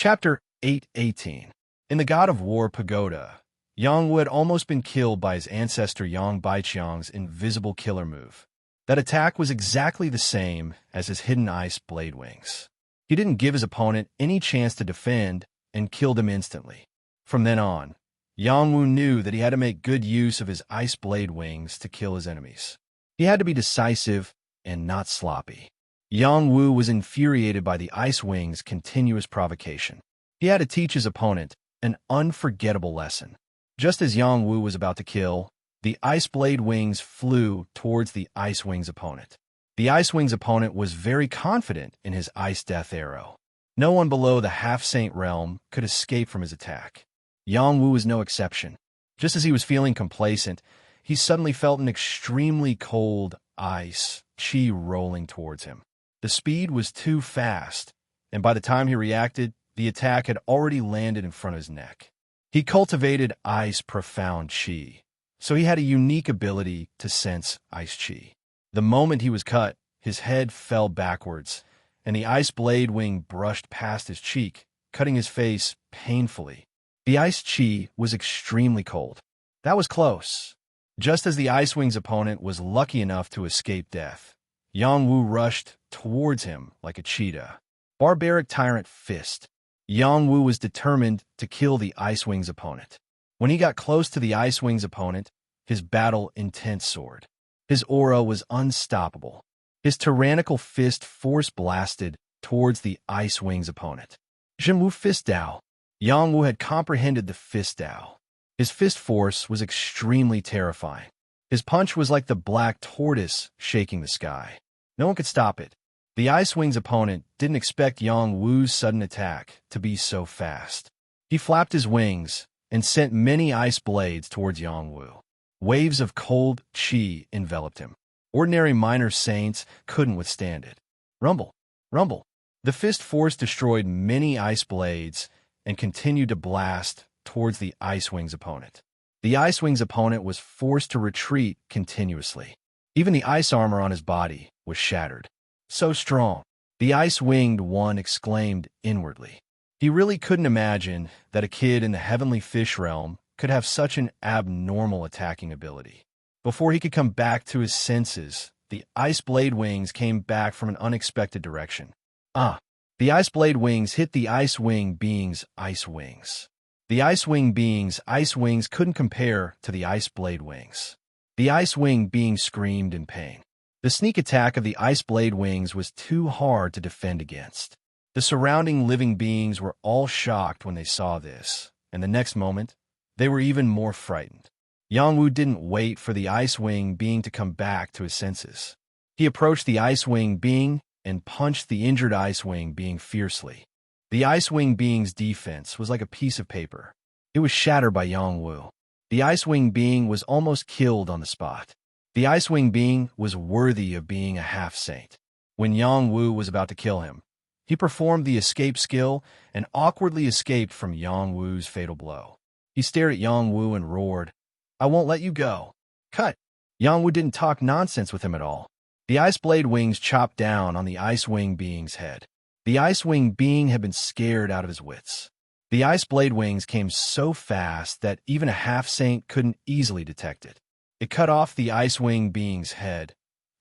Chapter 8:18. In the God of War pagoda, Yang Wu had almost been killed by his ancestor Yang Baiqiang's invisible killer move. That attack was exactly the same as his hidden ice blade wings. He didn't give his opponent any chance to defend and killed him instantly. From then on, Yang Wu knew that he had to make good use of his ice blade wings to kill his enemies. He had to be decisive and not sloppy. Yang Wu was infuriated by the ice wing's continuous provocation. He had to teach his opponent an unforgettable lesson. Just as Yang Wu was about to kill, the ice blade wings flew towards the ice wing's opponent. The ice wing's opponent was very confident in his ice death arrow. No one below the half-saint realm could escape from his attack. Yang Wu was no exception. Just as he was feeling complacent, he suddenly felt an extremely cold ice chi rolling towards him. The speed was too fast, and by the time he reacted, the attack had already landed in front of his neck. He cultivated ice profound chi, so he had a unique ability to sense ice chi. The moment he was cut, his head fell backwards, and the ice blade wing brushed past his cheek, cutting his face painfully. The ice chi was extremely cold. That was close. Just as the ice wing's opponent was lucky enough to escape death, Yang Wu rushed towards him like a cheetah. Barbaric Tyrant Fist. Yang Wu was determined to kill the Ice Wing's opponent. When he got close to the Ice Wing's opponent, his battle intent soared. His aura was unstoppable. His tyrannical fist force blasted towards the Ice Wing's opponent. Zhenwu Fist Dao. Yang Wu had comprehended the Fist Dao. His fist force was extremely terrifying. His punch was like the black tortoise shaking the sky. No one could stop it. The Ice Wing's opponent didn't expect Yang Wu's sudden attack to be so fast. He flapped his wings and sent many ice blades towards Yang Wu. Waves of cold chi enveloped him. Ordinary minor saints couldn't withstand it. Rumble, rumble. The fist force destroyed many ice blades and continued to blast towards the Ice Wing's opponent. The Ice Wing's opponent was forced to retreat continuously. Even the ice armor on his body was shattered. So strong, the ice-winged one exclaimed inwardly. He really couldn't imagine that a kid in the heavenly fish realm could have such an abnormal attacking ability. Before he could come back to his senses, the ice blade wings came back from an unexpected direction. The ice blade wings hit the ice wing being's ice wings. The ice wing being's ice wings couldn't compare to the ice blade wings. The ice wing being screamed in pain. The sneak attack of the ice blade wings was too hard to defend against. The surrounding living beings were all shocked when they saw this, and the next moment, they were even more frightened. Yang Wu didn't wait for the ice wing being to come back to his senses. He approached the ice wing being and punched the injured ice wing being fiercely. The ice wing being's defense was like a piece of paper. It was shattered by Yang Wu. The ice wing being was almost killed on the spot. The ice wing being was worthy of being a half-saint. When Yang Wu was about to kill him, he performed the escape skill and awkwardly escaped from Yang Wu's fatal blow. He stared at Yang Wu and roared, "I won't let you go." Cut! Yang Wu didn't talk nonsense with him at all. The ice blade wings chopped down on the ice wing being's head. The ice wing being had been scared out of his wits. The ice blade wings came so fast that even a half-saint couldn't easily detect it. It cut off the ice wing being's head,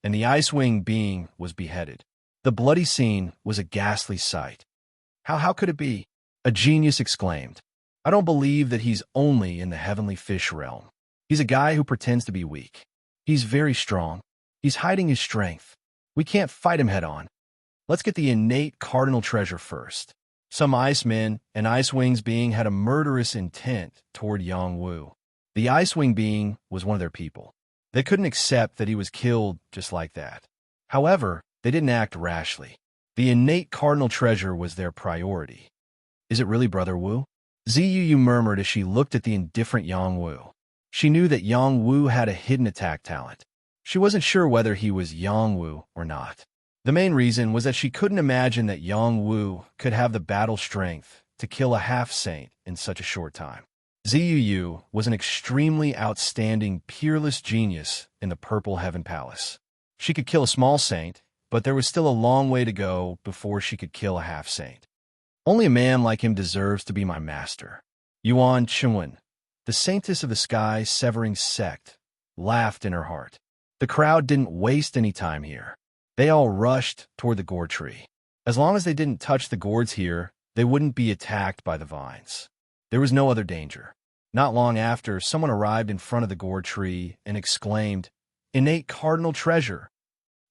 and the ice wing being was beheaded. The bloody scene was a ghastly sight. How could it be? A genius exclaimed. I don't believe that he's only in the heavenly fish realm. He's a guy who pretends to be weak. He's very strong. He's hiding his strength. We can't fight him head on. Let's get the innate cardinal treasure first. Some icemen and ice wings being had a murderous intent toward Yang Wu. The ice wing being was one of their people. They couldn't accept that he was killed just like that. However, they didn't act rashly. The innate cardinal treasure was their priority. Is it really Brother Wu? Ziyu murmured as she looked at the indifferent Yang Wu. She knew that Yang Wu had a hidden attack talent. She wasn't sure whether he was Yang Wu or not. The main reason was that she couldn't imagine that Yang Wu could have the battle strength to kill a half-saint in such a short time. Ziyu was an extremely outstanding, peerless genius in the Purple Heaven Palace. She could kill a small saint, but there was still a long way to go before she could kill a half-saint. Only a man like him deserves to be my master. Yuan Chenwen, the saintess of the sky severing sect, laughed in her heart. The crowd didn't waste any time here. They all rushed toward the gourd tree. As long as they didn't touch the gourds here, they wouldn't be attacked by the vines. There was no other danger. Not long after, someone arrived in front of the gourd tree and exclaimed, "Innate cardinal treasure!"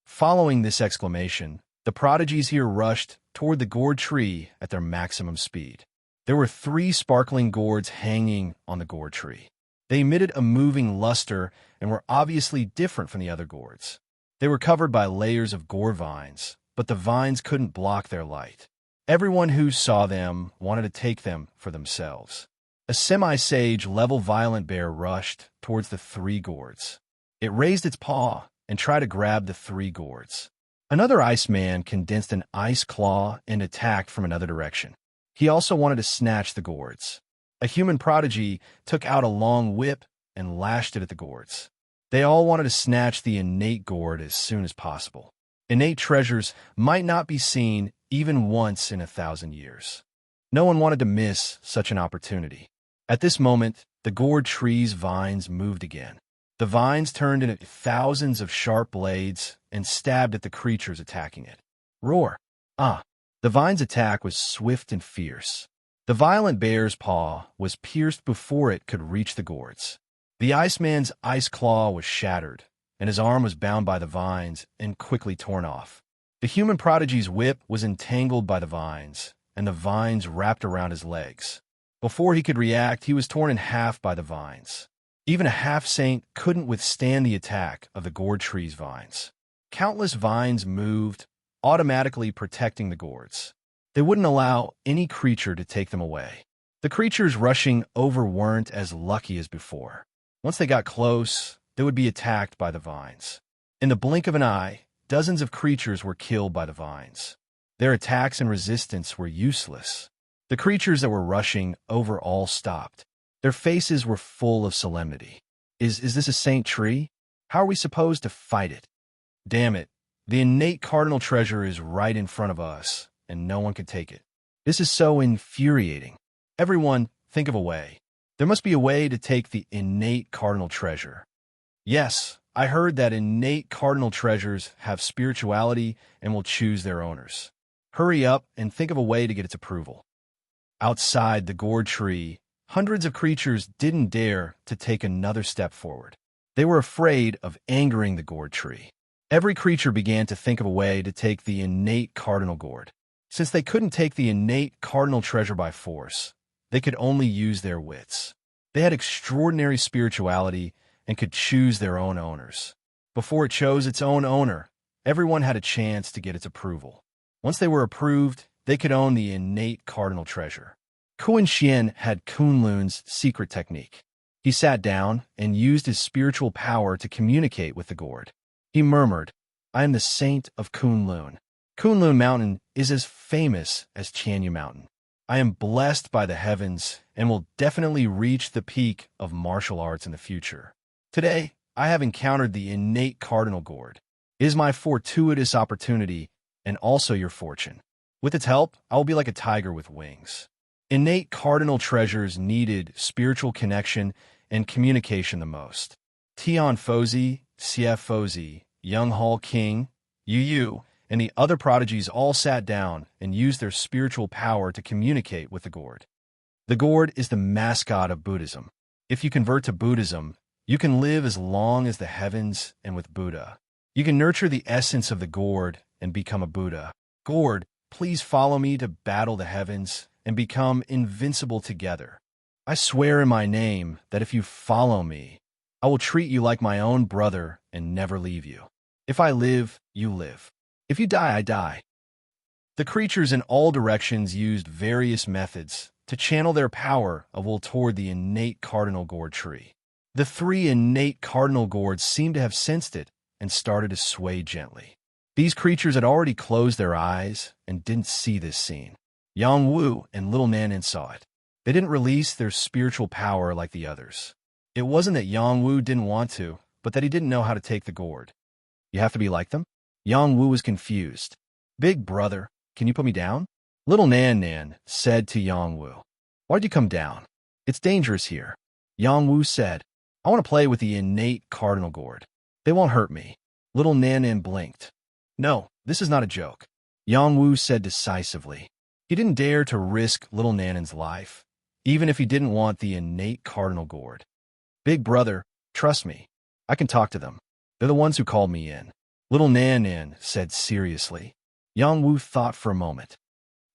Following this exclamation, the prodigies here rushed toward the gourd tree at their maximum speed. There were 3 sparkling gourds hanging on the gourd tree. They emitted a moving luster and were obviously different from the other gourds. They were covered by layers of gourd vines, but the vines couldn't block their light. Everyone who saw them wanted to take them for themselves. A semi-sage level violent bear rushed towards the 3 gourds. It raised its paw and tried to grab the 3 gourds. Another Iceman condensed an ice claw and attacked from another direction. He also wanted to snatch the gourds. A human prodigy took out a long whip and lashed it at the gourds. They all wanted to snatch the innate gourd as soon as possible. Innate treasures might not be seen even once in 1,000 years. No one wanted to miss such an opportunity. At this moment, the gourd tree's vines moved again. The vines turned into thousands of sharp blades and stabbed at the creatures attacking it. Roar! Ah! The vine's attack was swift and fierce. The violent bear's paw was pierced before it could reach the gourds. The Iceman's ice claw was shattered, and his arm was bound by the vines and quickly torn off. The human prodigy's whip was entangled by the vines, and the vines wrapped around his legs. Before he could react, he was torn in half by the vines. Even a half-saint couldn't withstand the attack of the gourd tree's vines. Countless vines moved, automatically protecting the gourds. They wouldn't allow any creature to take them away. The creatures rushing over weren't as lucky as before. Once they got close, they would be attacked by the vines. In the blink of an eye, dozens of creatures were killed by the vines. Their attacks and resistance were useless. The creatures that were rushing over all stopped. Their faces were full of solemnity. Is this a saint tree? How are we supposed to fight it? Damn it. The innate cardinal treasure is right in front of us, and no one can take it. This is so infuriating. Everyone, think of a way. There must be a way to take the innate cardinal treasure. Yes, I heard that innate cardinal treasures have spirituality and will choose their owners. Hurry up and think of a way to get its approval. Outside the gourd tree, hundreds of creatures didn't dare to take another step forward. They were afraid of angering the gourd tree. Every creature began to think of a way to take the innate cardinal gourd. Since they couldn't take the innate cardinal treasure by force, they could only use their wits. They had extraordinary spirituality and could choose their own owners. Before it chose its own owner, everyone had a chance to get its approval. Once they were approved, they could own the innate cardinal treasure. Kun Xian had Kunlun's secret technique. He sat down and used his spiritual power to communicate with the gourd. He murmured, "I am the saint of Kunlun. Kunlun Mountain is as famous as Chanyu Mountain. I am blessed by the heavens and will definitely reach the peak of martial arts in the future. Today, I have encountered the innate cardinal gourd. It is my fortuitous opportunity and also your fortune. With its help, I will be like a tiger with wings." Innate cardinal treasures needed spiritual connection and communication the most. Tian Fozi, Xie Fozi, Young Hall King, Yu Yu, and the other prodigies all sat down and used their spiritual power to communicate with the gourd. The gourd is the mascot of Buddhism. If you convert to Buddhism, you can live as long as the heavens and with Buddha. You can nurture the essence of the gourd and become a Buddha. Gourd, please follow me to battle the heavens and become invincible together. I swear in my name that if you follow me, I will treat you like my own brother and never leave you. If I live, you live. If you die, I die. The creatures in all directions used various methods to channel their power of will toward the innate cardinal gourd tree. The 3 innate cardinal gourds seemed to have sensed it and started to sway gently. These creatures had already closed their eyes and didn't see this scene. Yang Wu and Little Nanan saw it. They didn't release their spiritual power like the others. It wasn't that Yang Wu didn't want to, but that he didn't know how to take the gourd. You have to be like them? Yang Wu was confused. Big brother, can you put me down? Little Nan Nan said to Yang Wu, "Why'd you come down? It's dangerous here." Yang Wu said, "I want to play with the innate cardinal gourd. They won't hurt me." Little Nan Nan blinked. "No, this is not a joke," Yang Wu said decisively. He didn't dare to risk little Nan Nan's life, even if he didn't want the innate cardinal gourd. "Big brother, trust me. I can talk to them. They're the ones who called me in," Little Nan Nan said seriously. Yang Wu thought for a moment.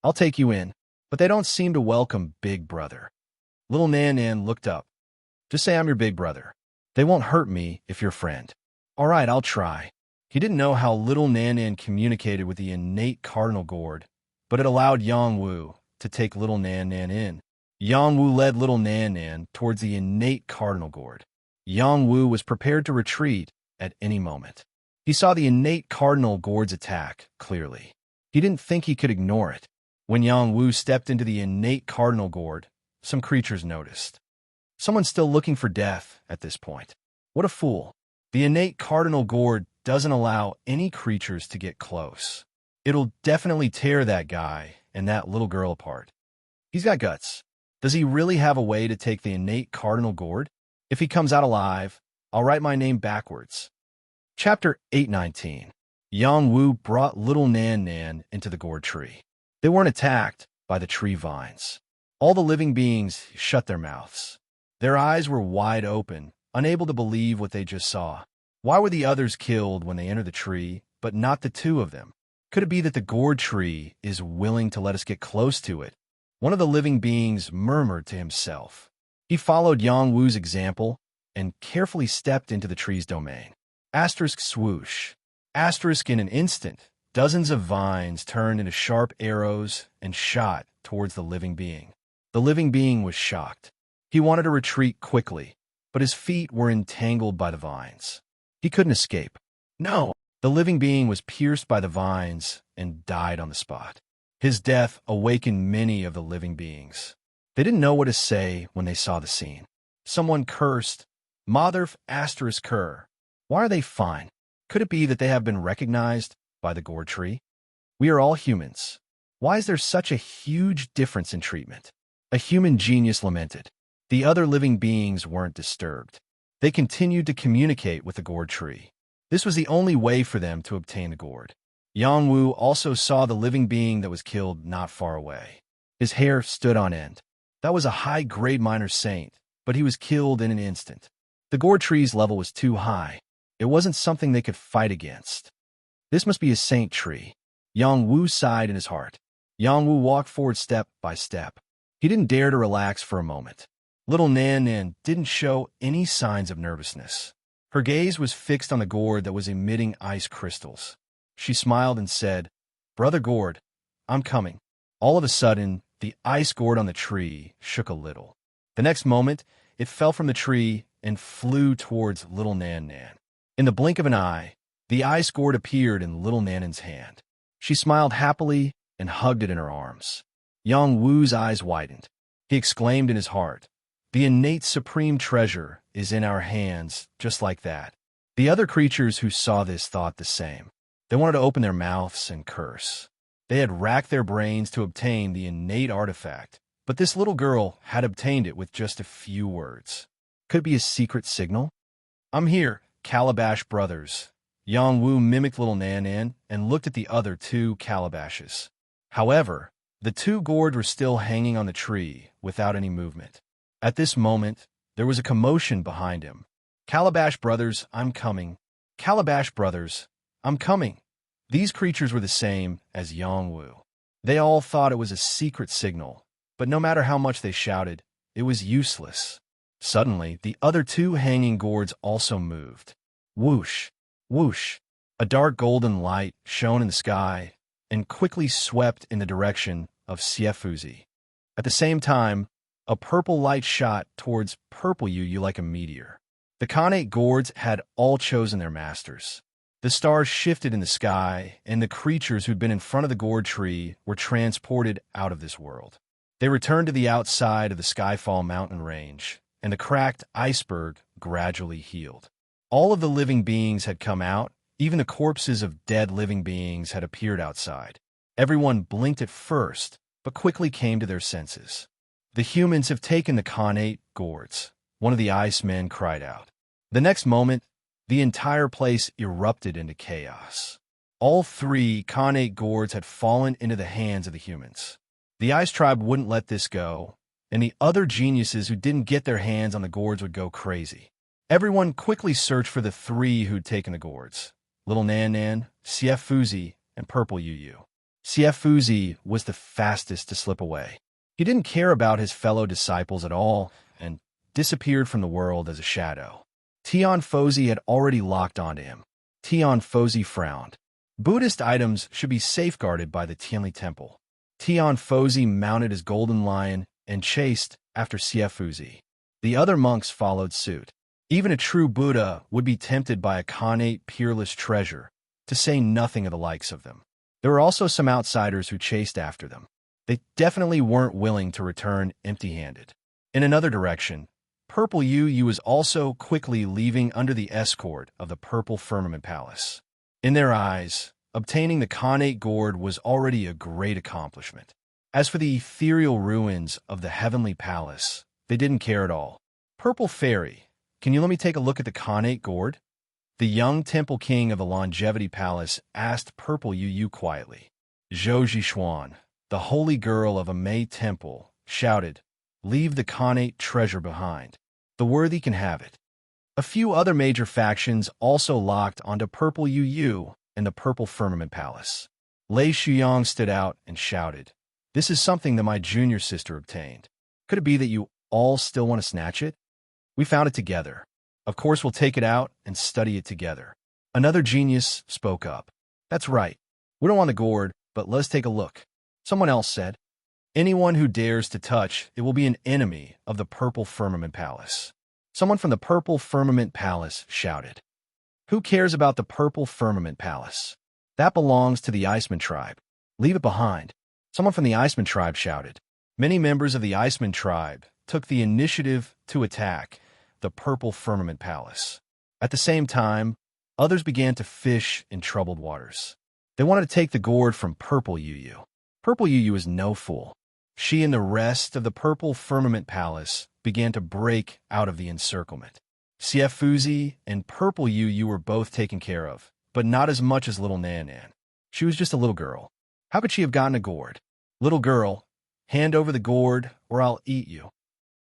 "I'll take you in, but they don't seem to welcome Big Brother." Little Nan Nan looked up. "Just say I'm your big brother. They won't hurt me if you're friend." "All right, I'll try." He didn't know how Little Nan Nan communicated with the innate cardinal gourd, but it allowed Yang Wu to take Little Nan Nan in. Yang Wu led Little Nan Nan towards the innate cardinal gourd. Yang Wu was prepared to retreat at any moment. He saw the innate cardinal gourd's attack clearly. He didn't think he could ignore it. When Yang Wu stepped into the innate cardinal gourd, some creatures noticed. Someone's still looking for death at this point. What a fool. The innate cardinal gourd doesn't allow any creatures to get close. It'll definitely tear that guy and that little girl apart. He's got guts. Does he really have a way to take the innate cardinal gourd? If he comes out alive, I'll write my name backwards. Chapter 819. Yang Wu brought Little Nan Nan into the gourd tree. They weren't attacked by the tree vines. All the living beings shut their mouths. Their eyes were wide open, unable to believe what they just saw. Why were the others killed when they entered the tree, but not the two of them? Could it be that the gourd tree is willing to let us get close to it? One of the living beings murmured to himself. He followed Yang Wu's example and carefully stepped into the tree's domain. Asterisk swoosh. Asterisk in an instant. Dozens of vines turned into sharp arrows and shot towards the living being. The living being was shocked. He wanted to retreat quickly, but his feet were entangled by the vines. He couldn't escape. No! The living being was pierced by the vines and died on the spot. His death awakened many of the living beings. They didn't know what to say when they saw the scene. Someone cursed, "Motherf asterisk cur." Why are they fine? Could it be that they have been recognized by the gourd tree? We are all humans. Why is there such a huge difference in treatment? A human genius lamented. The other living beings weren't disturbed. They continued to communicate with the gourd tree. This was the only way for them to obtain the gourd. Yang Wu also saw the living being that was killed not far away. His hair stood on end. That was a high-grade minor saint, but he was killed in an instant. The gourd tree's level was too high. It wasn't something they could fight against. This must be a saint tree. Yang Wu sighed in his heart. Yang Wu walked forward step by step. He didn't dare to relax for a moment. Little Nan Nan didn't show any signs of nervousness. Her gaze was fixed on the gourd that was emitting ice crystals. She smiled and said, "Brother Gourd, I'm coming." All of a sudden, the ice gourd on the tree shook a little. The next moment, it fell from the tree and flew towards Little Nan Nan. In the blink of an eye, the ice gourd appeared in Little Nan Nan's hand. She smiled happily and hugged it in her arms. Yang Wu's eyes widened. He exclaimed in his heart, "The innate supreme treasure is in our hands, just like that." The other creatures who saw this thought the same. They wanted to open their mouths and curse. They had racked their brains to obtain the innate artifact, but this little girl had obtained it with just a few words. Could it be a secret signal? "I'm here, Calabash brothers." Yang Wu mimicked Little Nan Nan and looked at the other two calabashes. However, the two gourds were still hanging on the tree without any movement. At this moment, there was a commotion behind him. "Calabash brothers, I'm coming. Calabash brothers, I'm coming." These creatures were the same as Yang Wu. They all thought it was a secret signal, but no matter how much they shouted, it was useless. Suddenly, the other two hanging gourds also moved. Whoosh, whoosh. A dark golden light shone in the sky and quickly swept in the direction of Xiefuzi. At the same time, a purple light shot towards Purple Yu like a meteor. The Khanate gourds had all chosen their masters. The stars shifted in the sky, and the creatures who'd been in front of the gourd tree were transported out of this world. They returned to the outside of the Skyfall mountain range, and the cracked iceberg gradually healed. All of the living beings had come out. Even the corpses of dead living beings had appeared outside. Everyone blinked at first, but quickly came to their senses. "The humans have taken the Khanate gourds," one of the ice men cried out. The next moment, the entire place erupted into chaos. All 3 Khanate gourds had fallen into the hands of the humans. The ice tribe wouldn't let this go, and the other geniuses who didn't get their hands on the gourds would go crazy. Everyone quickly searched for the 3 who'd taken the gourds: Little Nan Nan, Fuzi, and Purple Yu. Fuzi was the fastest to slip away. He didn't care about his fellow disciples at all and disappeared from the world as a shadow. Fozi had already locked onto him. Fozi frowned. Buddhist items should be safeguarded by the Tianli Temple. Fozi mounted his golden lion and chased after Fuzi. The other monks followed suit. Even a true Buddha would be tempted by a Khanate peerless treasure, to say nothing of the likes of them. There were also some outsiders who chased after them. They definitely weren't willing to return empty-handed. In another direction, Purple Yu was also quickly leaving under the escort of the Purple Firmament Palace. In their eyes, obtaining the Khanate gourd was already a great accomplishment. As for the ethereal ruins of the Heavenly Palace, they didn't care at all. "Purple Fairy, can you let me take a look at the Khanate gourd?" The young temple king of the Longevity Palace asked Purple Yu quietly. Zhou Zhishuan, the holy girl of a Mei temple, shouted, "Leave the Khanate treasure behind. The worthy can have it." A few other major factions also locked onto Purple Yu and the Purple Firmament Palace. Lei Shuyang stood out and shouted, "This is something that my junior sister obtained. Could it be that you all still want to snatch it? We found it together. Of course we'll take it out and study it together." Another genius spoke up. "That's right. We don't want the gourd, but let's take a look." Someone else said, "Anyone who dares to touch it will be an enemy of the Purple Firmament Palace." Someone from the Purple Firmament Palace shouted, "Who cares about the Purple Firmament Palace? That belongs to the Iceman tribe. Leave it behind." Someone from the Iceman tribe shouted. Many members of the Iceman tribe took the initiative to attack the Purple Firmament Palace. At the same time, others began to fish in troubled waters. They wanted to take the gourd from Purple Yu. Purple Yu is no fool. She and the rest of the Purple Firmament Palace began to break out of the encirclement. Fuzi and Purple Yu were both taken care of, but not as much as Little Nan Nan. She was just a little girl. How could she have gotten a gourd? "Little girl, hand over the gourd or I'll eat you."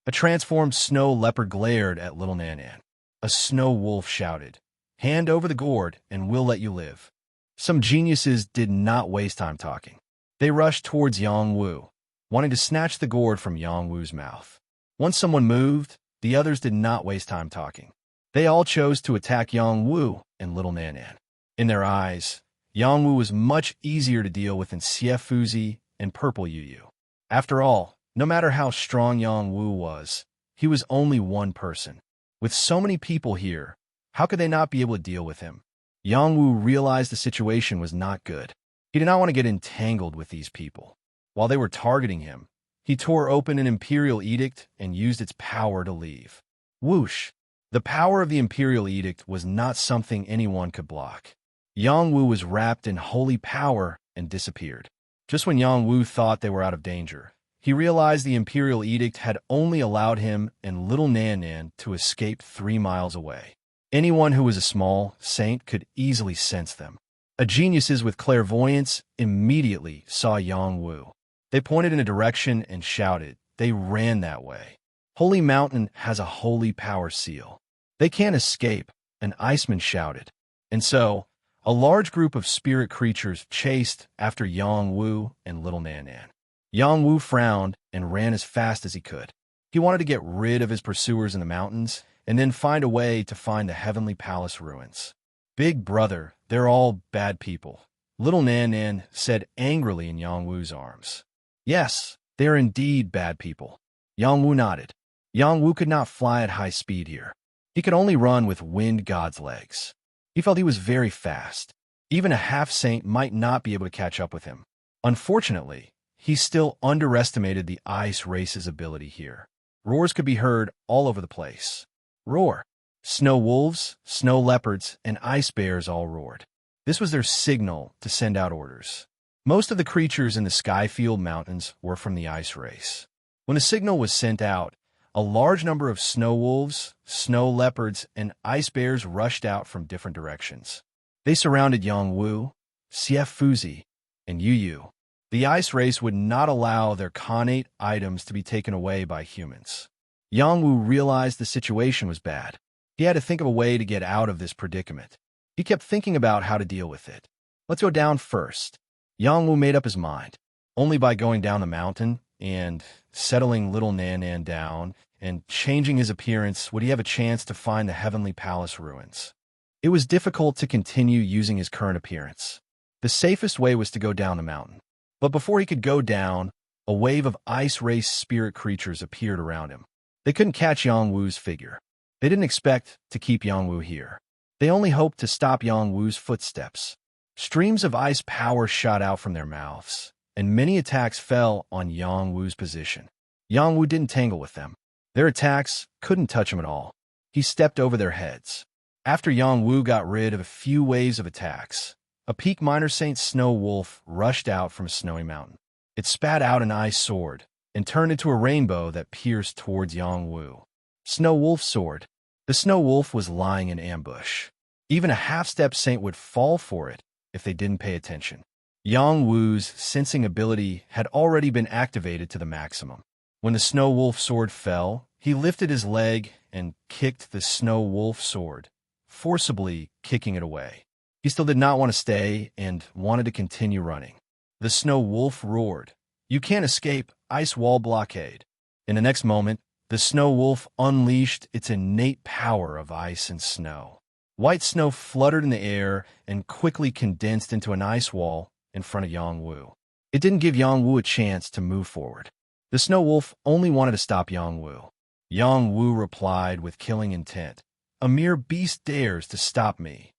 A transformed snow leopard glared at Little Nan Nan. A snow wolf shouted, "Hand over the gourd and we'll let you live." Some geniuses did not waste time talking. They rushed towards Yang Wu, wanting to snatch the gourd from Yang Wu's mouth. Once someone moved, the others did not waste time talking. They all chose to attack Yang Wu and Little Nan Nan. In their eyes, Yang Wu was much easier to deal with than Fuzi and Purple Yu. After all, no matter how strong Yang Wu was, he was only one person. With so many people here, how could they not be able to deal with him? Yang Wu realized the situation was not good. He did not want to get entangled with these people. While they were targeting him, he tore open an imperial edict and used its power to leave. Whoosh! The power of the imperial edict was not something anyone could block. Yang Wu was wrapped in holy power and disappeared. Just when Yang Wu thought they were out of danger, he realized the imperial edict had only allowed him and Little Nan Nan to escape 3 miles away. Anyone who was a small saint could easily sense them. Geniuses with clairvoyance immediately saw Yang Wu. They pointed in a direction and shouted. They ran that way. Holy Mountain has a holy power seal. They can't escape, an iceman shouted. And so, a large group of spirit creatures chased after Yang Wu and Little Nan Nan. Yang Wu frowned and ran as fast as he could. He wanted to get rid of his pursuers in the mountains and then find a way to find the Heavenly Palace ruins. "Big brother, they're all bad people," Little Nan Nan said angrily in Yang Wu's arms. "Yes, they are indeed bad people." Yang Wu nodded. Yang Wu could not fly at high speed here. He could only run with wind god's legs. He felt he was very fast. Even a half-saint might not be able to catch up with him. Unfortunately, he still underestimated the ice race's ability here. Roars could be heard all over the place. Roar! Snow wolves, snow leopards, and ice bears all roared. This was their signal to send out orders. Most of the creatures in the Skyfield Mountains were from the ice race. When the signal was sent out, a large number of snow wolves, snow leopards, and ice bears rushed out from different directions. They surrounded Yongwu, Sief Fuzi, and Yu Yu. The ice race would not allow their connate items to be taken away by humans. Yongwu realized the situation was bad. He had to think of a way to get out of this predicament. He kept thinking about how to deal with it. Let's go down first. Yongwu made up his mind. Only by going down the mountain and settling little Nan down and changing his appearance would he have a chance to find the Heavenly Palace ruins. It was difficult to continue using his current appearance. The safest way was to go down the mountain. But before he could go down, a wave of ice race spirit creatures appeared around him. They couldn't catch Yongwu's figure. They didn't expect to keep Yongwu here. They only hoped to stop Yongwu's footsteps. Streams of ice power shot out from their mouths, and many attacks fell on Yongwu's position. Yongwu didn't tangle with them. Their attacks couldn't touch him at all. He stepped over their heads. After Yongwu got rid of a few waves of attacks, a Peak Minor Saint snow wolf rushed out from a snowy mountain. It spat out an ice sword and turned into a rainbow that pierced towards Yongwu. Snow Wolf Sword. The snow wolf was lying in ambush. Even a half-step saint would fall for it if they didn't pay attention. Yongwu's sensing ability had already been activated to the maximum. When the snow wolf sword fell, he lifted his leg and kicked the snow wolf sword, forcibly kicking it away. He still did not want to stay and wanted to continue running. The snow wolf roared, "You can't escape, ice wall blockade." In the next moment, the snow wolf unleashed its innate power of ice and snow. White snow fluttered in the air and quickly condensed into an ice wall in front of Yongwu. It didn't give Yongwu a chance to move forward. The snow wolf only wanted to stop Yongwu. Yongwu replied with killing intent, "A mere beast dares to stop me."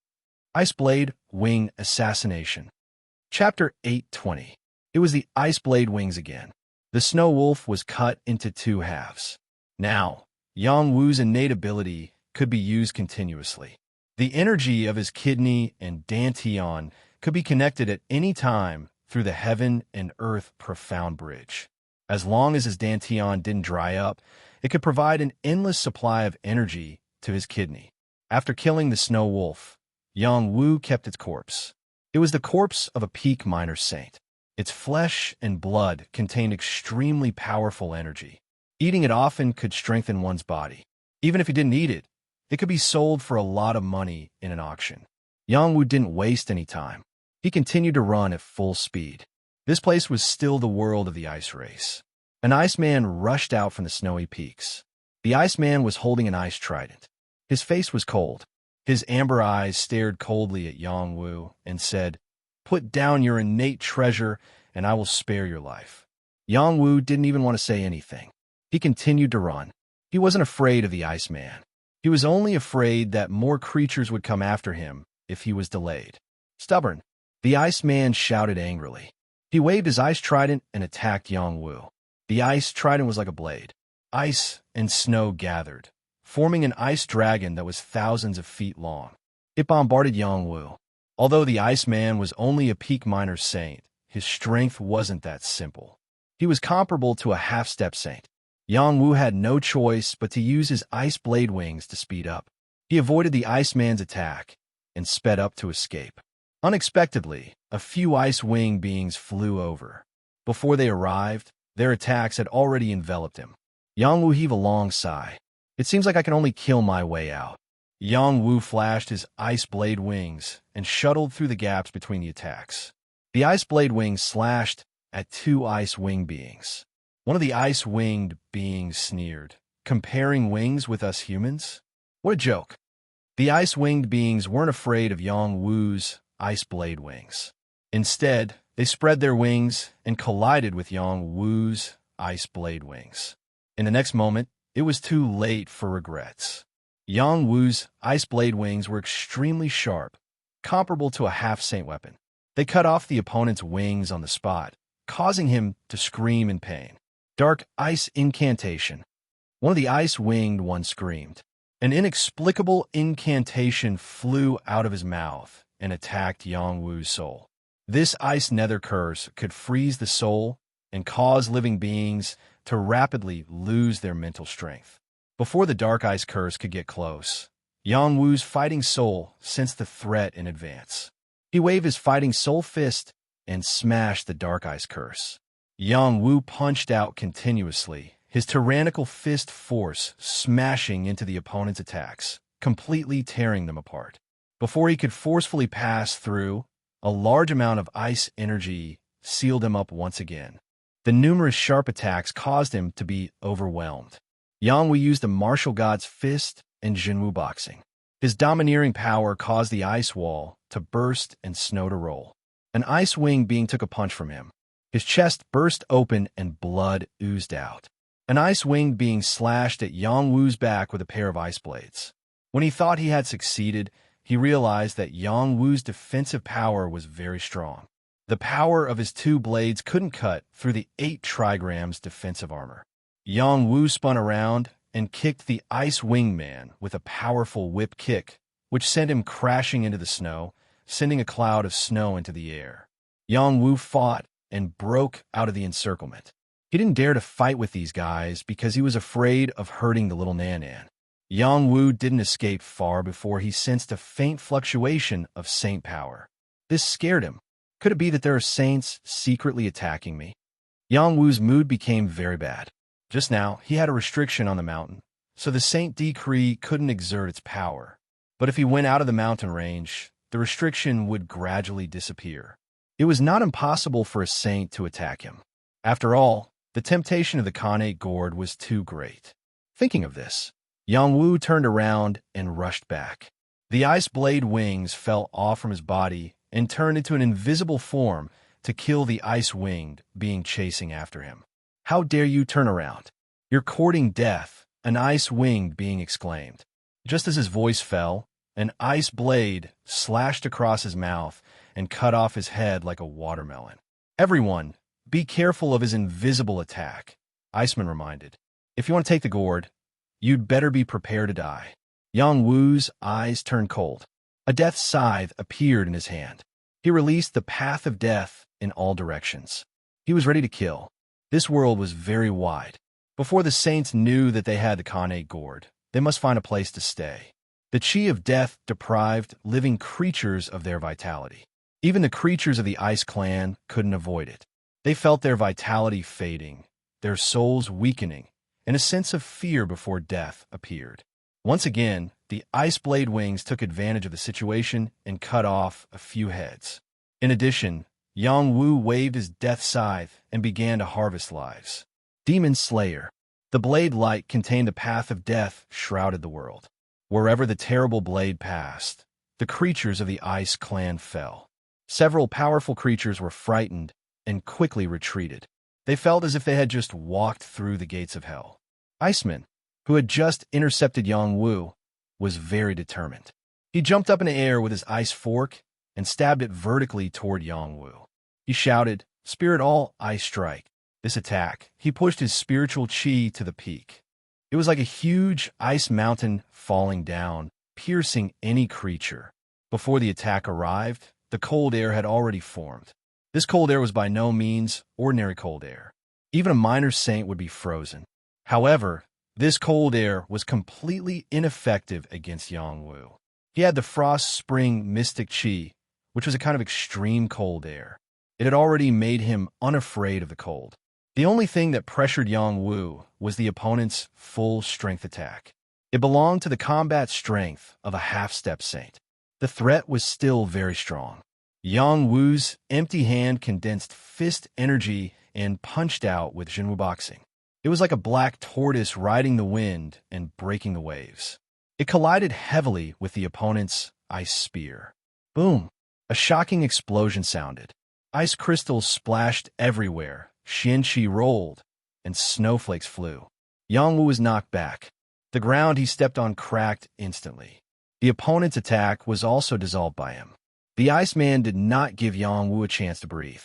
Ice Blade Wing Assassination. Chapter 820. It was the Ice Blade Wings again. The snow wolf was cut into two halves. Now, Yongwu's innate ability could be used continuously. The energy of his kidney and dantian could be connected at any time through the heaven and earth profound bridge. As long as his dantian didn't dry up, it could provide an endless supply of energy to his kidney. After killing the snow wolf, Yongwu kept its corpse. It was the corpse of a Peak Minor Saint. Its flesh and blood contained extremely powerful energy. Eating it often could strengthen one's body. Even if he didn't eat it, it could be sold for a lot of money in an auction. Yongwu didn't waste any time. He continued to run at full speed. This place was still the world of the ice race. An Iceman rushed out from the snowy peaks. The Iceman was holding an ice trident. His face was cold. His amber eyes stared coldly at Yongwu and said, "Put down your innate treasure, and I will spare your life." Yongwu didn't even want to say anything. He continued to run. He wasn't afraid of the Iceman. He was only afraid that more creatures would come after him if he was delayed. Stubborn. The Iceman shouted angrily. He waved his ice trident and attacked Yongwu. The ice trident was like a blade. Ice and snow gathered, forming an ice dragon that was thousands of feet long. It bombarded Yongwu. Although the Iceman was only a Peak Minor Saint, his strength wasn't that simple. He was comparable to a half-step saint. Yongwu had no choice but to use his ice blade wings to speed up. He avoided the Iceman's attack and sped up to escape. Unexpectedly, a few ice wing beings flew over. Before they arrived, their attacks had already enveloped him. Yongwu heaved a long sigh. "It seems like I can only kill my way out." Yongwu flashed his ice blade wings and shuttled through the gaps between the attacks. The ice blade wings slashed at two ice wing beings. One of the ice-winged beings sneered, "Comparing wings with us humans? What a joke." The ice-winged beings weren't afraid of Yongwu's ice blade wings. Instead, they spread their wings and collided with Yongwu's ice blade wings. In the next moment, it was too late for regrets. Yongwu's ice blade wings were extremely sharp, comparable to a half-saint weapon. They cut off the opponent's wings on the spot, causing him to scream in pain. Dark Ice Incantation. One of the ice-winged ones screamed. An inexplicable incantation flew out of his mouth and attacked Yongwu's soul. This ice nether curse could freeze the soul and cause living beings to rapidly lose their mental strength. Before the dark ice curse could get close, Yang Wu's fighting soul sensed the threat in advance. He waved his fighting soul fist and smashed the dark ice curse. Yang Wu punched out continuously, his tyrannical fist force smashing into the opponent's attacks, completely tearing them apart. Before he could forcefully pass through, a large amount of ice energy sealed him up once again. The numerous sharp attacks caused him to be overwhelmed. Yang Wu used the martial god's fist and Jinwu boxing. His domineering power caused the ice wall to burst and snow to roll. An ice winged being took a punch from him. His chest burst open and blood oozed out. An ice winged being slashed at Yang Wu's back with a pair of ice blades. When he thought he had succeeded, he realized that Yang Wu's defensive power was very strong. The power of his two blades couldn't cut through the 8 trigrams defensive armor. Yang Wu spun around and kicked the ice winged man with a powerful whip kick, which sent him crashing into the snow, sending a cloud of snow into the air. Yang Wu fought and broke out of the encirclement. He didn't dare to fight with these guys because he was afraid of hurting the little Nan-Nan. Yang Wu didn't escape far before he sensed a faint fluctuation of saint power. This scared him. Could it be that there are saints secretly attacking me? Yang Wu's mood became very bad. Just now, he had a restriction on the mountain, so the saint decree couldn't exert its power. But if he went out of the mountain range, the restriction would gradually disappear. It was not impossible for a saint to attack him. After all, the temptation of the Khanate Gourd was too great. Thinking of this, Yang Wu turned around and rushed back. The ice blade wings fell off from his body and turned into an invisible form to kill the ice-winged being chasing after him. "How dare you turn around? You're courting death," an ice-winged being exclaimed. Just as his voice fell, an ice blade slashed across his mouth and cut off his head like a watermelon. "Everyone, be careful of his invisible attack," Iceman reminded. "If you want to take the gourd, you'd better be prepared to die." Yang Wu's eyes turned cold. A death scythe appeared in his hand. He released the path of death in all directions. He was ready to kill. This world was very wide. Before the saints knew that they had the Khanate Gourd, they must find a place to stay. The chi of death deprived living creatures of their vitality. Even the creatures of the Ice Clan couldn't avoid it. They felt their vitality fading, their souls weakening, and a sense of fear before death appeared. Once again, the ice blade wings took advantage of the situation and cut off a few heads. In addition, Yang Wu waved his death scythe and began to harvest lives. Demon Slayer. The blade light contained the path of death shrouded the world. Wherever the terrible blade passed, the creatures of the Ice Clan fell. Several powerful creatures were frightened and quickly retreated. They felt as if they had just walked through the gates of hell. Iceman, who had just intercepted Yang Wu, was very determined. He jumped up in the air with his ice fork and stabbed it vertically toward Yang Wu. He shouted, "Spirit all, ice strike." This attack, he pushed his spiritual chi to the peak. It was like a huge ice mountain falling down, piercing any creature. Before the attack arrived, the cold air had already formed. This cold air was by no means ordinary cold air. Even a minor saint would be frozen. However, this cold air was completely ineffective against Yang Wu. He had the frost spring mystic chi, which was a kind of extreme cold air. It had already made him unafraid of the cold. The only thing that pressured Yang Wu was the opponent's full strength attack. It belonged to the combat strength of a half-step saint. The threat was still very strong. Yang Wu's empty hand condensed fist energy and punched out with Jinwu boxing. It was like a black tortoise riding the wind and breaking the waves. It collided heavily with the opponent's ice spear. Boom! A shocking explosion sounded. Ice crystals splashed everywhere, Xianqi rolled, and snowflakes flew. Yang Wu was knocked back. The ground he stepped on cracked instantly. The opponent's attack was also dissolved by him. The Iceman did not give Yang Wu a chance to breathe.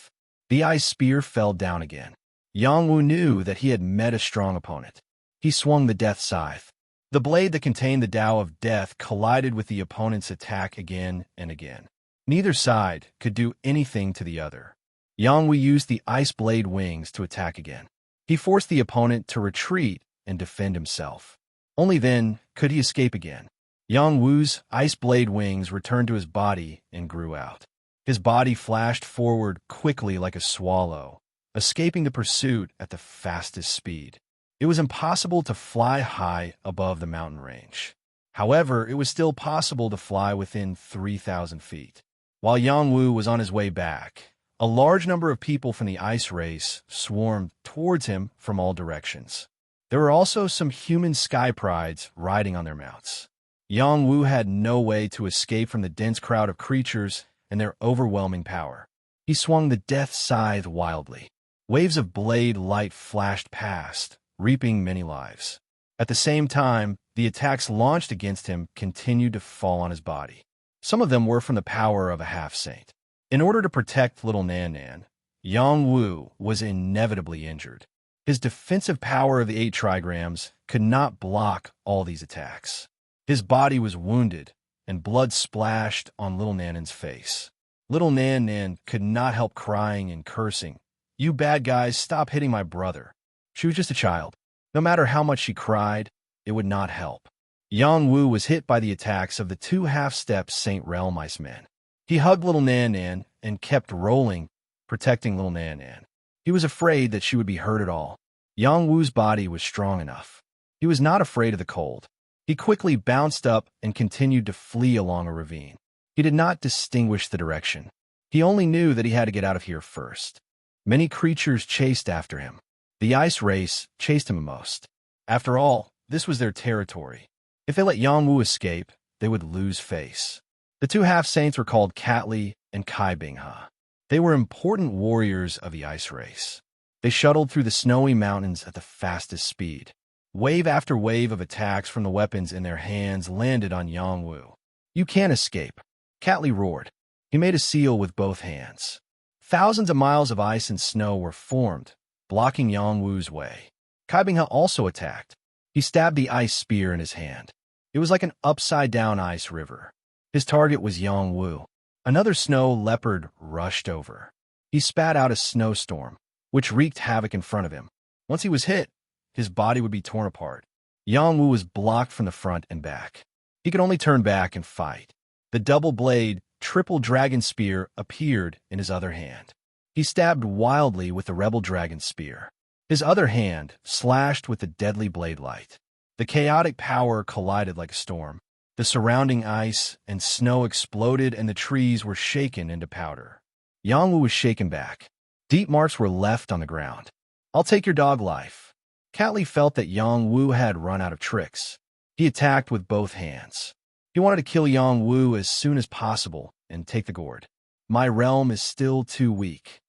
The ice spear fell down again. Yang Wu knew that he had met a strong opponent. He swung the death scythe. The blade that contained the Tao of Death collided with the opponent's attack again and again. Neither side could do anything to the other. Yangwu used the ice blade wings to attack again. He forced the opponent to retreat and defend himself. Only then could he escape again. Yangwu's ice blade wings returned to his body and grew out. His body flashed forward quickly like a swallow, escaping the pursuit at the fastest speed. It was impossible to fly high above the mountain range. However, it was still possible to fly within 3,000 feet. While Yangwu was on his way back, a large number of people from the ice race swarmed towards him from all directions. There were also some human sky prides riding on their mounts. Yangwu had no way to escape from the dense crowd of creatures and their overwhelming power. He swung the death scythe wildly. Waves of blade light flashed past, reaping many lives. At the same time, the attacks launched against him continued to fall on his body. Some of them were from the power of a half-saint. In order to protect little Nan Nan, Yangwu was inevitably injured. His defensive power of the 8 trigrams could not block all these attacks. His body was wounded, and blood splashed on little Nan Nan's face. Little Nan Nan could not help crying and cursing. "You bad guys, stop hitting my brother." She was just a child. No matter how much she cried, it would not help. Yangwu was hit by the attacks of the 2 half-step St. Realm Icemen. He hugged little Nan Nan and kept rolling, protecting little Nan Nan. He was afraid that she would be hurt at all. Yangwu's body was strong enough. He was not afraid of the cold. He quickly bounced up and continued to flee along a ravine. He did not distinguish the direction. He only knew that he had to get out of here first. Many creatures chased after him. The ice race chased him most. After all, this was their territory. If they let Yangwu escape, they would lose face. The 2 half-saints were called Catli and Kai Bingha. They were important warriors of the ice race. They shuttled through the snowy mountains at the fastest speed. Wave after wave of attacks from the weapons in their hands landed on Yangwu. "You can't escape," Catli roared. He made a seal with both hands. Thousands of miles of ice and snow were formed, blocking Yangwu's way. Kai Bingha also attacked. He stabbed the ice spear in his hand. It was like an upside-down ice river. His target was Yangwu. Another snow leopard rushed over. He spat out a snowstorm, which wreaked havoc in front of him. Once he was hit, his body would be torn apart. Yangwu was blocked from the front and back. He could only turn back and fight. The double-blade, triple dragon spear appeared in his other hand. He stabbed wildly with the rebel dragon spear. His other hand slashed with the deadly blade light. The chaotic power collided like a storm. The surrounding ice and snow exploded and the trees were shaken into powder. Yangwu was shaken back. Deep marks were left on the ground. "I'll take your dog life." Catli felt that Yangwu had run out of tricks. He attacked with both hands. He wanted to kill Yangwu as soon as possible and take the gourd. "My realm is still too weak."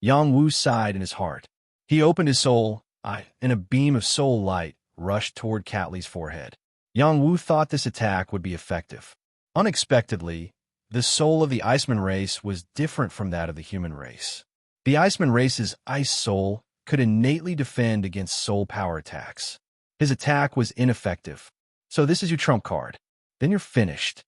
Yangwu sighed in his heart. He opened his soul eye, and a beam of soul light rushed toward Catli's forehead. Yangwu thought this attack would be effective. Unexpectedly, the soul of the Iceman race was different from that of the human race. The Iceman race's ice soul could innately defend against soul power attacks. His attack was ineffective. "So this is your trump card. Then you're finished."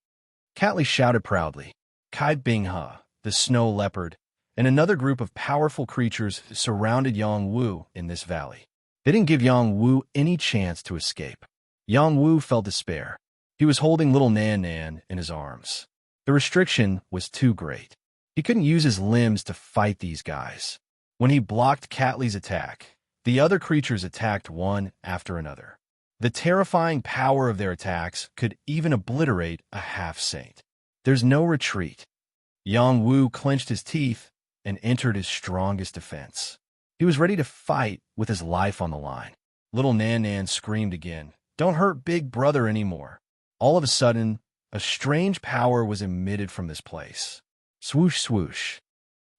Catli shouted proudly. Kai Bingha, the snow leopard, and another group of powerful creatures surrounded Yangwu in this valley. They didn't give Yangwu any chance to escape. Yangwu felt despair. He was holding little Nan Nan in his arms. The restriction was too great. He couldn't use his limbs to fight these guys. When he blocked Catli's attack, the other creatures attacked one after another. The terrifying power of their attacks could even obliterate a half-saint. There's no retreat. Yangwu clenched his teeth and entered his strongest defense. He was ready to fight with his life on the line. Little Nan Nan screamed again, "Don't hurt Big Brother anymore." All of a sudden, a strange power was emitted from this place. Swoosh, swoosh.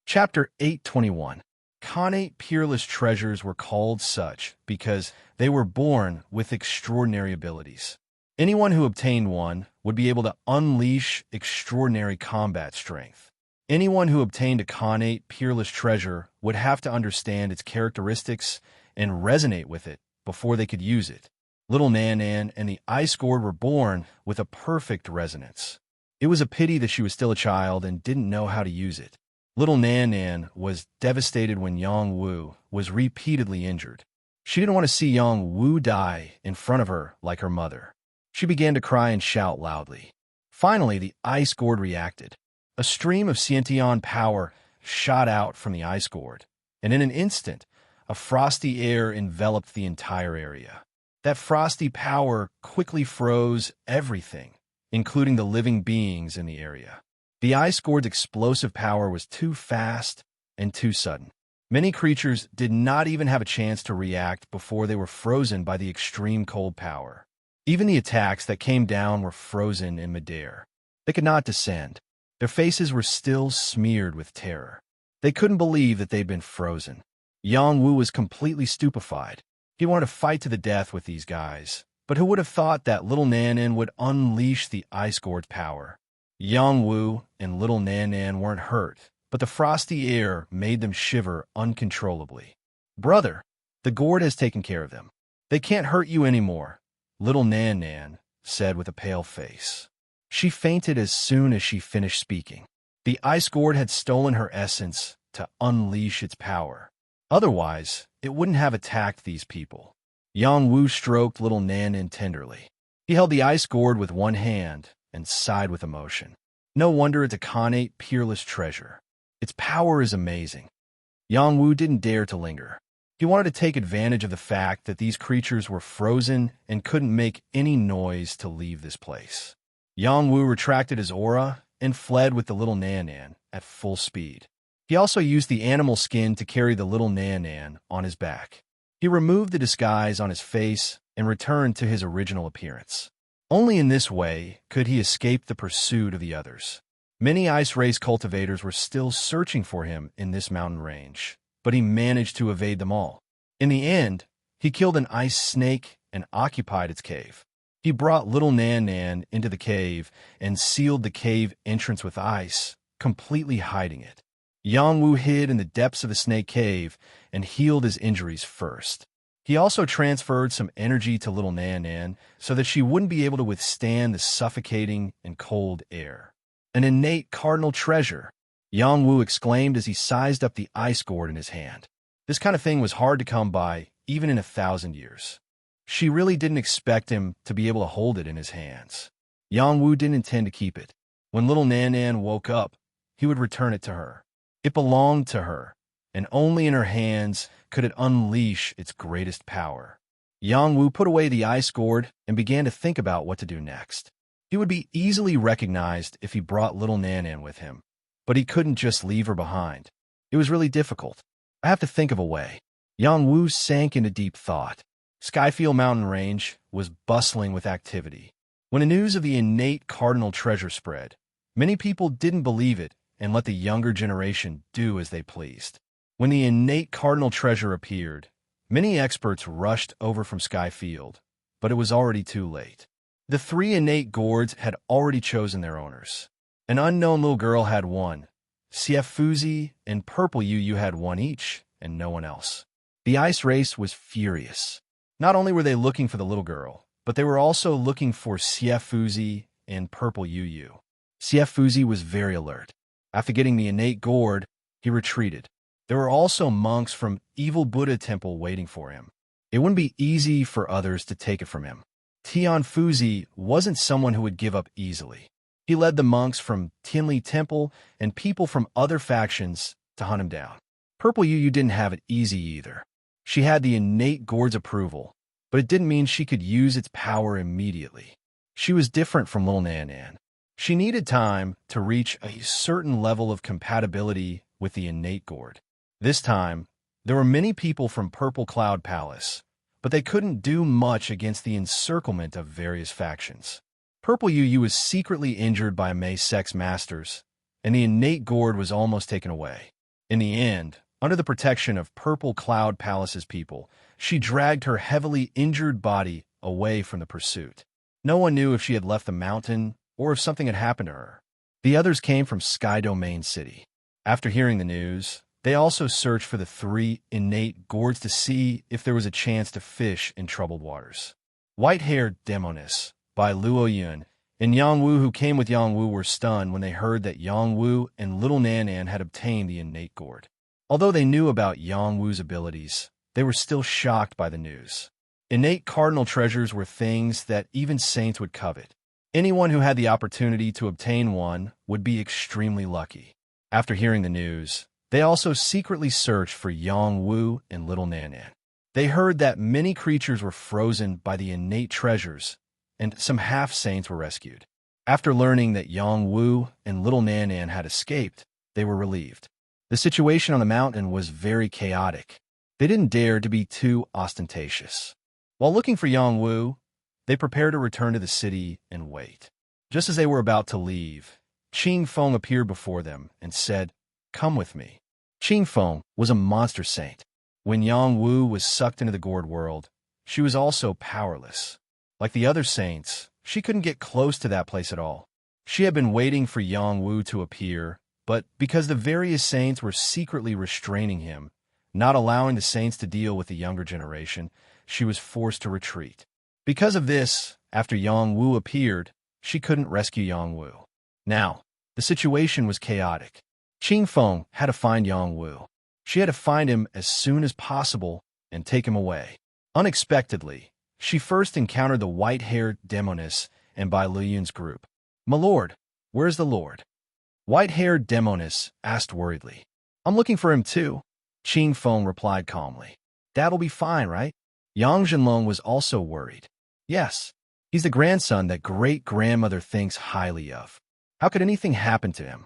Chapter 821. Khanate peerless treasures were called such because they were born with extraordinary abilities. Anyone who obtained one would be able to unleash extraordinary combat strength. Anyone who obtained a Khanate peerless treasure would have to understand its characteristics and resonate with it before they could use it. Little Nan Nan and the Ice Gourd were born with a perfect resonance. It It was a pity that she was still a child and didn't know how to use it. Little Nan Nan was devastated when Yang Wu was repeatedly injured. She didn't want to see Yang Wu die in front of her like her mother. She began to cry and shout loudly. Finally, the ice gourd reacted. A stream of Xiantian power shot out from the ice gourd, and in an instant, a frosty air enveloped the entire area. That frosty power quickly froze everything, including the living beings in the area. The ice gourd's explosive power was too fast and too sudden. Many creatures did not even have a chance to react before they were frozen by the extreme cold power. Even the attacks that came down were frozen in midair. They could not descend. Their faces were still smeared with terror. They couldn't believe that they'd been frozen. Yang Wu was completely stupefied. He wanted to fight to the death with these guys, but who would have thought that little Nan Nan would unleash the ice gourd's power? Yang Wu and little Nan Nan weren't hurt, but the frosty air made them shiver uncontrollably. "Brother, the gourd has taken care of them. They can't hurt you anymore," little Nan Nan said with a pale face. She fainted as soon as she finished speaking. The ice gourd had stolen her essence to unleash its power. Otherwise, it wouldn't have attacked these people. Yang Wu stroked little Nan Nan tenderly. He held the ice gourd with one hand and sighed with emotion. No wonder it's a connate, peerless treasure. Its power is amazing. Yang Wu didn't dare to linger. He wanted to take advantage of the fact that these creatures were frozen and couldn't make any noise to leave this place. Yang Wu retracted his aura and fled with the little Nan Nan at full speed. He also used the animal skin to carry the little Nan Nan on his back. He removed the disguise on his face and returned to his original appearance. Only in this way could he escape the pursuit of the others. Many ice race cultivators were still searching for him in this mountain range, but he managed to evade them all. In the end, he killed an ice snake and occupied its cave. He brought little Nan Nan into the cave and sealed the cave entrance with ice, completely hiding it. Yang Wu hid in the depths of the snake cave and healed his injuries first. He also transferred some energy to little Nan Nan so that she wouldn't be able to withstand the suffocating and cold air. An innate cardinal treasure, Yang Wu exclaimed as he sized up the ice gourd in his hand. This kind of thing was hard to come by, even in 1,000 years. She really didn't expect him to be able to hold it in his hands. Yang Wu didn't intend to keep it. When little Nan Nan woke up, he would return it to her. It belonged to her, and only in her hands could it unleash its greatest power. Yang Wu put away the ice gourd and began to think about what to do next. He would be easily recognized if he brought little Nan Nan with him, but he couldn't just leave her behind. It was really difficult. I have to think of a way. Yang Wu sank into deep thought. Skyfield Mountain Range was bustling with activity. When the news of the innate cardinal treasure spread, many people didn't believe it and let the younger generation do as they pleased. When the innate cardinal treasure appeared, many experts rushed over from Skyfield, but it was already too late. The 3 innate gourds had already chosen their owners. An unknown little girl had one. Xiafuzi and Purple Yu had one each, and no one else. The ice race was furious. Not only were they looking for the little girl, but they were also looking for Xiafuzi and Purple Yu. Xiafuzi was very alert. After getting the innate gourd, he retreated. There were also monks from Evil Buddha Temple waiting for him. It wouldn't be easy for others to take it from him. Tianfuzi wasn't someone who would give up easily. He led the monks from Tianli Temple and people from other factions to hunt him down. Purple Yu didn't have it easy either. She had the innate gourd's approval, but it didn't mean she could use its power immediately. She was different from little Nan Nan. She needed time to reach a certain level of compatibility with the innate gourd. This time, there were many people from Purple Cloud Palace, but they couldn't do much against the encirclement of various factions. Purple Yu was secretly injured by Mei Sex Masters, and the innate gourd was almost taken away. In the end, under the protection of Purple Cloud Palace's people, she dragged her heavily injured body away from the pursuit. No one knew if she had left the mountain or if something had happened to her. The others came from Sky Domain City. After hearing the news, they also searched for the 3 innate gourds to see if there was a chance to fish in troubled waters. White-Haired Demoness by Luo Yun and Yangwu who came with Yangwu were stunned when they heard that Yangwu and little Nan Nan had obtained the innate gourd. Although they knew about Yangwu's abilities, they were still shocked by the news. Innate cardinal treasures were things that even saints would covet. Anyone who had the opportunity to obtain one would be extremely lucky. After hearing the news, they also secretly searched for Yangwu and little Nan Nan. They heard that many creatures were frozen by the innate treasures, and some half-saints were rescued. After learning that Yangwu and little Nan Nan had escaped, they were relieved. The situation on the mountain was very chaotic. They didn't dare to be too ostentatious. While looking for Yangwu, they prepared to return to the city and wait. Just as they were about to leave, Qing Feng appeared before them and said, "Come with me." Qing Feng was a monster saint. When Yangwu was sucked into the gourd world, she was also powerless. Like the other saints, she couldn't get close to that place at all. She had been waiting for Yangwu to appear, but because the various saints were secretly restraining him, not allowing the saints to deal with the younger generation, she was forced to retreat. Because of this, after Yangwu appeared, she couldn't rescue Yangwu. Now, the situation was chaotic. Qing Feng had to find Yangwu. She had to find him as soon as possible and take him away. Unexpectedly, she first encountered the white-haired demoness and Bai Liyun's group. "My lord, where's the lord?" White-haired demoness asked worriedly. "I'm looking for him too," Qing Feng replied calmly. "That'll be fine, right?" Yang Zhenlong was also worried. "Yes, he's the grandson that great-grandmother thinks highly of. How could anything happen to him?"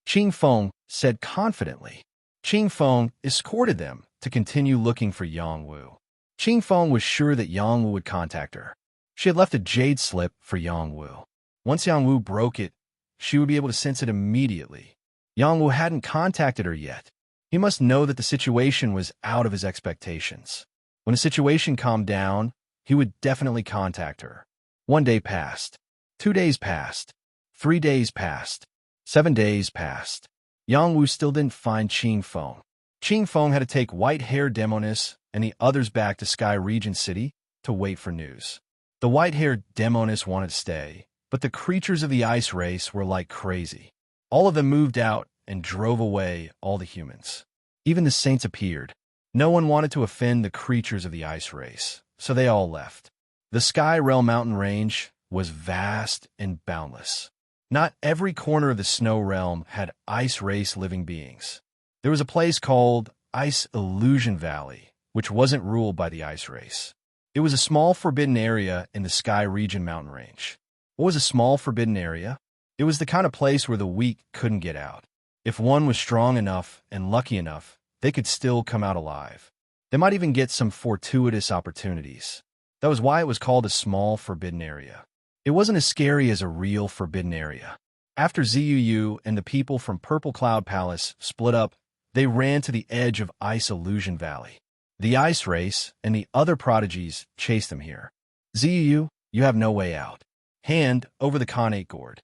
Qing Feng said confidently. Qing Feng escorted them to continue looking for Yangwu. Qing Feng was sure that Yangwu would contact her. She had left a jade slip for Yangwu. Once Yangwu broke it, she would be able to sense it immediately. Yangwu hadn't contacted her yet. He must know that the situation was out of his expectations. When the situation calmed down, he would definitely contact her. 1 day passed. 2 days passed. 3 days passed. 7 days passed. Yangwu still didn't find Qing Feng. Qing Feng had to take white-haired demoness and the others back to Sky Regent City to wait for news. The white-haired demoness wanted to stay, but the creatures of the ice race were like crazy. All of them moved out and drove away all the humans. Even the saints appeared. No one wanted to offend the creatures of the ice race, so they all left. The Sky Realm mountain range was vast and boundless. Not every corner of the Snow Realm had ice race living beings. There was a place called Ice Illusion Valley, which wasn't ruled by the ice race. It was a small forbidden area in the Sky Region mountain range. What was a small forbidden area? It was the kind of place where the weak couldn't get out. If one was strong enough and lucky enough, they could still come out alive. They might even get some fortuitous opportunities. That was why it was called a small forbidden area. It wasn't as scary as a real forbidden area. After Ziyu and the people from Purple Cloud Palace split up, they ran to the edge of Ice Illusion Valley. The ice race and the other prodigies chased them here. Ziyu, you have no way out. Hand over the Khanate gourd.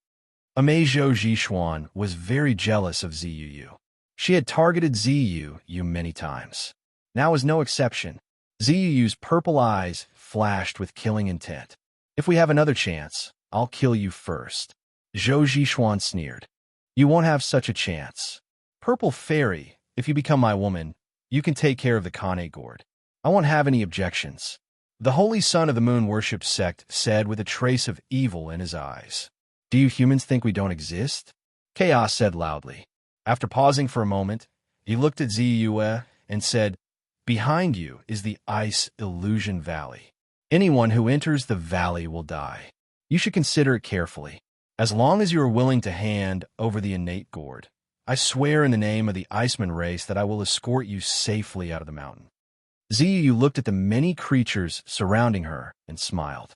Amazhou Jishuan was very jealous of Ziyu. She had targeted Ziyu many times. Now was no exception. Ziyu's purple eyes flashed with killing intent. "If we have another chance, I'll kill you first." Zhou Jishuan sneered. "You won't have such a chance. Purple Fairy, if you become my woman, you can take care of the Khanate gourd. I won't have any objections." The Holy Son of the Moon Worship sect said with a trace of evil in his eyes. "Do you humans think we don't exist?" Chaos said loudly. After pausing for a moment, he looked at Ziyue and said, "Behind you is the Ice Illusion Valley. Anyone who enters the valley will die. You should consider it carefully. As long as you are willing to hand over the innate gourd, I swear in the name of the Iceman race that I will escort you safely out of the mountain." Ziyu looked at the many creatures surrounding her and smiled.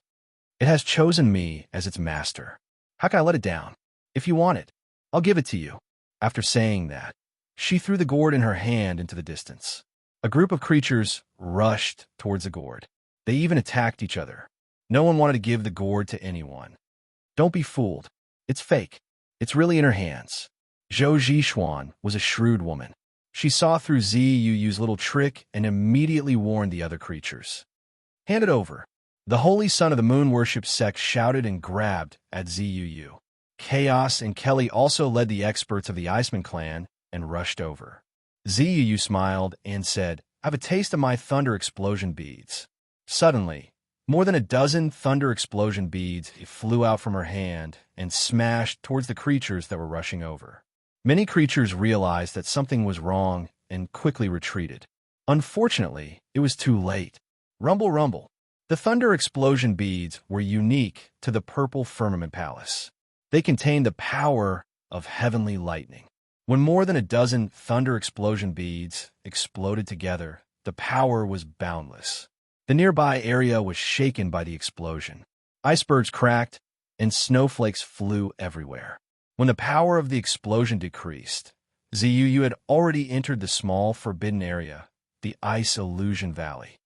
"It has chosen me as its master. How can I let it down? If you want it, I'll give it to you." After saying that, she threw the gourd in her hand into the distance. A group of creatures rushed towards the gourd. They even attacked each other. No one wanted to give the gourd to anyone. "Don't be fooled. It's fake. It's really in her hands." Zhou Jishuan was a shrewd woman. She saw through Ziyu's little trick and immediately warned the other creatures. "Hand it over. The Holy Son of the Moon Worship sect shouted and grabbed at Zuu. Chaos and Kelly also led the experts of the Iceman clan and rushed over. Zuu smiled and said, "I have a taste of my thunder explosion beads." Suddenly, more than a dozen thunder explosion beads flew out from her hand and smashed towards the creatures that were rushing over. Many creatures realized that something was wrong and quickly retreated. Unfortunately, it was too late. Rumble, rumble. The thunder explosion beads were unique to the Purple Firmament Palace. They contained the power of heavenly lightning. When more than a dozen thunder explosion beads exploded together, the power was boundless. The nearby area was shaken by the explosion. Icebergs cracked, and snowflakes flew everywhere. When the power of the explosion decreased, Zuu had already entered the small forbidden area, the Ice Illusion Valley.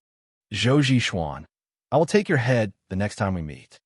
Zhouji Xuan, I will take your head the next time we meet.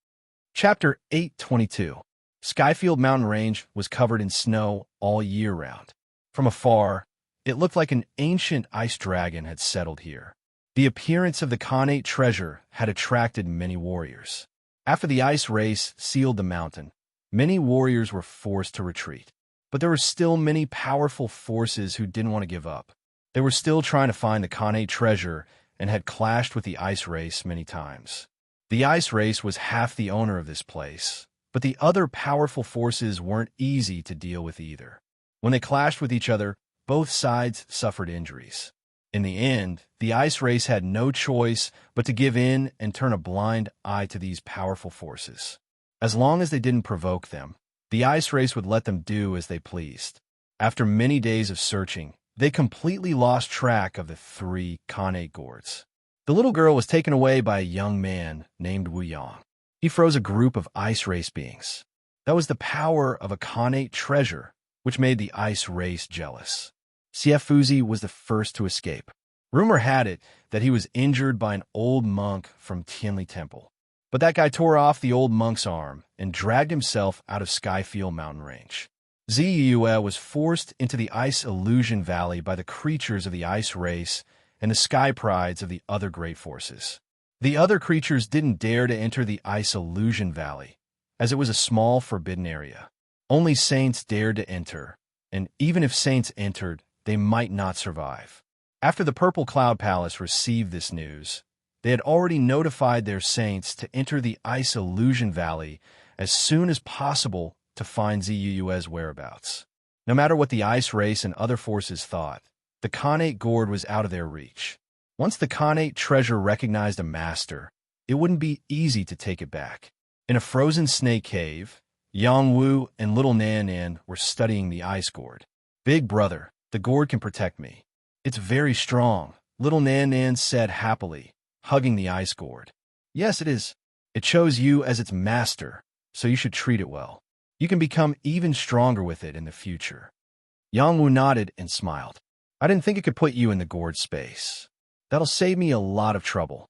Chapter 822. Skyfield Mountain Range was covered in snow all year round. From afar, it looked like an ancient ice dragon had settled here. The appearance of the Khanate treasure had attracted many warriors. After the ice race sealed the mountain, many warriors were forced to retreat. But there were still many powerful forces who didn't want to give up. They were still trying to find the Khanate treasure and had clashed with the ice race many times. The ice race was half the owner of this place, but the other powerful forces weren't easy to deal with either. When they clashed with each other, both sides suffered injuries. In the end, the ice race had no choice but to give in and turn a blind eye to these powerful forces. As long as they didn't provoke them, the ice race would let them do as they pleased. After many days of searching, they completely lost track of the three Khanate gourds. The little girl was taken away by a young man named Wu Yang. He froze a group of ice race beings. That was the power of a Khanate treasure, which made the ice race jealous. Siefuzi was the first to escape. Rumor had it that he was injured by an old monk from Tianli Temple. But that guy tore off the old monk's arm and dragged himself out of Skyfield Mountain Range. Ziyue was forced into the Ice Illusion Valley by the creatures of the ice race and the sky prides of the other great forces. The other creatures didn't dare to enter the Ice Illusion Valley, as it was a small forbidden area. Only saints dared to enter, and even if saints entered, they might not survive. After the Purple Cloud Palace received this news, they had already notified their saints to enter the Ice Illusion Valley as soon as possible to find Ziyue's whereabouts. No matter what the ice race and other forces thought, the Khanate gourd was out of their reach. Once the Khanate treasure recognized a master, it wouldn't be easy to take it back. In a frozen snake cave, Yang Wu and little Nan Nan were studying the ice gourd. "Big brother, the gourd can protect me. It's very strong," little Nan Nan said happily, hugging the ice gourd. "Yes, it is. It chose you as its master, so you should treat it well. You can become even stronger with it in the future." Yang Wu nodded and smiled. "I didn't think it could put you in the gourd space. That'll save me a lot of trouble.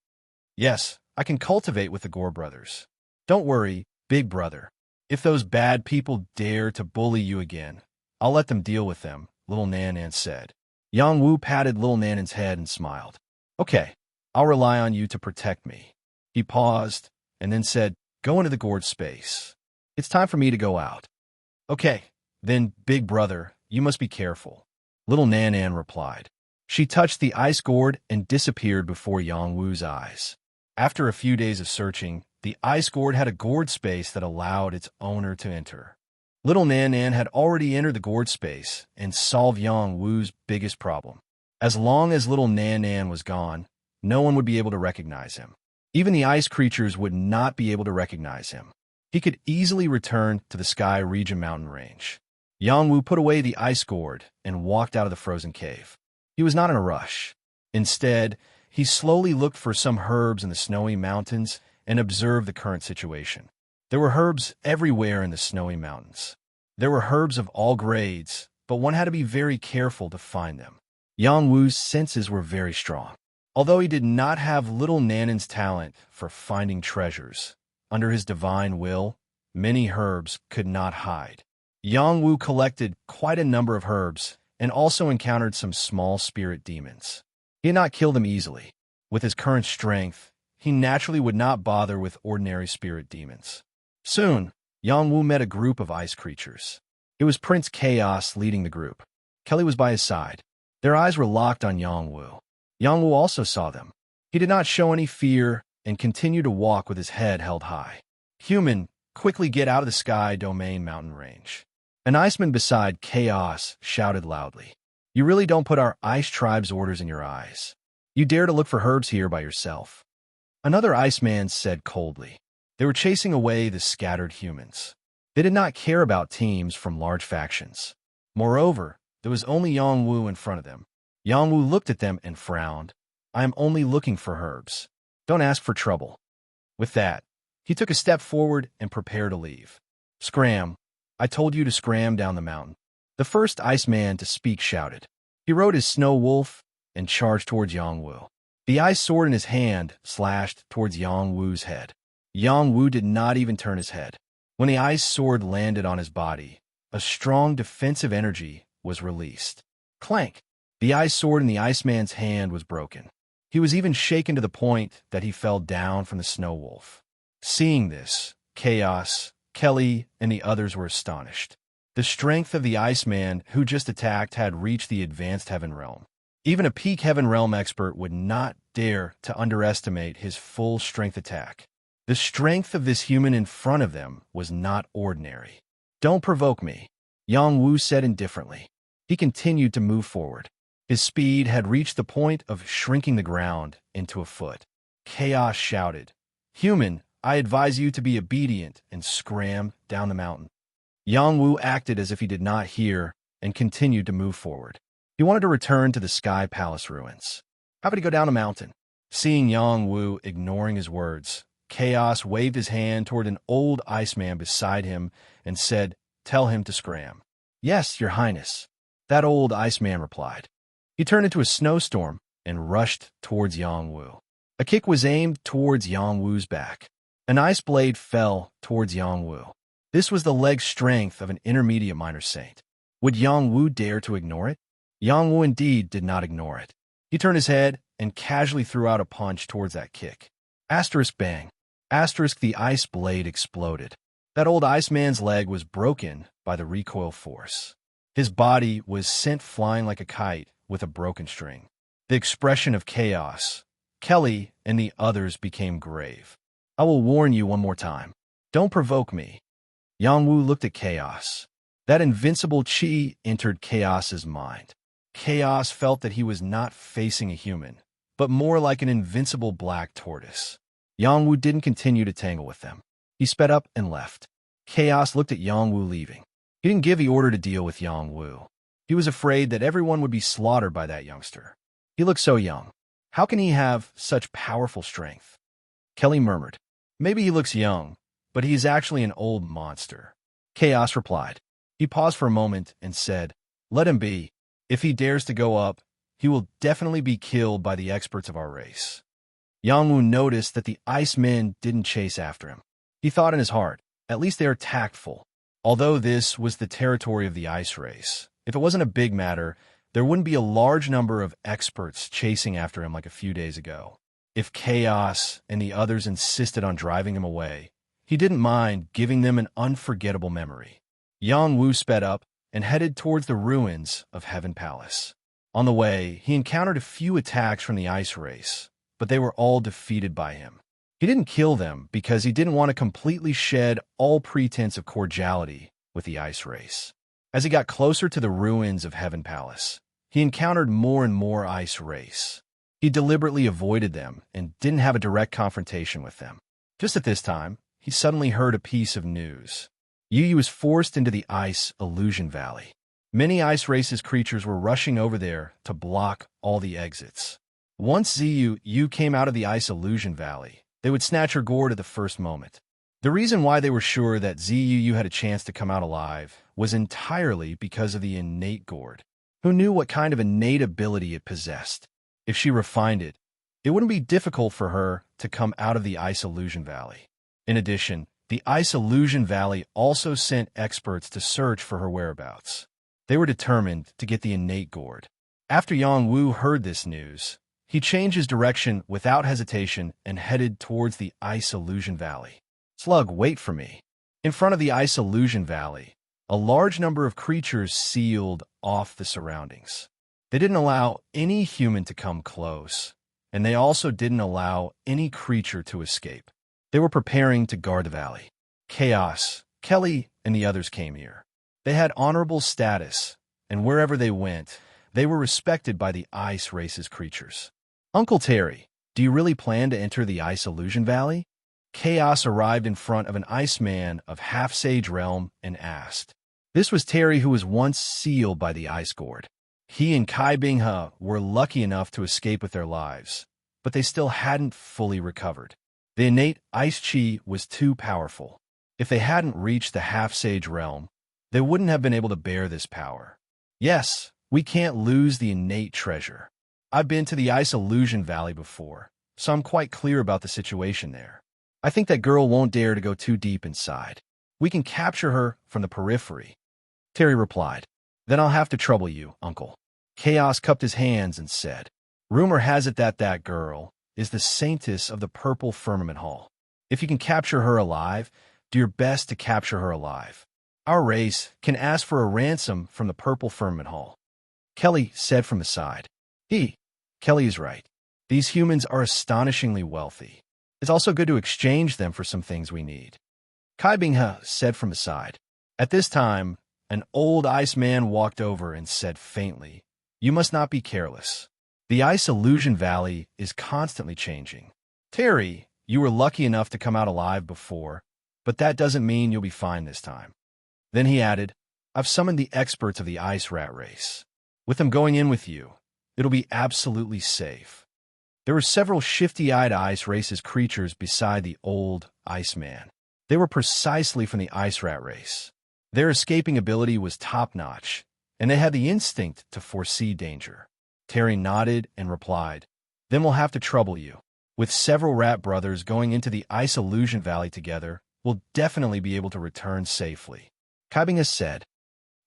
Yes, I can cultivate with the Gore brothers. Don't worry, big brother. If those bad people dare to bully you again, I'll let them deal with them," little Nan Nan said. Yang Wu patted little Nan Nan's head and smiled. "Okay, I'll rely on you to protect me." He paused and then said, "Go into the gourd space. It's time for me to go out." "Okay, then, big brother, you must be careful," little Nan Nan replied. She touched the ice gourd and disappeared before Yang Wu's eyes. After a few days of searching, the ice gourd had a gourd space that allowed its owner to enter. Little Nan Nan had already entered the gourd space and solved Yang Wu's biggest problem. As long as little Nan Nan was gone, no one would be able to recognize him. Even the ice creatures would not be able to recognize him. He could easily return to the Sky Region mountain range. Yang Wu put away the ice gourd and walked out of the frozen cave. He was not in a rush. Instead, he slowly looked for some herbs in the snowy mountains and observed the current situation. There were herbs everywhere in the snowy mountains. There were herbs of all grades, but one had to be very careful to find them. Yang Wu's senses were very strong. Although he did not have little Nanan's talent for finding treasures, under his divine will, many herbs could not hide. Yang Wu collected quite a number of herbs and also encountered some small spirit demons. He had not killed them easily. With his current strength, he naturally would not bother with ordinary spirit demons. Soon, Yang Wu met a group of ice creatures. It was Prince Chaos leading the group. Kelly was by his side. Their eyes were locked on Yang Wu. Yang Wu also saw them. He did not show any fear and continued to walk with his head held high. Human, quickly get out of the sky domain mountain range. An iceman beside Chaos shouted loudly. You really don't put our ice tribe's orders in your eyes. You dare to look for herbs here by yourself. Another iceman said coldly. They were chasing away the scattered humans. They did not care about teams from large factions. Moreover, there was only Yang Wu in front of them. Yang Wu looked at them and frowned. I am only looking for herbs. Don't ask for trouble. With that, he took a step forward and prepared to leave. Scram. I told you to scram down the mountain. The first Iceman to speak shouted. He rode his snow wolf and charged towards Yang Wu. The ice sword in his hand slashed towards Yang Wu's head. Yang Wu did not even turn his head. When the ice sword landed on his body, a strong defensive energy was released. Clank! The ice sword in the Iceman's hand was broken. He was even shaken to the point that he fell down from the snow wolf. Seeing this, Chaos, Kelly, and the others were astonished. The strength of the Iceman who just attacked had reached the advanced Heaven Realm. Even a peak Heaven Realm expert would not dare to underestimate his full strength attack. The strength of this human in front of them was not ordinary. Don't provoke me, Yang Wu said indifferently. He continued to move forward. His speed had reached the point of shrinking the ground into a foot. Chaos shouted, Human, I advise you to be obedient and scram down the mountain. Yang Wu acted as if he did not hear and continued to move forward. He wanted to return to the Sky Palace ruins. How about he go down a mountain? Seeing Yang Wu ignoring his words, Chaos waved his hand toward an old Iceman beside him and said, Tell him to scram. Yes, Your Highness, that old Iceman replied. He turned into a snowstorm and rushed towards Yang Wu. A kick was aimed towards Yang Wu's back. An ice blade fell towards Yang Wu. This was the leg strength of an intermediate minor saint. Would Yang Wu dare to ignore it? Yang Wu indeed did not ignore it. He turned his head and casually threw out a punch towards that kick. Asterisk bang. Asterisk the ice blade exploded. That old Iceman's leg was broken by the recoil force. His body was sent flying like a kite with a broken string. The expression of Chaos, Kelly, and the others became grave. I will warn you one more time. Don't provoke me. Yang Wu looked at Chaos. That invincible chi entered Chaos's mind. Chaos felt that he was not facing a human, but more like an invincible black tortoise. Yang Wu didn't continue to tangle with them. He sped up and left. Chaos looked at Yang Wu leaving. He didn't give the order to deal with Yang Wu. He was afraid that everyone would be slaughtered by that youngster. He looked so young. How can he have such powerful strength? Kelly murmured. Maybe he looks young, but he's actually an old monster. Chaos replied. He paused for a moment and said, Let him be. If he dares to go up, he will definitely be killed by the experts of our race. Yang Wu noticed that the Icemen didn't chase after him. He thought in his heart, at least they are tactful. Although this was the territory of the ice race, if it wasn't a big matter, there wouldn't be a large number of experts chasing after him like a few days ago. If Chaos and the others insisted on driving him away, he didn't mind giving them an unforgettable memory. Yang Wu sped up and headed towards the ruins of Heaven Palace. On the way, he encountered a few attacks from the ice race, but they were all defeated by him. He didn't kill them because he didn't want to completely shed all pretense of cordiality with the ice race. As he got closer to the ruins of Heaven Palace, he encountered more and more ice race. He deliberately avoided them and didn't have a direct confrontation with them. Just at this time, he suddenly heard a piece of news. Yu Yu was forced into the Ice Illusion Valley. Many Ice Race's creatures were rushing over there to block all the exits. Once Yu came out of the Ice Illusion Valley, they would snatch her gourd at the first moment. The reason why they were sure that Yu had a chance to come out alive was entirely because of the innate gourd. Who knew what kind of innate ability it possessed? If she refined it, it wouldn't be difficult for her to come out of the Ice Illusion Valley. In addition, the Ice Illusion Valley also sent experts to search for her whereabouts. They were determined to get the innate gourd. After Yang Wu heard this news, He changed his direction without hesitation and headed towards the Ice Illusion Valley. Slug, wait for me. In front of the Ice Illusion Valley, a large number of creatures sealed off the surroundings. They didn't allow any human to come close, and they also didn't allow any creature to escape. They were preparing to guard the valley. Chaos, Kelly, and the others came here. They had honorable status, and wherever they went, they were respected by the Ice Race's creatures. Uncle Terry, do you really plan to enter the Ice Illusion Valley? Chaos arrived in front of an Iceman of Half-Sage Realm and asked. This was Terry, who was once sealed by the Ice Gourd. He and Kai Binghe were lucky enough to escape with their lives, but they still hadn't fully recovered. The innate Ice Chi was too powerful. If they hadn't reached the Half-Sage Realm, they wouldn't have been able to bear this power. Yes, we can't lose the innate treasure. I've been to the Ice Illusion Valley before, so I'm quite clear about the situation there. I think that girl won't dare to go too deep inside. We can capture her from the periphery. Terry replied, Then I'll have to trouble you, Uncle. Chaos cupped his hands and said, Rumor has it that that girl is the saintess of the Purple Firmament Hall. If you can capture her alive, do your best to capture her alive. Our race can ask for a ransom from the Purple Firmament Hall. Kelly said from the side. Kelly is right. These humans are astonishingly wealthy. It's also good to exchange them for some things we need. Kai Binghe said from the side. At this time, an old Iceman walked over and said faintly, You must not be careless. The Ice Illusion Valley is constantly changing. Terry, you were lucky enough to come out alive before, but that doesn't mean you'll be fine this time. Then he added, I've summoned the experts of the Ice Rat race. With them going in with you, it'll be absolutely safe. There were several shifty-eyed Ice Race's creatures beside the old Iceman. They were precisely from the Ice Rat race. Their escaping ability was top-notch, and they had the instinct to foresee danger. Terry nodded and replied, Then we'll have to trouble you. With several rat brothers going into the Ice Illusion Valley together, we'll definitely be able to return safely. Kai Binghe said.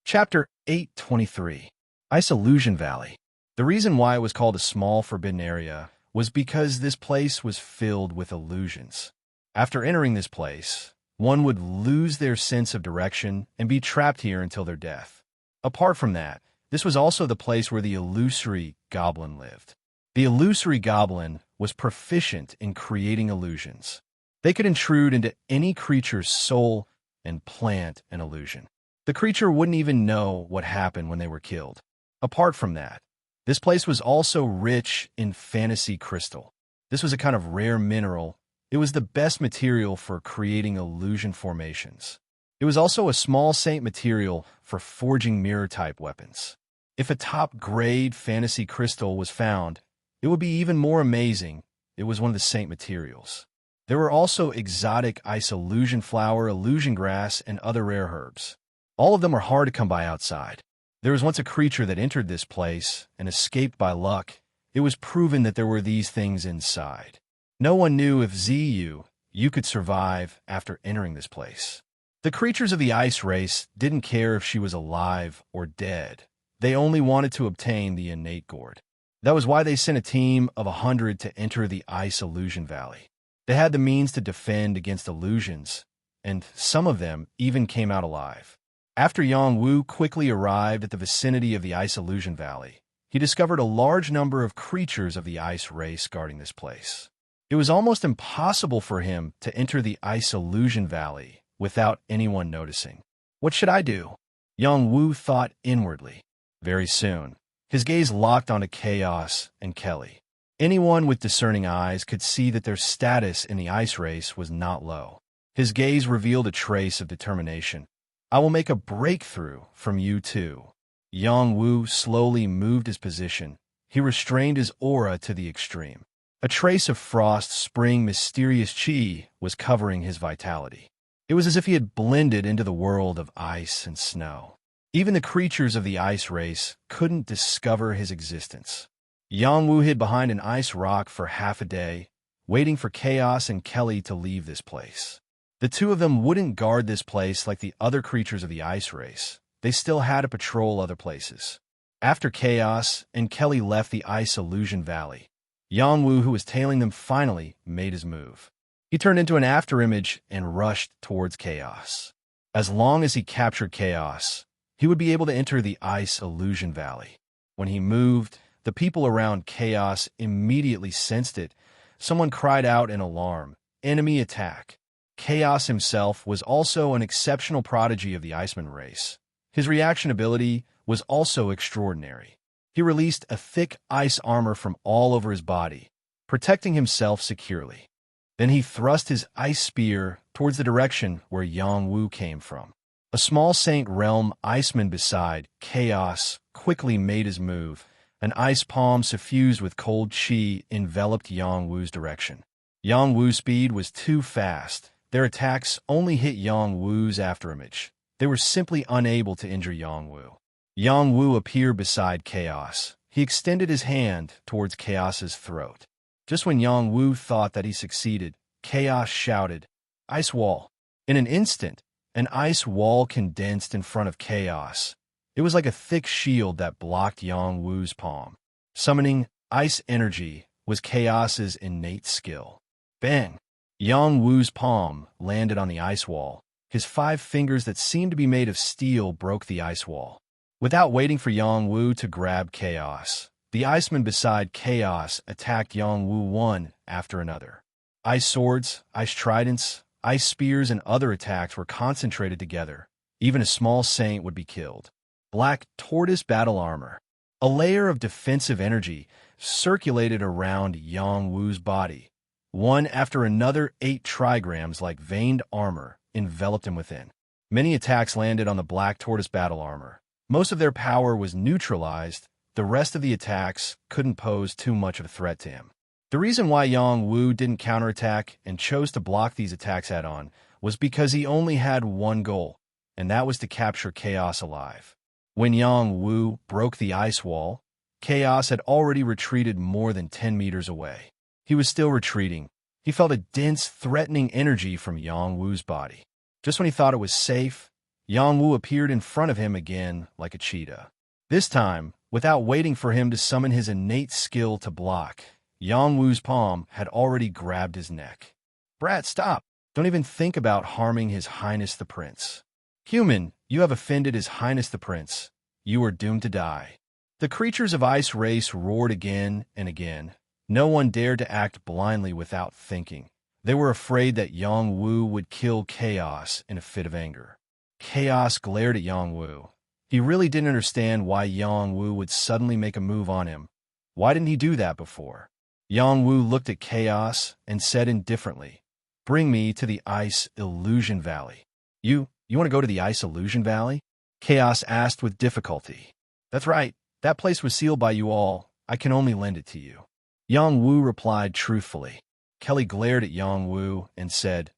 Chapter 823. Ice Illusion Valley. The reason why it was called a small forbidden area was because this place was filled with illusions. After entering this place, one would lose their sense of direction and be trapped here until their death. Apart from that, this was also the place where the illusory goblin lived. The illusory goblin was proficient in creating illusions. They could intrude into any creature's soul and plant an illusion. The creature wouldn't even know what happened when they were killed. Apart from that, this place was also rich in fantasy crystal. This was a kind of rare mineral. It was the best material for creating illusion formations. It was also a small saint material for forging mirror-type weapons. If a top-grade fantasy crystal was found, it would be even more amazing. It was one of the saint materials. There were also exotic ice illusion flower, illusion grass, and other rare herbs. All of them are hard to come by outside. There was once a creature that entered this place and escaped by luck. It was proven that there were these things inside. No one knew if you could survive after entering this place. The creatures of the Ice Race didn't care if she was alive or dead. They only wanted to obtain the innate gourd. That was why they sent a team of 100 to enter the Ice Illusion Valley. They had the means to defend against illusions, and some of them even came out alive. After Yang Wu quickly arrived at the vicinity of the Ice Illusion Valley, he discovered a large number of creatures of the Ice Race guarding this place. It was almost impossible for him to enter the Ice Illusion Valley without anyone noticing. What should I do? Yang Wu thought inwardly. Very soon, his gaze locked onto Chaos and Kelly. Anyone with discerning eyes could see that their status in the Ice Race was not low. His gaze revealed a trace of determination. I will make a breakthrough from you too. Yang Wu slowly moved his position. He restrained his aura to the extreme. A trace of frost spring mysterious chi was covering his vitality. It was as if he had blended into the world of ice and snow. Even the creatures of the Ice Race couldn't discover his existence. Yang Wu hid behind an ice rock for half a day, waiting for Chaos and Kelly to leave this place. The two of them wouldn't guard this place like the other creatures of the Ice Race. They still had to patrol other places. After Chaos and Kelly left the Ice Illusion Valley, Yang Wu, who was tailing them, finally made his move. He turned into an afterimage and rushed towards Chaos. As long as he captured Chaos, he would be able to enter the Ice Illusion Valley. When he moved, the people around Chaos immediately sensed it. Someone cried out in alarm, "Enemy attack!" Chaos himself was also an exceptional prodigy of the Iceman race. His reaction ability was also extraordinary. He released a thick ice armor from all over his body, protecting himself securely. Then he thrust his ice spear towards the direction where Yang Wu came from. A small Saint Realm Iceman beside Chaos quickly made his move. An ice palm suffused with cold chi enveloped Yang Wu's direction. Yang Wu's speed was too fast. Their attacks only hit Yang Wu's afterimage. They were simply unable to injure Yang Wu. Yang Wu appeared beside Chaos. He extended his hand towards Chaos's throat. Just when Yang Wu thought that he succeeded, Chaos shouted, "Ice wall!" In an instant, an ice wall condensed in front of Chaos. It was like a thick shield that blocked Yang Wu's palm. Summoning ice energy was Chaos's innate skill. Bang! Yang Wu's palm landed on the ice wall. His 5 fingers that seemed to be made of steel broke the ice wall. Without waiting for Yang Wu to grab Chaos, the Iceman beside Chaos attacked Yang Wu one after another. Ice swords, ice tridents, ice spears, and other attacks were concentrated together. Even a small saint would be killed. Black tortoise battle armor. A layer of defensive energy circulated around Yang Wu's body. One after another 8 trigrams like veined armor enveloped him within. Many attacks landed on the black tortoise battle armor. Most of their power was neutralized. The rest of the attacks couldn't pose too much of a threat to him. The reason why Yang Wu didn't counterattack and chose to block these attacks head-on was because he only had one goal, and that was to capture Chaos alive. When Yang Wu broke the ice wall, Chaos had already retreated more than 10 meters away. He was still retreating. He felt a dense, threatening energy from Yang Wu's body. Just when he thought it was safe, Yang Wu appeared in front of him again like a cheetah. This time, without waiting for him to summon his innate skill to block, Yang Wu's palm had already grabbed his neck. "Brat, stop! Don't even think about harming His Highness the Prince. Human, you have offended His Highness the Prince. You are doomed to die." The creatures of Ice Race roared again and again. No one dared to act blindly without thinking. They were afraid that Yang Wu would kill Chaos in a fit of anger. Chaos glared at Yang Wu. He really didn't understand why Yang Wu would suddenly make a move on him. Why didn't he do that before? Yang Wu looked at Chaos and said indifferently, "Bring me to the Ice Illusion Valley." You want to go to the Ice Illusion Valley?" Chaos asked with difficulty. "That's right. That place was sealed by you all. I can only lend it to you." Yang Wu replied truthfully. Kelly glared at Yang Wu and said,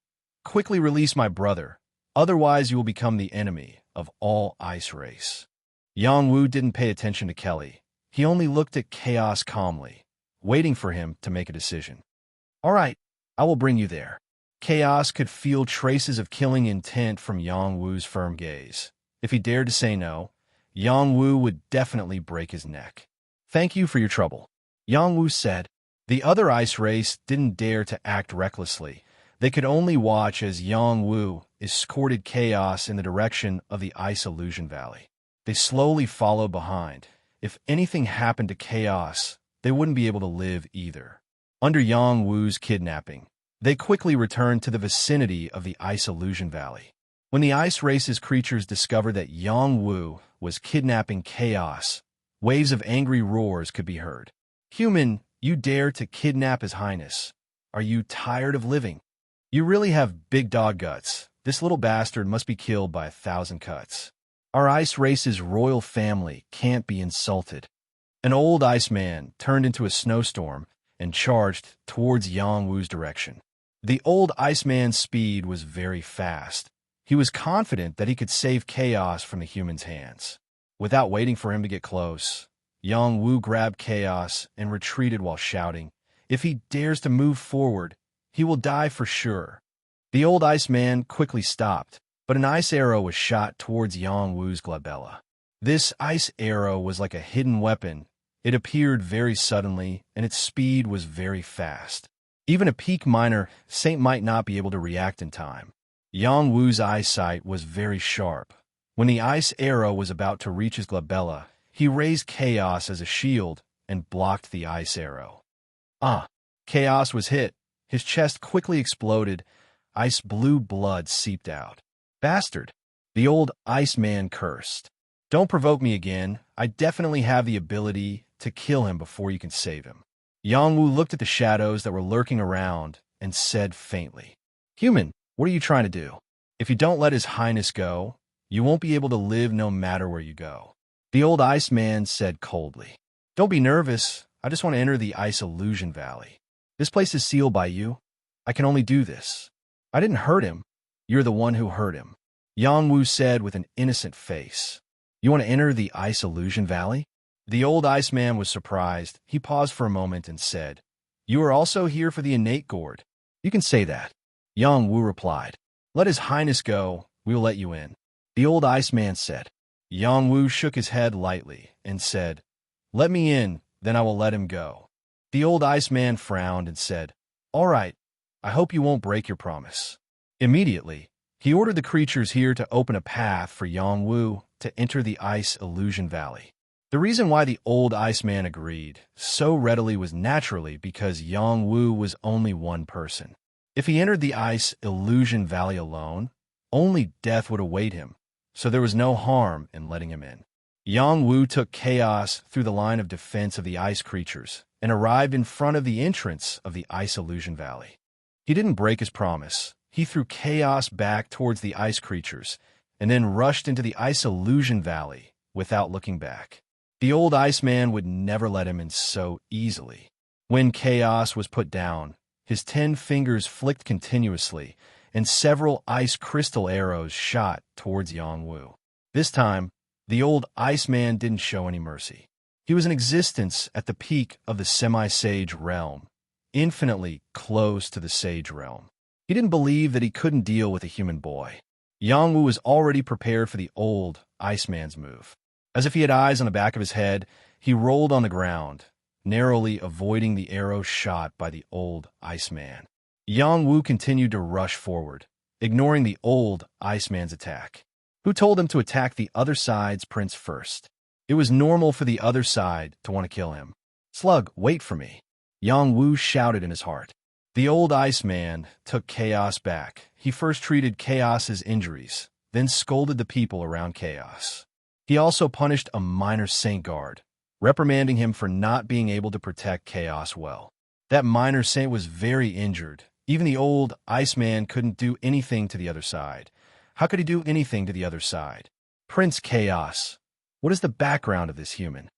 "Quickly release my brother. Otherwise you will become the enemy of all Ice Race." Yang Wu didn't pay attention to Kelly. He only looked at Chaos calmly, waiting for him to make a decision. "All right, I will bring you there." Chaos could feel traces of killing intent from Yang Wu's firm gaze. If he dared to say no, Yang Wu would definitely break his neck. "Thank you for your trouble," Yang Wu said. The other Ice Race didn't dare to act recklessly. They could only watch as Yang Wu escorted Chaos in the direction of the Ice Illusion Valley. They slowly followed behind. If anything happened to Chaos, they wouldn't be able to live either. Under Yang Wu's kidnapping, they quickly returned to the vicinity of the Ice Illusion Valley. When the Ice Race's creatures discovered that Yang Wu was kidnapping Chaos, waves of angry roars could be heard. "Human, you dare to kidnap His Highness. Are you tired of living? You really have big dog guts. This little bastard must be killed by 1,000 cuts. Our Ice Race's royal family can't be insulted." An old Iceman turned into a snowstorm and charged towards Yang Wu's direction. The old Iceman's speed was very fast. He was confident that he could save Chaos from the human's hands. Without waiting for him to get close, Yang Wu grabbed Chaos and retreated while shouting, "If he dares to move forward, he will die for sure." The old Iceman quickly stopped, but an ice arrow was shot towards Yang Wu's glabella. This ice arrow was like a hidden weapon. It appeared very suddenly, and its speed was very fast. Even a peak miner saint might not be able to react in time. Yang Wu's eyesight was very sharp. When the ice arrow was about to reach his glabella, he raised chaos as a shield and blocked the ice arrow. Chaos was hit. His chest quickly exploded. Ice blue blood seeped out. Bastard! The old Iceman cursed. Don't provoke me again. I definitely have the ability to kill him before you can save him. Yang Wu looked at the shadows that were lurking around and said faintly, Human, what are you trying to do? If you don't let His Highness go, you won't be able to live no matter where you go. The old Iceman said coldly, Don't be nervous. I just want to enter the Ice Illusion Valley. This place is sealed by you. I can only do this. I didn't hurt him. You're the one who hurt him. Yang Wu said with an innocent face. You want to enter the Ice Illusion Valley? The old Iceman was surprised. He paused for a moment and said, You are also here for the innate gourd. You can say that. Yang Wu replied, Let His Highness go. We will let you in. The old Iceman said. Yang Wu shook his head lightly and said, Let me in, then I will let him go. The old Iceman frowned and said, All right, I hope you won't break your promise. Immediately, he ordered the creatures here to open a path for Yang Wu to enter the Ice Illusion Valley. The reason why the old Iceman agreed so readily was naturally because Yang Wu was only one person. If he entered the Ice Illusion Valley alone, only death would await him, so there was no harm in letting him in. Yang Wu took chaos through the line of defense of the ice creatures and arrived in front of the entrance of the Ice Illusion Valley. He didn't break his promise. He threw chaos back towards the ice creatures and then rushed into the Ice Illusion Valley without looking back. The old Iceman would never let him in so easily. When chaos was put down, his 10 fingers flicked continuously, and several ice crystal arrows shot towards Yang Wu. This time, the old Iceman didn't show any mercy. He was in existence at the peak of the semi-sage realm, infinitely close to the sage realm. He didn't believe that he couldn't deal with a human boy. Yang Wu was already prepared for the old Iceman's move. As if he had eyes on the back of his head, he rolled on the ground, narrowly avoiding the arrow shot by the old Iceman. Yang Wu continued to rush forward, ignoring the old Iceman's attack. Who told him to attack the other side's prince first? It was normal for the other side to want to kill him. Slug, wait for me. Yang Wu shouted in his heart. The old Iceman took Chaos back. He first treated Chaos's injuries, then scolded the people around Chaos. He also punished a minor saint guard, reprimanding him for not being able to protect Chaos well. That minor saint was very injured. Even the old Iceman couldn't do anything to the other side. How could he do anything to the other side? Prince Chaos, what is the background of this human?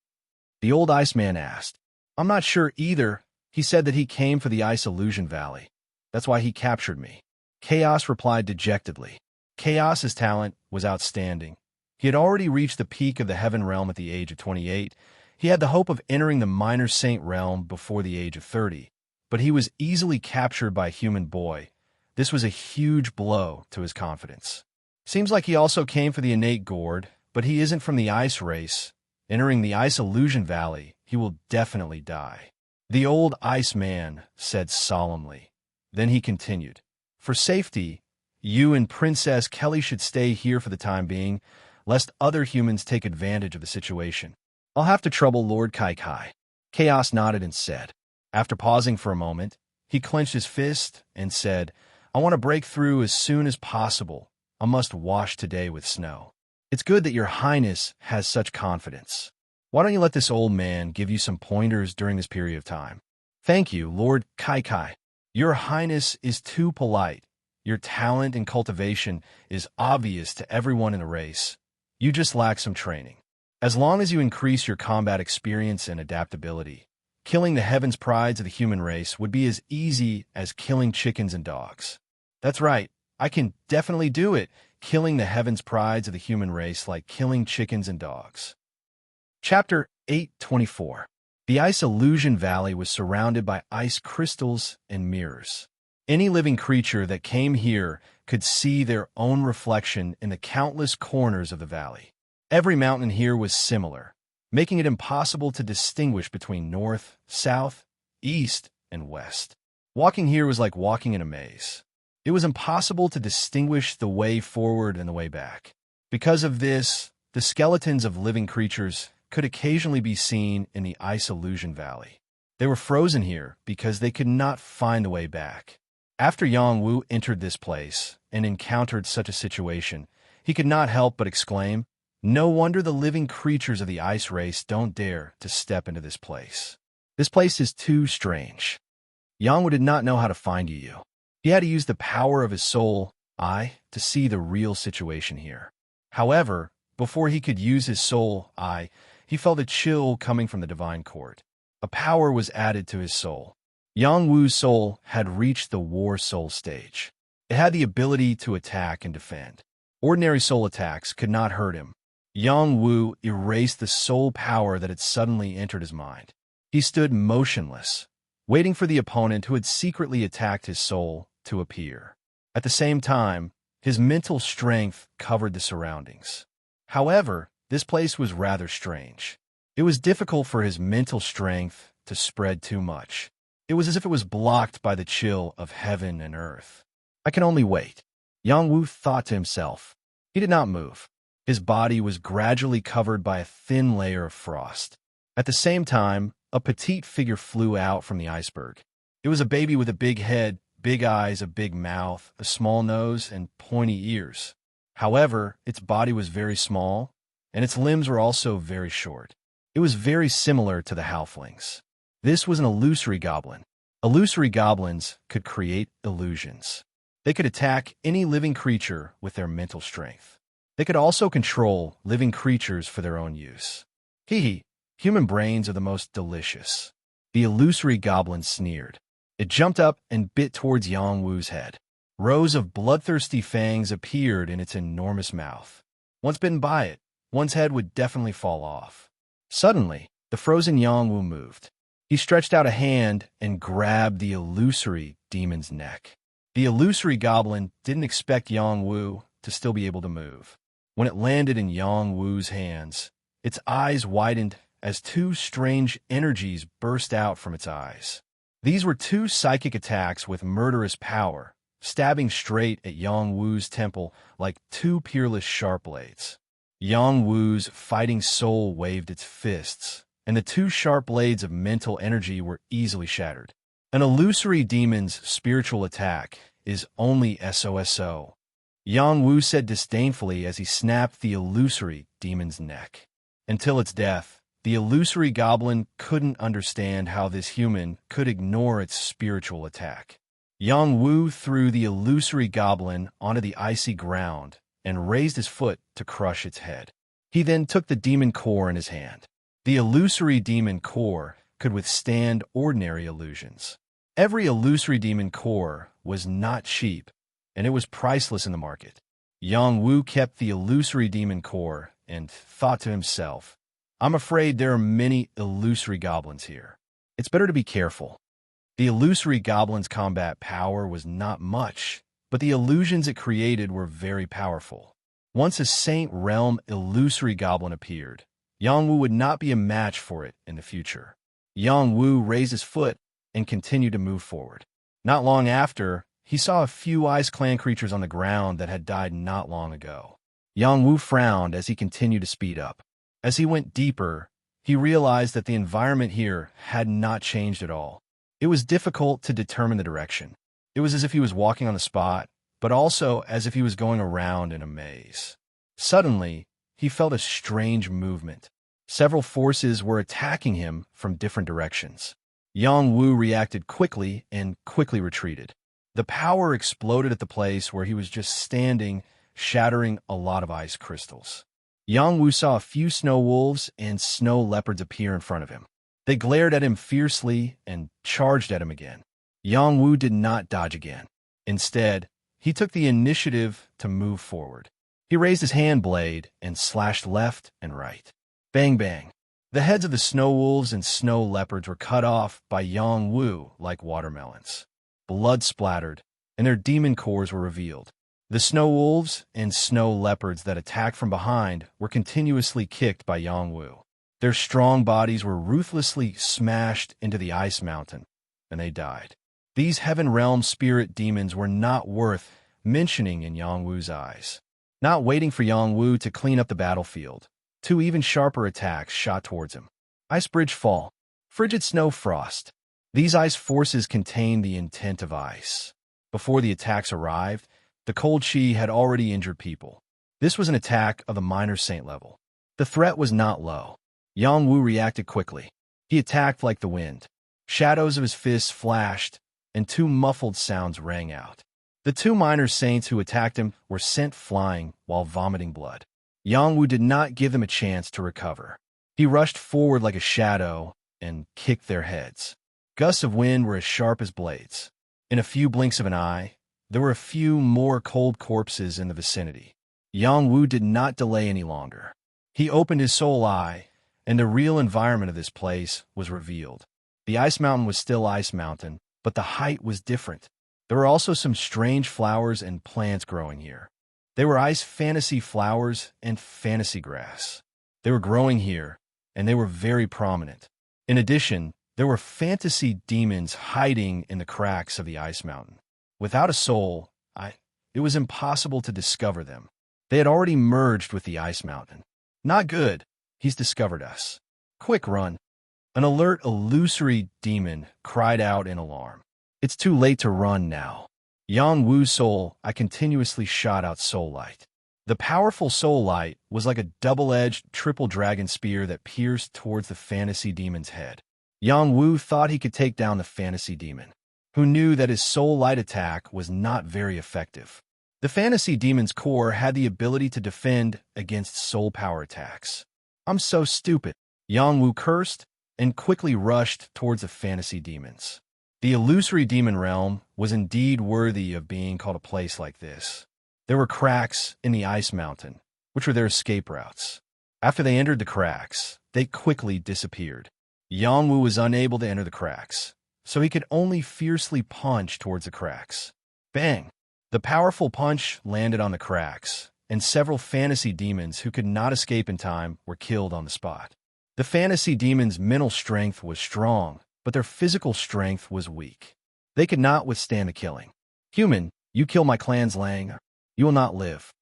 The old Iceman asked. I'm not sure either. He said that he came for the Ice Illusion Valley. That's why he captured me. Chaos replied dejectedly. Chaos's talent was outstanding. He had already reached the peak of the Heaven Realm at the age of 28. He had the hope of entering the Minor Saint Realm before the age of 30. But he was easily captured by a human boy. This was a huge blow to his confidence. Seems like he also came for the innate gourd, but he isn't from the ice race. Entering the Ice Illusion Valley, he will definitely die. The old Iceman said solemnly. Then he continued, For safety, you and Princess Kelly should stay here for the time being, lest other humans take advantage of the situation. I'll have to trouble Lord Kai Kai. Chaos nodded and said. After pausing for a moment, he clenched his fist and said, I want to break through as soon as possible. I must wash today with snow. It's good that your highness has such confidence. Why don't you let this old man give you some pointers during this period of time? Thank you, Lord Kai Kai. Your highness is too polite. Your talent and cultivation is obvious to everyone in the race. You just lack some training. As long as you increase your combat experience and adaptability, killing the heavens prides of the human race would be as easy as killing chickens and dogs. That's right. I can definitely do it, killing the heavens prides of the human race like killing chickens and dogs. Chapter 824. The Ice Illusion Valley was surrounded by ice crystals and mirrors. Any living creature that came here could see their own reflection in the countless corners of the valley. Every mountain here was similar. making it impossible to distinguish between north, south, east, and west. Walking here was like walking in a maze. It was impossible to distinguish the way forward and the way back. Because of this, the skeletons of living creatures could occasionally be seen in the Ice Illusion Valley. They were frozen here because they could not find the way back. After Yang Wu entered this place and encountered such a situation, he could not help but exclaim, "No wonder the living creatures of the ice race don't dare to step into this place. This place is too strange." Yang Wu did not know how to find Yu. He had to use the power of his soul, I, to see the real situation here. However, before he could use his soul, I, he felt a chill coming from the divine court. A power was added to his soul. Yang Wu's soul had reached the war soul stage. It had the ability to attack and defend. Ordinary soul attacks could not hurt him. Yang Wu erased the soul power that had suddenly entered his mind. He stood motionless, waiting for the opponent who had secretly attacked his soul to appear. At the same time, his mental strength covered the surroundings. However, this place was rather strange. It was difficult for his mental strength to spread too much. It was as if it was blocked by the chill of heaven and earth. "I can only wait," Yang Wu thought to himself. He did not move. His body was gradually covered by a thin layer of frost. At the same time, a petite figure flew out from the iceberg. It was a baby with a big head, big eyes, a big mouth, a small nose, and pointy ears. However, its body was very small, and its limbs were also very short. It was very similar to the halflings. This was an illusory goblin. Illusory goblins could create illusions. They could attack any living creature with their mental strength. They could also control living creatures for their own use. Hee, human brains are the most delicious. The illusory goblin sneered. It jumped up and bit towards Yang Wu's head. Rows of bloodthirsty fangs appeared in its enormous mouth. Once bitten by it, one's head would definitely fall off. Suddenly, the frozen Yang Wu moved. He stretched out a hand and grabbed the illusory demon's neck. The illusory goblin didn't expect Yang Wu to still be able to move. When it landed in Yang Wu's hands, its eyes widened as two strange energies burst out from its eyes. These were two psychic attacks with murderous power, stabbing straight at Yang Wu's temple like two peerless sharp blades. Yang Wu's fighting soul waved its fists, and the two sharp blades of mental energy were easily shattered. An illusory demon's spiritual attack is only SOSO, Yang Wu said disdainfully as he snapped the illusory demon's neck. Until its death, the illusory goblin couldn't understand how this human could ignore its spiritual attack. Yang Wu threw the illusory goblin onto the icy ground and raised his foot to crush its head. He then took the demon core in his hand. The illusory demon core could withstand ordinary illusions. Every illusory demon core was not cheap, and it was priceless in the market. Yang Wu kept the illusory demon core and thought to himself, "I'm afraid there are many illusory goblins here. It's better to be careful." The illusory goblin's combat power was not much, but the illusions it created were very powerful. Once a Saint Realm illusory goblin appeared, Yang Wu would not be a match for it in the future. Yang Wu raised his foot and continued to move forward. Not long after, he saw a few Ice Clan creatures on the ground that had died not long ago. Yang Wu frowned as he continued to speed up. As he went deeper, he realized that the environment here had not changed at all. It was difficult to determine the direction. It was as if he was walking on the spot, but also as if he was going around in a maze. Suddenly, he felt a strange movement. Several forces were attacking him from different directions. Yang Wu reacted quickly and quickly retreated. The power exploded at the place where he was just standing, shattering a lot of ice crystals. Yang Wu saw a few snow wolves and snow leopards appear in front of him. They glared at him fiercely and charged at him again. Yang Wu did not dodge again. Instead, he took the initiative to move forward. He raised his hand blade and slashed left and right. Bang, bang. The heads of the snow wolves and snow leopards were cut off by Yang Wu like watermelons. Blood splattered, and their demon cores were revealed. The snow wolves and snow leopards that attacked from behind were continuously kicked by Yang Wu. Their strong bodies were ruthlessly smashed into the ice mountain, and they died. These Heaven Realm spirit demons were not worth mentioning in Yongwu's eyes. Not waiting for Yongwu to clean up the battlefield, two even sharper attacks shot towards him. Ice Bridge Fall. Frigid Snow Frost. These ice forces contained the intent of ice. Before the attacks arrived, the cold chi had already injured people. This was an attack of the minor saint level. The threat was not low. Yongwu reacted quickly. He attacked like the wind. Shadows of his fists flashed, and two muffled sounds rang out. The two minor saints who attacked him were sent flying while vomiting blood. Yongwu did not give them a chance to recover. He rushed forward like a shadow and kicked their heads. Gusts of wind were as sharp as blades. In a few blinks of an eye, there were a few more cold corpses in the vicinity. Yongwu did not delay any longer. He opened his soul eye, and the real environment of this place was revealed. The ice mountain was still Ice Mountain, but the height was different. There were also some strange flowers and plants growing here. They were ice fantasy flowers and fantasy grass. They were growing here, and they were very prominent. In addition, there were fantasy demons hiding in the cracks of the ice mountain. Without a soul, it was impossible to discover them. They had already merged with the ice mountain. Not good. He's discovered us. Quick, run. An alert, illusory demon cried out in alarm. It's too late to run now. Yongwu's soul, I continuously shot out soul light. The powerful soul light was like a double-edged triple dragon spear that pierced towards the fantasy demon's head. Yongwu thought he could take down the fantasy demon, who knew that his soul light attack was not very effective. The fantasy demon's core had the ability to defend against soul power attacks. I'm so stupid, Yongwu cursed and quickly rushed towards the fantasy demons. The illusory demon realm was indeed worthy of being called a place like this. There were cracks in the ice mountain, which were their escape routes. After they entered the cracks, they quickly disappeared. Yongwu was unable to enter the cracks, so he could only fiercely punch towards the cracks. Bang! The powerful punch landed on the cracks, and several fantasy demons who could not escape in time were killed on the spot. The fantasy demons' mental strength was strong, but their physical strength was weak. They could not withstand the killing. Human, you kill my clan's Lang, you will not live.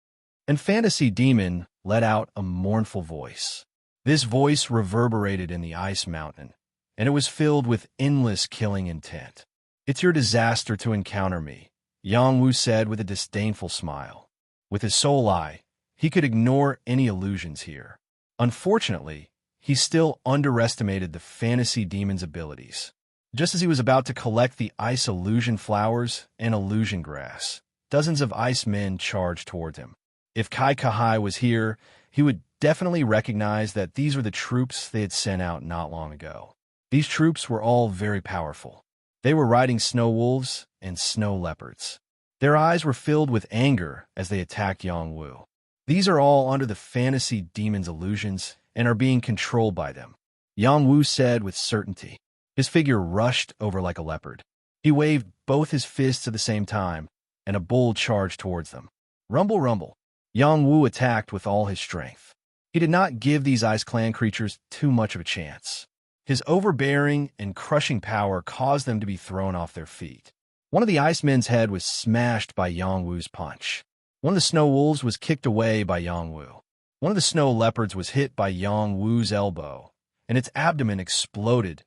And fantasy demon let out a mournful voice. This voice reverberated in the ice mountain, and it was filled with endless killing intent. It's your disaster to encounter me, Yongwu said with a disdainful smile. With his soul eye, he could ignore any illusions here. Unfortunately, he still underestimated the fantasy demon's abilities. Just as he was about to collect the ice illusion flowers and illusion grass, dozens of ice men charged towards him. If Kai Kahai was here, he would definitely recognize that these were the troops they had sent out not long ago. These troops were all very powerful. They were riding snow wolves and snow leopards. Their eyes were filled with anger as they attacked Yongwu. These are all under the fantasy demon's illusions and are being controlled by them, Yongwu said with certainty. His figure rushed over like a leopard. He waved both his fists at the same time, and a bull charged towards them. Rumble, rumble. Yongwu attacked with all his strength. He did not give these Ice Clan creatures too much of a chance. His overbearing and crushing power caused them to be thrown off their feet. One of the Ice Men's head was smashed by Yongwu's punch. One of the snow wolves was kicked away by Yongwu. One of the snow leopards was hit by Yongwu's elbow, and its abdomen exploded.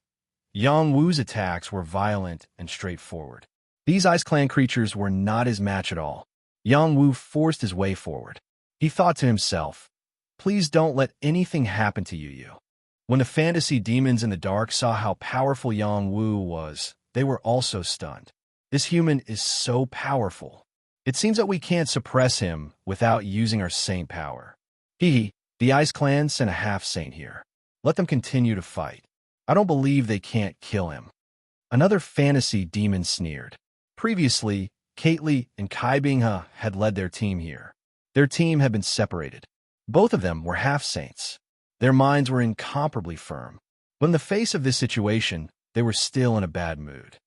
Yongwu's attacks were violent and straightforward. These Ice Clan creatures were not his match at all. Yongwu forced his way forward. He thought to himself, please don't let anything happen to you. When the fantasy demons in the dark saw how powerful Yongwu was, they were also stunned. This human is so powerful. It seems that we can't suppress him without using our saint power. The Ice Clan sent a half-saint here. Let them continue to fight. I don't believe they can't kill him. Another fantasy demon sneered. Previously, Kately and Kai Binghe had led their team here. Their team had been separated. Both of them were half-saints. Their minds were incomparably firm. But in the face of this situation, they were still in a bad mood.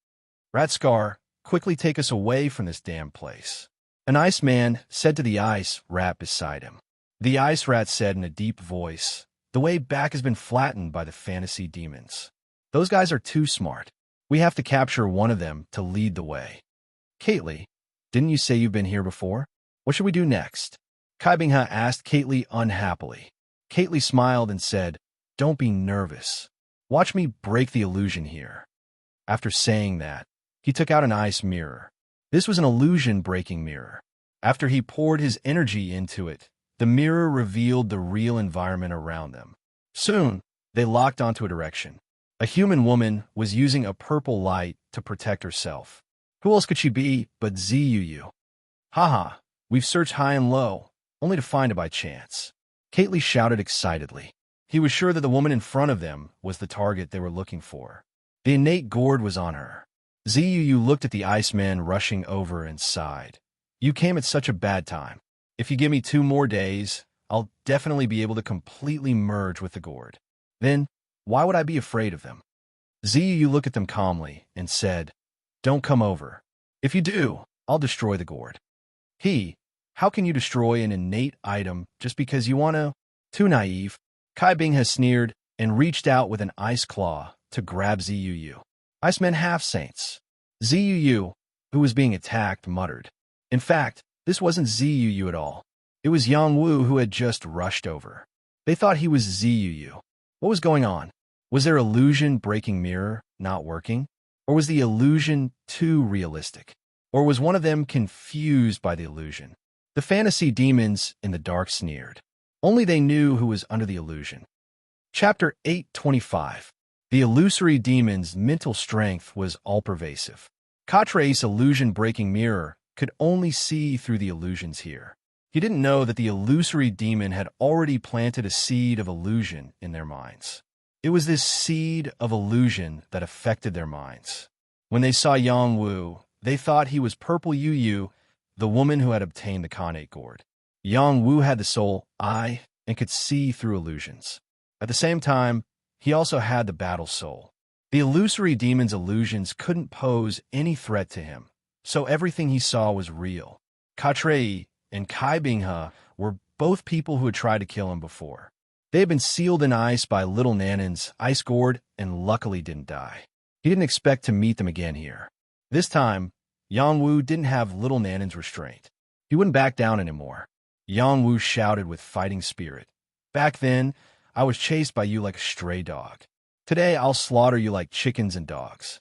Ratscar, quickly take us away from this damn place. An ice man said to the ice rat beside him. The ice rat said in a deep voice, The way back has been flattened by the fantasy demons. Those guys are too smart. We have to capture one of them to lead the way. Caitley, didn't you say you've been here before? What should we do next? Kai Binghe asked Caitley unhappily. Caitley smiled and said, "Don't be nervous. Watch me break the illusion here." After saying that, he took out an ice mirror. This was an illusion-breaking mirror. After he poured his energy into it, the mirror revealed the real environment around them. Soon, they locked onto a direction. A human woman was using a purple light to protect herself. Who else could she be but Zuu? Haha, we've searched high and low, only to find it by chance. Caitley shouted excitedly. He was sure that the woman in front of them was the target they were looking for. The innate gourd was on her. Zuu looked at the Iceman rushing over and sighed. You came at such a bad time. If you give me 2 more days, I'll definitely be able to completely merge with the gourd. Then, why would I be afraid of them? Zuu looked at them calmly and said, Don't come over. If you do, I'll destroy the gourd. How can you destroy an innate item just because you want to? Too naive. Kai Binghe sneered and reached out with an ice claw to grab Zuu. Icemen half-saints. Zuu, who was being attacked, muttered. In fact, this wasn't Zuu at all. It was Yangwu who had just rushed over. They thought he was Zuu. What was going on? Was their illusion-breaking mirror not working? Or was the illusion too realistic? Or was one of them confused by the illusion? The fantasy demons in the dark sneered. Only they knew who was under the illusion. Chapter 825. The illusory demon's mental strength was all-pervasive. Katre's illusion-breaking mirror could only see through the illusions here. He didn't know that the illusory demon had already planted a seed of illusion in their minds. It was this seed of illusion that affected their minds. When they saw Yangwu, they thought he was Purple Yu, the woman who had obtained the Khanate gourd. Yangwu had the soul eye and could see through illusions. At the same time, he also had the battle soul. The illusory demon's illusions couldn't pose any threat to him, so everything he saw was real. Katre and Kai Binghe were both people who had tried to kill him before. They had been sealed in ice by Little Nanan's ice gourd and luckily didn't die. He didn't expect to meet them again here. This time, Yangwu didn't have Little Nanan's restraint. He wouldn't back down anymore. Yangwu shouted with fighting spirit. Back then, I was chased by you like a stray dog. Today, I'll slaughter you like chickens and dogs.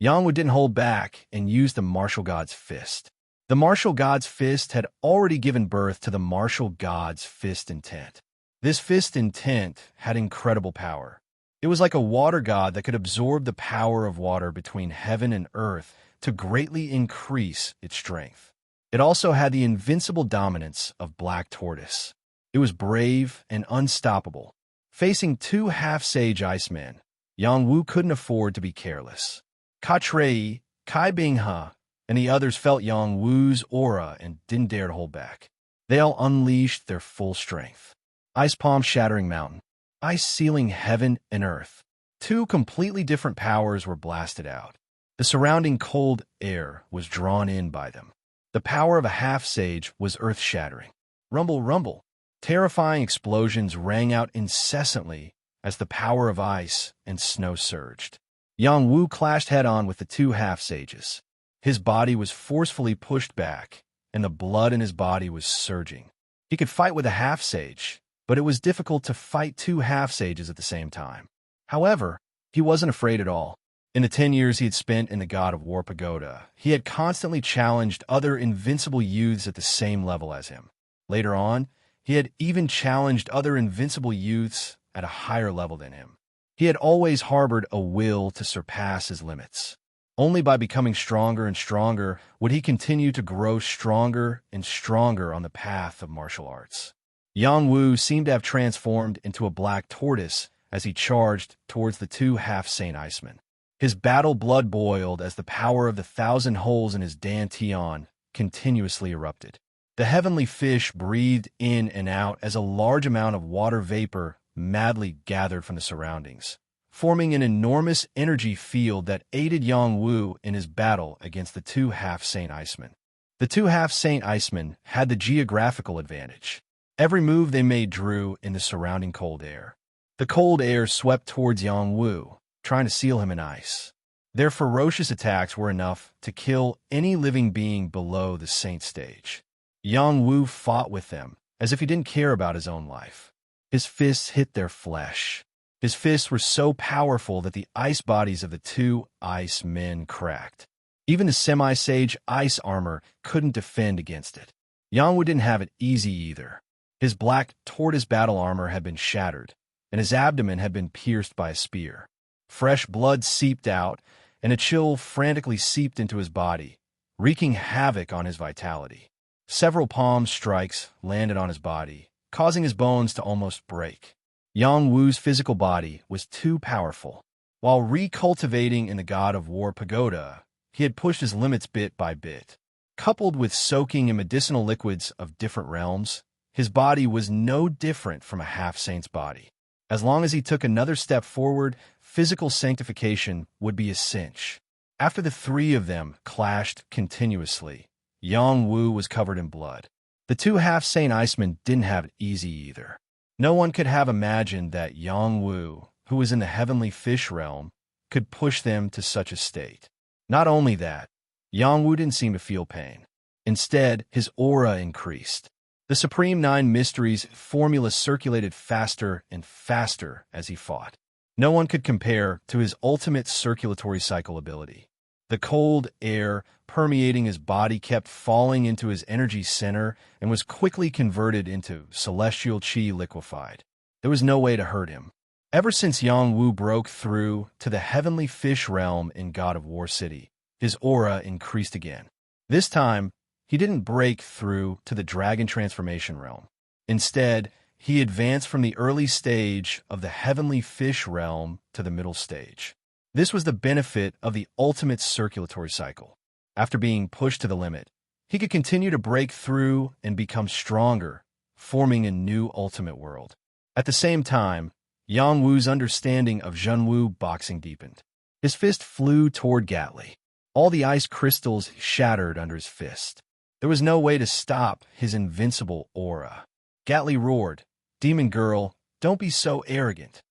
Yangwu didn't hold back and used the martial god's fist. The martial god's fist had already given birth to the martial god's fist intent. This fist intent had incredible power. It was like a water god that could absorb the power of water between heaven and earth to greatly increase its strength. It also had the invincible dominance of Black Tortoise. It was brave and unstoppable. Facing 2 half-sage icemen, Yangwu couldn't afford to be careless. Katrei, Kai Binghe, and the others felt Yangwu's aura and didn't dare to hold back. They all unleashed their full strength. Ice palm shattering mountain, ice sealing heaven and earth. 2 completely different powers were blasted out. The surrounding cold air was drawn in by them. The power of a half-sage was earth-shattering. Rumble, rumble. Terrifying explosions rang out incessantly as the power of ice and snow surged. Yangwu clashed head-on with the 2 half-sages. His body was forcefully pushed back, and the blood in his body was surging. He could fight with a half-sage, but it was difficult to fight 2 half-sages at the same time. However, he wasn't afraid at all. In the 10 years he had spent in the God of War Pagoda, he had constantly challenged other invincible youths at the same level as him. Later on, he had even challenged other invincible youths at a higher level than him. He had always harbored a will to surpass his limits. Only by becoming stronger and stronger would he continue to grow stronger and stronger on the path of martial arts. Yangwu seemed to have transformed into a black tortoise as he charged towards the 2 half-saint icemen. His battle blood boiled as the power of the 1,000 holes in his dantian continuously erupted. The heavenly fish breathed in and out as a large amount of water vapor madly gathered from the surroundings, forming an enormous energy field that aided Yangwu in his battle against the 2 half-saint icemen. The 2 half-saint icemen had the geographical advantage. Every move they made drew in the surrounding cold air. The cold air swept towards Yongwu, trying to seal him in ice. Their ferocious attacks were enough to kill any living being below the saint stage. Yongwu fought with them, as if he didn't care about his own life. His fists hit their flesh. His fists were so powerful that the ice bodies of the two ice men cracked. Even the semi-sage ice armor couldn't defend against it. Yongwu didn't have it easy either. His black tortoise battle armor had been shattered, and his abdomen had been pierced by a spear. Fresh blood seeped out, and a chill frantically seeped into his body, wreaking havoc on his vitality. Several palm strikes landed on his body, causing his bones to almost break. Yongwu's physical body was too powerful. While recultivating in the God of War pagoda, he had pushed his limits bit by bit. Coupled with soaking in medicinal liquids of different realms, his body was no different from a half-saint's body. As long as he took another step forward, physical sanctification would be a cinch. After the three of them clashed continuously, Yongwu was covered in blood. The two half-saint icemen didn't have it easy either. No one could have imagined that Yongwu, who was in the heavenly fish realm, could push them to such a state. Not only that, Yongwu didn't seem to feel pain. Instead, his aura increased. The Supreme Nine Mysteries formula circulated faster and faster as he fought. No one could compare to his ultimate circulatory cycle ability. The cold air permeating his body kept falling into his energy center and was quickly converted into celestial chi liquefied. There was no way to hurt him. Ever since Yongwu broke through to the heavenly fish realm in God of War City, his aura increased again. This time, he didn't break through to the dragon transformation realm. Instead, he advanced from the early stage of the heavenly fish realm to the middle stage. This was the benefit of the ultimate circulatory cycle. After being pushed to the limit, he could continue to break through and become stronger, forming a new ultimate world. At the same time, Yongwu's understanding of Zhenwu boxing deepened. His fist flew toward Gatli. All the ice crystals shattered under his fist. There was no way to stop his invincible aura. Gatli roared, "Demon girl, don't be so arrogant."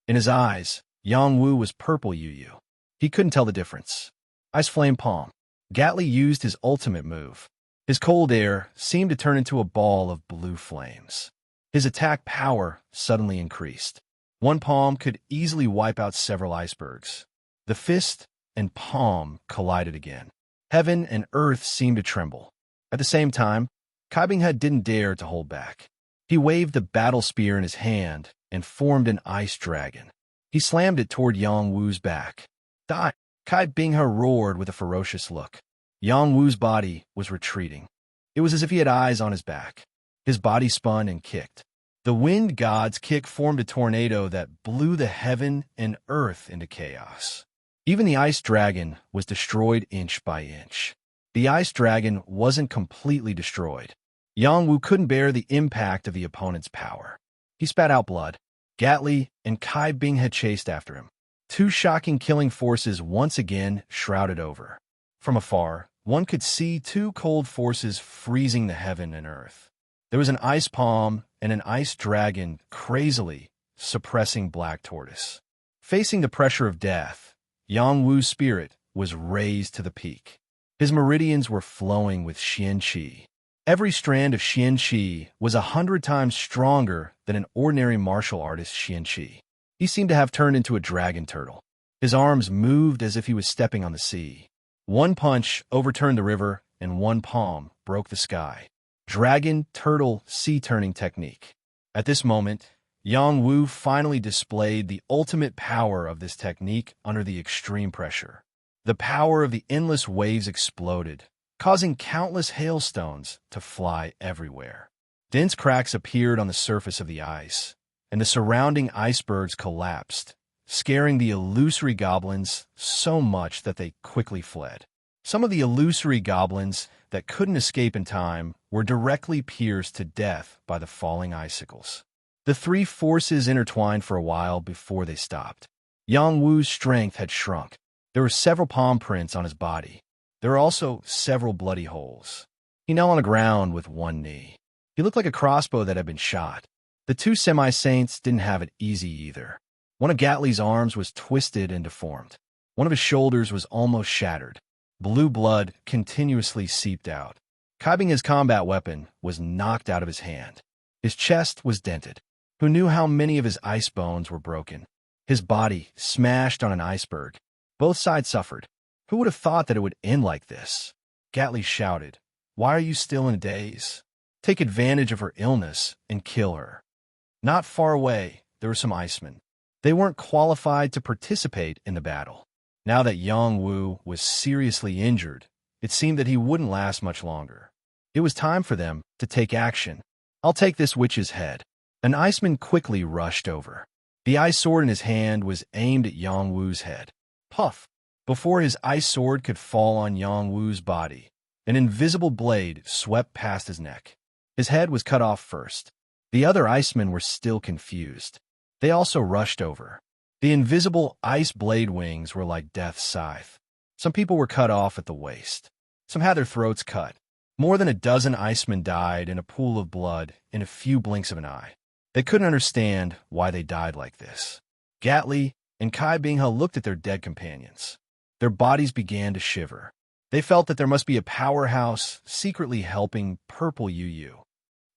In his eyes, Yongwu was purple Yu. He couldn't tell the difference. Ice Flame Palm. Gatli used his ultimate move. His cold air seemed to turn into a ball of blue flames. His attack power suddenly increased. One palm could easily wipe out several icebergs. The fist and palm collided again. Heaven and earth seemed to tremble. At the same time, Kaibinghe didn't dare to hold back. He waved the battle spear in his hand and formed an ice dragon. He slammed it toward Yongwu's back. Die! Kaibinghe roared with a ferocious look. Yongwu's body was retreating. It was as if he had eyes on his back. His body spun and kicked. The wind god's kick formed a tornado that blew the heaven and earth into chaos. Even the ice dragon was destroyed inch by inch. The ice dragon wasn't completely destroyed. Yongwu couldn't bear the impact of the opponent's power. He spat out blood. Gatli and Kaibinghe chased after him. Two shocking killing forces once again shrouded over. From afar, one could see two cold forces freezing the heaven and earth. There was an ice palm and an ice dragon crazily suppressing Black Tortoise. Facing the pressure of death, Yongwu's spirit was raised to the peak. His meridians were flowing with Xian Qi. Every strand of Xian Qi was 100 times stronger than an ordinary martial artist's Xian Qi. He seemed to have turned into a dragon turtle. His arms moved as if he was stepping on the sea. One punch overturned the river, and one palm broke the sky. Dragon, turtle, sea-turning technique. At this moment, Yongwu finally displayed the ultimate power of this technique under the extreme pressure. The power of the endless waves exploded, causing countless hailstones to fly everywhere. Dense cracks appeared on the surface of the ice, and the surrounding icebergs collapsed, scaring the illusory goblins so much that they quickly fled. Some of the illusory goblins that couldn't escape in time were directly pierced to death by the falling icicles. The three forces intertwined for a while before they stopped. Yongwu's strength had shrunk. There were several palm prints on his body. There were also several bloody holes. He knelt on the ground with one knee. He looked like a crossbow that had been shot. The two semi-saints didn't have it easy either. One of Gatli's arms was twisted and deformed. One of his shoulders was almost shattered. Blue blood continuously seeped out. Kaibing's combat weapon was knocked out of his hand. His chest was dented. Who knew how many of his ice bones were broken? His body smashed on an iceberg. Both sides suffered. Who would have thought that it would end like this? Gatli shouted, "Why are you still in a daze? Take advantage of her illness and kill her." Not far away, there were some icemen. They weren't qualified to participate in the battle. Now that Yang Wu was seriously injured, it seemed that he wouldn't last much longer. It was time for them to take action. "I'll take this witch's head." An iceman quickly rushed over. The ice sword in his hand was aimed at Yang Wu's head. Puff! Before his ice sword could fall on Yang Wu's body, an invisible blade swept past his neck. His head was cut off first. The other icemen were still confused. They also rushed over. The invisible ice blade wings were like death's scythe. Some people were cut off at the waist. Some had their throats cut. More than a dozen icemen died in a pool of blood in a few blinks of an eye. They couldn't understand why they died like this. Gatli and Kai Binghe looked at their dead companions. Their bodies began to shiver. They felt that there must be a powerhouse secretly helping Purple Yu.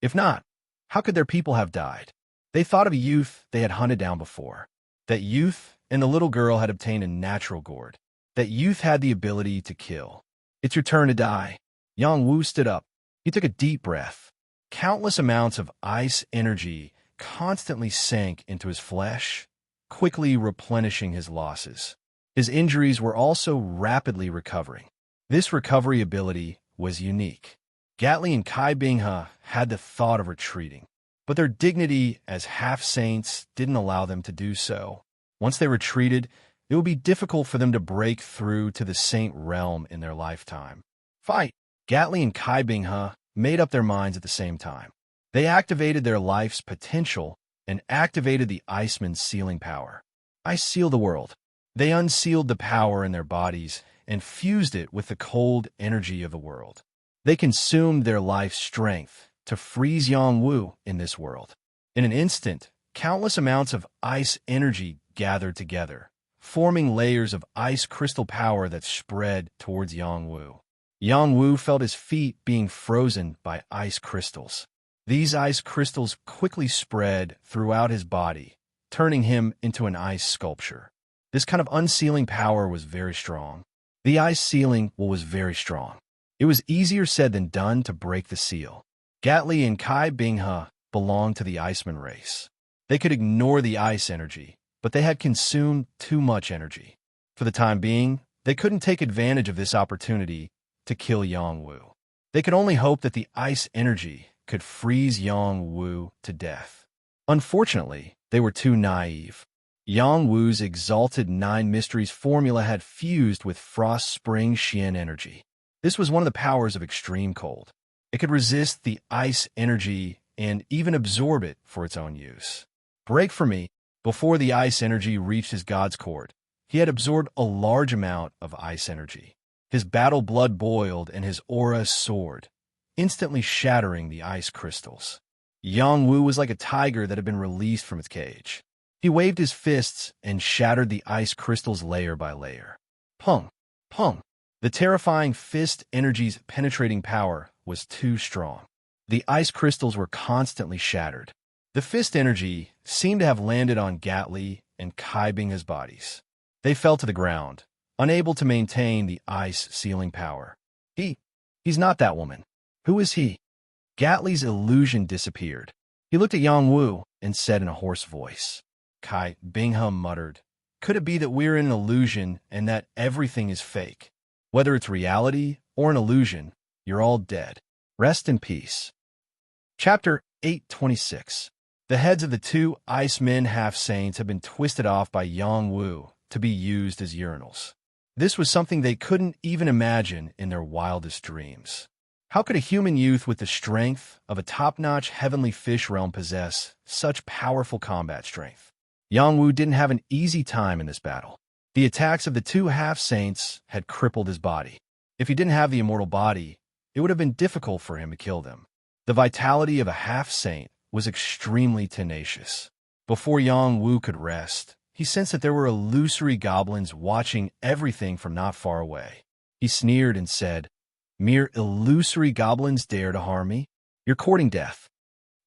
If not, how could their people have died? They thought of a youth they had hunted down before. That youth and the little girl had obtained a natural gourd. That youth had the ability to kill. "It's your turn to die." Yang Wu stood up. He took a deep breath. Countless amounts of ice energy constantly sank into his flesh, quickly replenishing his losses. His injuries were also rapidly recovering. This recovery ability was unique. Gatli and Kai Binghe had the thought of retreating, but their dignity as half-saints didn't allow them to do so. Once they retreated, it would be difficult for them to break through to the saint realm in their lifetime. "Fight!" Gatli and Kai Binghe made up their minds at the same time. They activated their life's potential and activated the Iceman's sealing power. "I seal the world." They unsealed the power in their bodies and fused it with the cold energy of the world. They consumed their life's strength to freeze Yang Wu in this world. In an instant, countless amounts of ice energy gathered together, forming layers of ice crystal power that spread towards Yang Wu. Yang Wu felt his feet being frozen by ice crystals. These ice crystals quickly spread throughout his body, turning him into an ice sculpture. This kind of unsealing power was very strong. The ice sealing was very strong. It was easier said than done to break the seal. Gatli and Kai Binghe belonged to the Iceman race. They could ignore the ice energy, but they had consumed too much energy. For the time being, they couldn't take advantage of this opportunity to kill Yang Wu. They could only hope that the ice energy could freeze Yang Wu to death. Unfortunately, they were too naive. Yang Wu's exalted 9 mysteries formula had fused with Frost Spring Xian energy. This was one of the powers of extreme cold. It could resist the ice energy and even absorb it for its own use. Break for me. Before the ice energy reached his god's cord, he had absorbed a large amount of ice energy. His battle blood boiled and his aura soared, instantly shattering the ice crystals. Yang Wu was like a tiger that had been released from its cage. He waved his fists and shattered the ice crystals layer by layer. Pung! Pung! The terrifying fist energy's penetrating power was too strong. The ice crystals were constantly shattered. The fist energy seemed to have landed on Gatli and Kai Binghe's bodies. They fell to the ground, unable to maintain the ice sealing power. He's not that woman. Who is he? Gatli's illusion disappeared. He looked at Yang Wu and said in a hoarse voice. Kai Binghe muttered, "Could it be that we're in an illusion and that everything is fake? Whether it's reality or an illusion, you're all dead. Rest in peace." Chapter 826. The heads of the 2 ice men half-saints had been twisted off by Yang Wu to be used as urinals. This was something they couldn't even imagine in their wildest dreams. How could a human youth with the strength of a top-notch heavenly fish realm possess such powerful combat strength? Yang Wu didn't have an easy time in this battle. The attacks of the 2 half-saints had crippled his body. If he didn't have the immortal body, it would have been difficult for him to kill them. The vitality of a half-saint was extremely tenacious. Before Yang Wu could rest, he sensed that there were illusory goblins watching everything from not far away. He sneered and said, "Mere illusory goblins dare to harm me? You're courting death."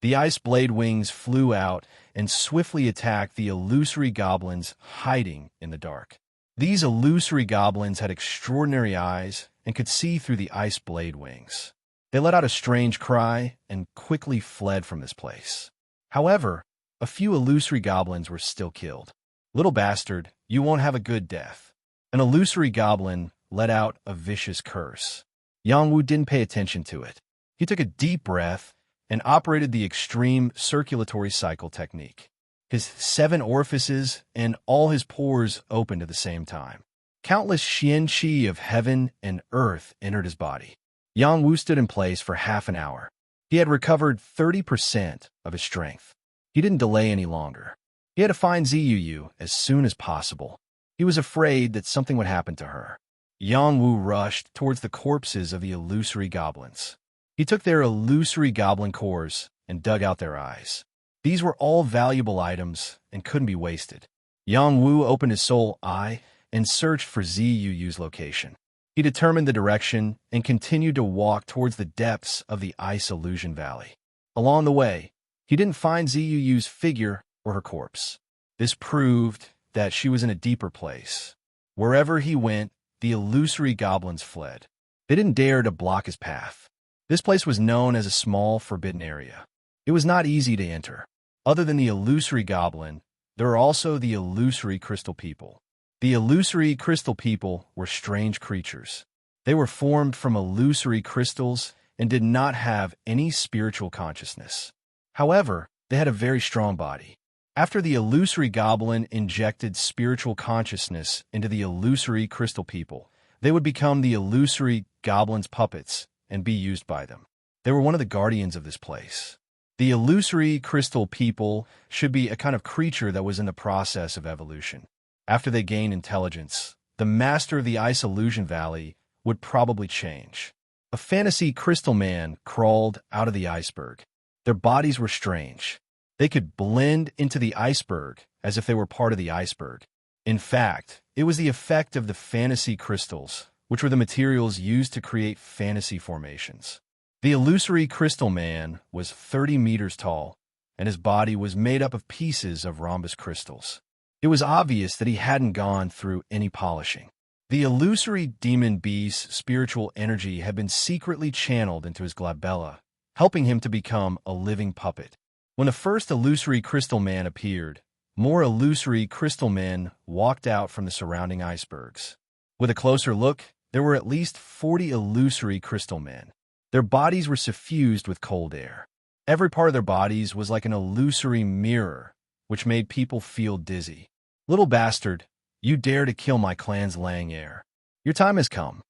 The ice blade wings flew out and swiftly attacked the illusory goblins hiding in the dark. These illusory goblins had extraordinary eyes and could see through the ice blade wings. They let out a strange cry and quickly fled from this place. However, a few illusory goblins were still killed. "Little bastard, you won't have a good death." An illusory goblin let out a vicious curse. Yang Wu didn't pay attention to it. He took a deep breath and operated the extreme circulatory cycle technique. His 7 orifices and all his pores opened at the same time. Countless xian-qi of heaven and earth entered his body. Yang Wu stood in place for half an hour. He had recovered 30% of his strength. He didn't delay any longer. He had to find Ziyu as soon as possible. He was afraid that something would happen to her. Yang Wu rushed towards the corpses of the illusory goblins. He took their illusory goblin cores and dug out their eyes. These were all valuable items and couldn't be wasted. Yang Wu opened his soul eye and searched for Ziyu's location. He determined the direction and continued to walk towards the depths of the ice illusion valley. Along the way, he didn't find Ziyu's figure or her corpse. This proved that she was in a deeper place. Wherever he went, the illusory goblins fled. They didn't dare to block his path. This place was known as a small, forbidden area. It was not easy to enter. Other than the illusory goblin, there are also the illusory crystal people. The illusory crystal people were strange creatures. They were formed from illusory crystals and did not have any spiritual consciousness. However, they had a very strong body. After the illusory goblin injected spiritual consciousness into the illusory crystal people, they would become the illusory goblin's puppets and be used by them. They were one of the guardians of this place. The illusory crystal people should be a kind of creature that was in the process of evolution. After they gained intelligence, the master of the Ice Illusion Valley would probably change. A fantasy crystal man crawled out of the iceberg. Their bodies were strange. They could blend into the iceberg as if they were part of the iceberg. In fact, it was the effect of the fantasy crystals, which were the materials used to create fantasy formations. The illusory crystal man was 30 meters tall, and his body was made up of pieces of rhombus crystals. It was obvious that he hadn't gone through any polishing. The illusory demon beast's spiritual energy had been secretly channeled into his glabella, helping him to become a living puppet. When the first illusory crystal man appeared, more illusory crystal men walked out from the surrounding icebergs. With a closer look, there were at least 40 illusory crystal men. Their bodies were suffused with cold air. Every part of their bodies was like an illusory mirror, which made people feel dizzy. "Little bastard, you dare to kill my clan's Lang heir. Your time has come."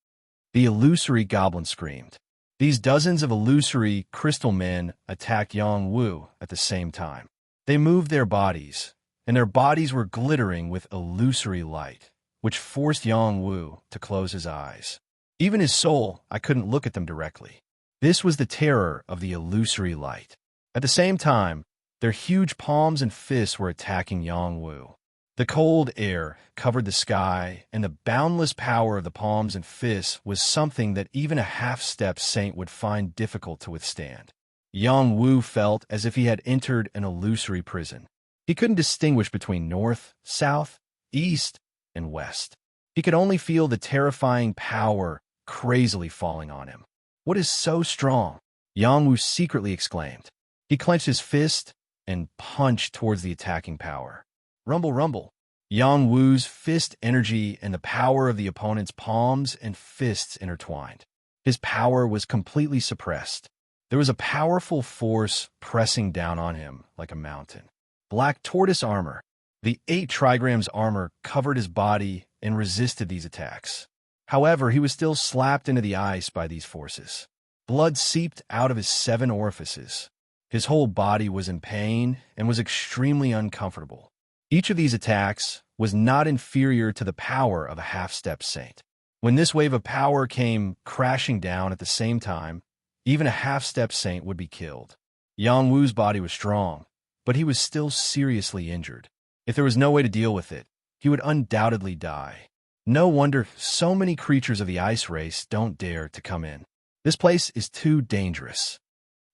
The illusory goblin screamed. These dozens of illusory crystal men attacked Yang Wu at the same time. They moved their bodies, and their bodies were glittering with illusory light, which forced Yang Wu to close his eyes. Even his soul, I couldn't look at them directly. This was the terror of the illusory light. At the same time, their huge palms and fists were attacking Yang Wu. The cold air covered the sky, and the boundless power of the palms and fists was something that even a half-step saint would find difficult to withstand. Yang Wu felt as if he had entered an illusory prison. He couldn't distinguish between north, south, east, and west. He could only feel the terrifying power crazily falling on him. "What is so strong?" Yang Wu secretly exclaimed. He clenched his fist and punched towards the attacking power. Rumble, rumble. Yang Wu's fist energy and the power of the opponent's palms and fists intertwined. His power was completely suppressed. There was a powerful force pressing down on him like a mountain. Black tortoise armor. The 8 trigrams armor covered his body and resisted these attacks. However, he was still slapped into the ice by these forces. Blood seeped out of his 7 orifices. His whole body was in pain and was extremely uncomfortable. Each of these attacks was not inferior to the power of a half-step saint. When this wave of power came crashing down at the same time, even a half-step saint would be killed. Yang Wu's body was strong, but he was still seriously injured. If there was no way to deal with it, he would undoubtedly die. No wonder so many creatures of the ice race don't dare to come in. This place is too dangerous.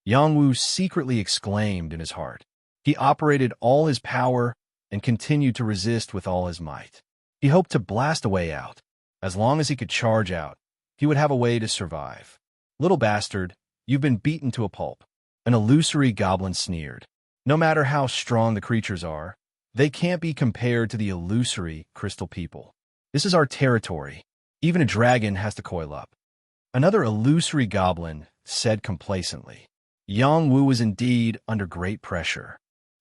Yang Wu secretly exclaimed in his heart. He operated all his power and continued to resist with all his might. He hoped to blast a way out. As long as he could charge out, he would have a way to survive. "Little bastard, you've been beaten to a pulp." An illusory goblin sneered. No matter how strong the creatures are, they can't be compared to the illusory crystal people. This is our territory. Even a dragon has to coil up. Another illusory goblin said complacently. Yang Wu was indeed under great pressure.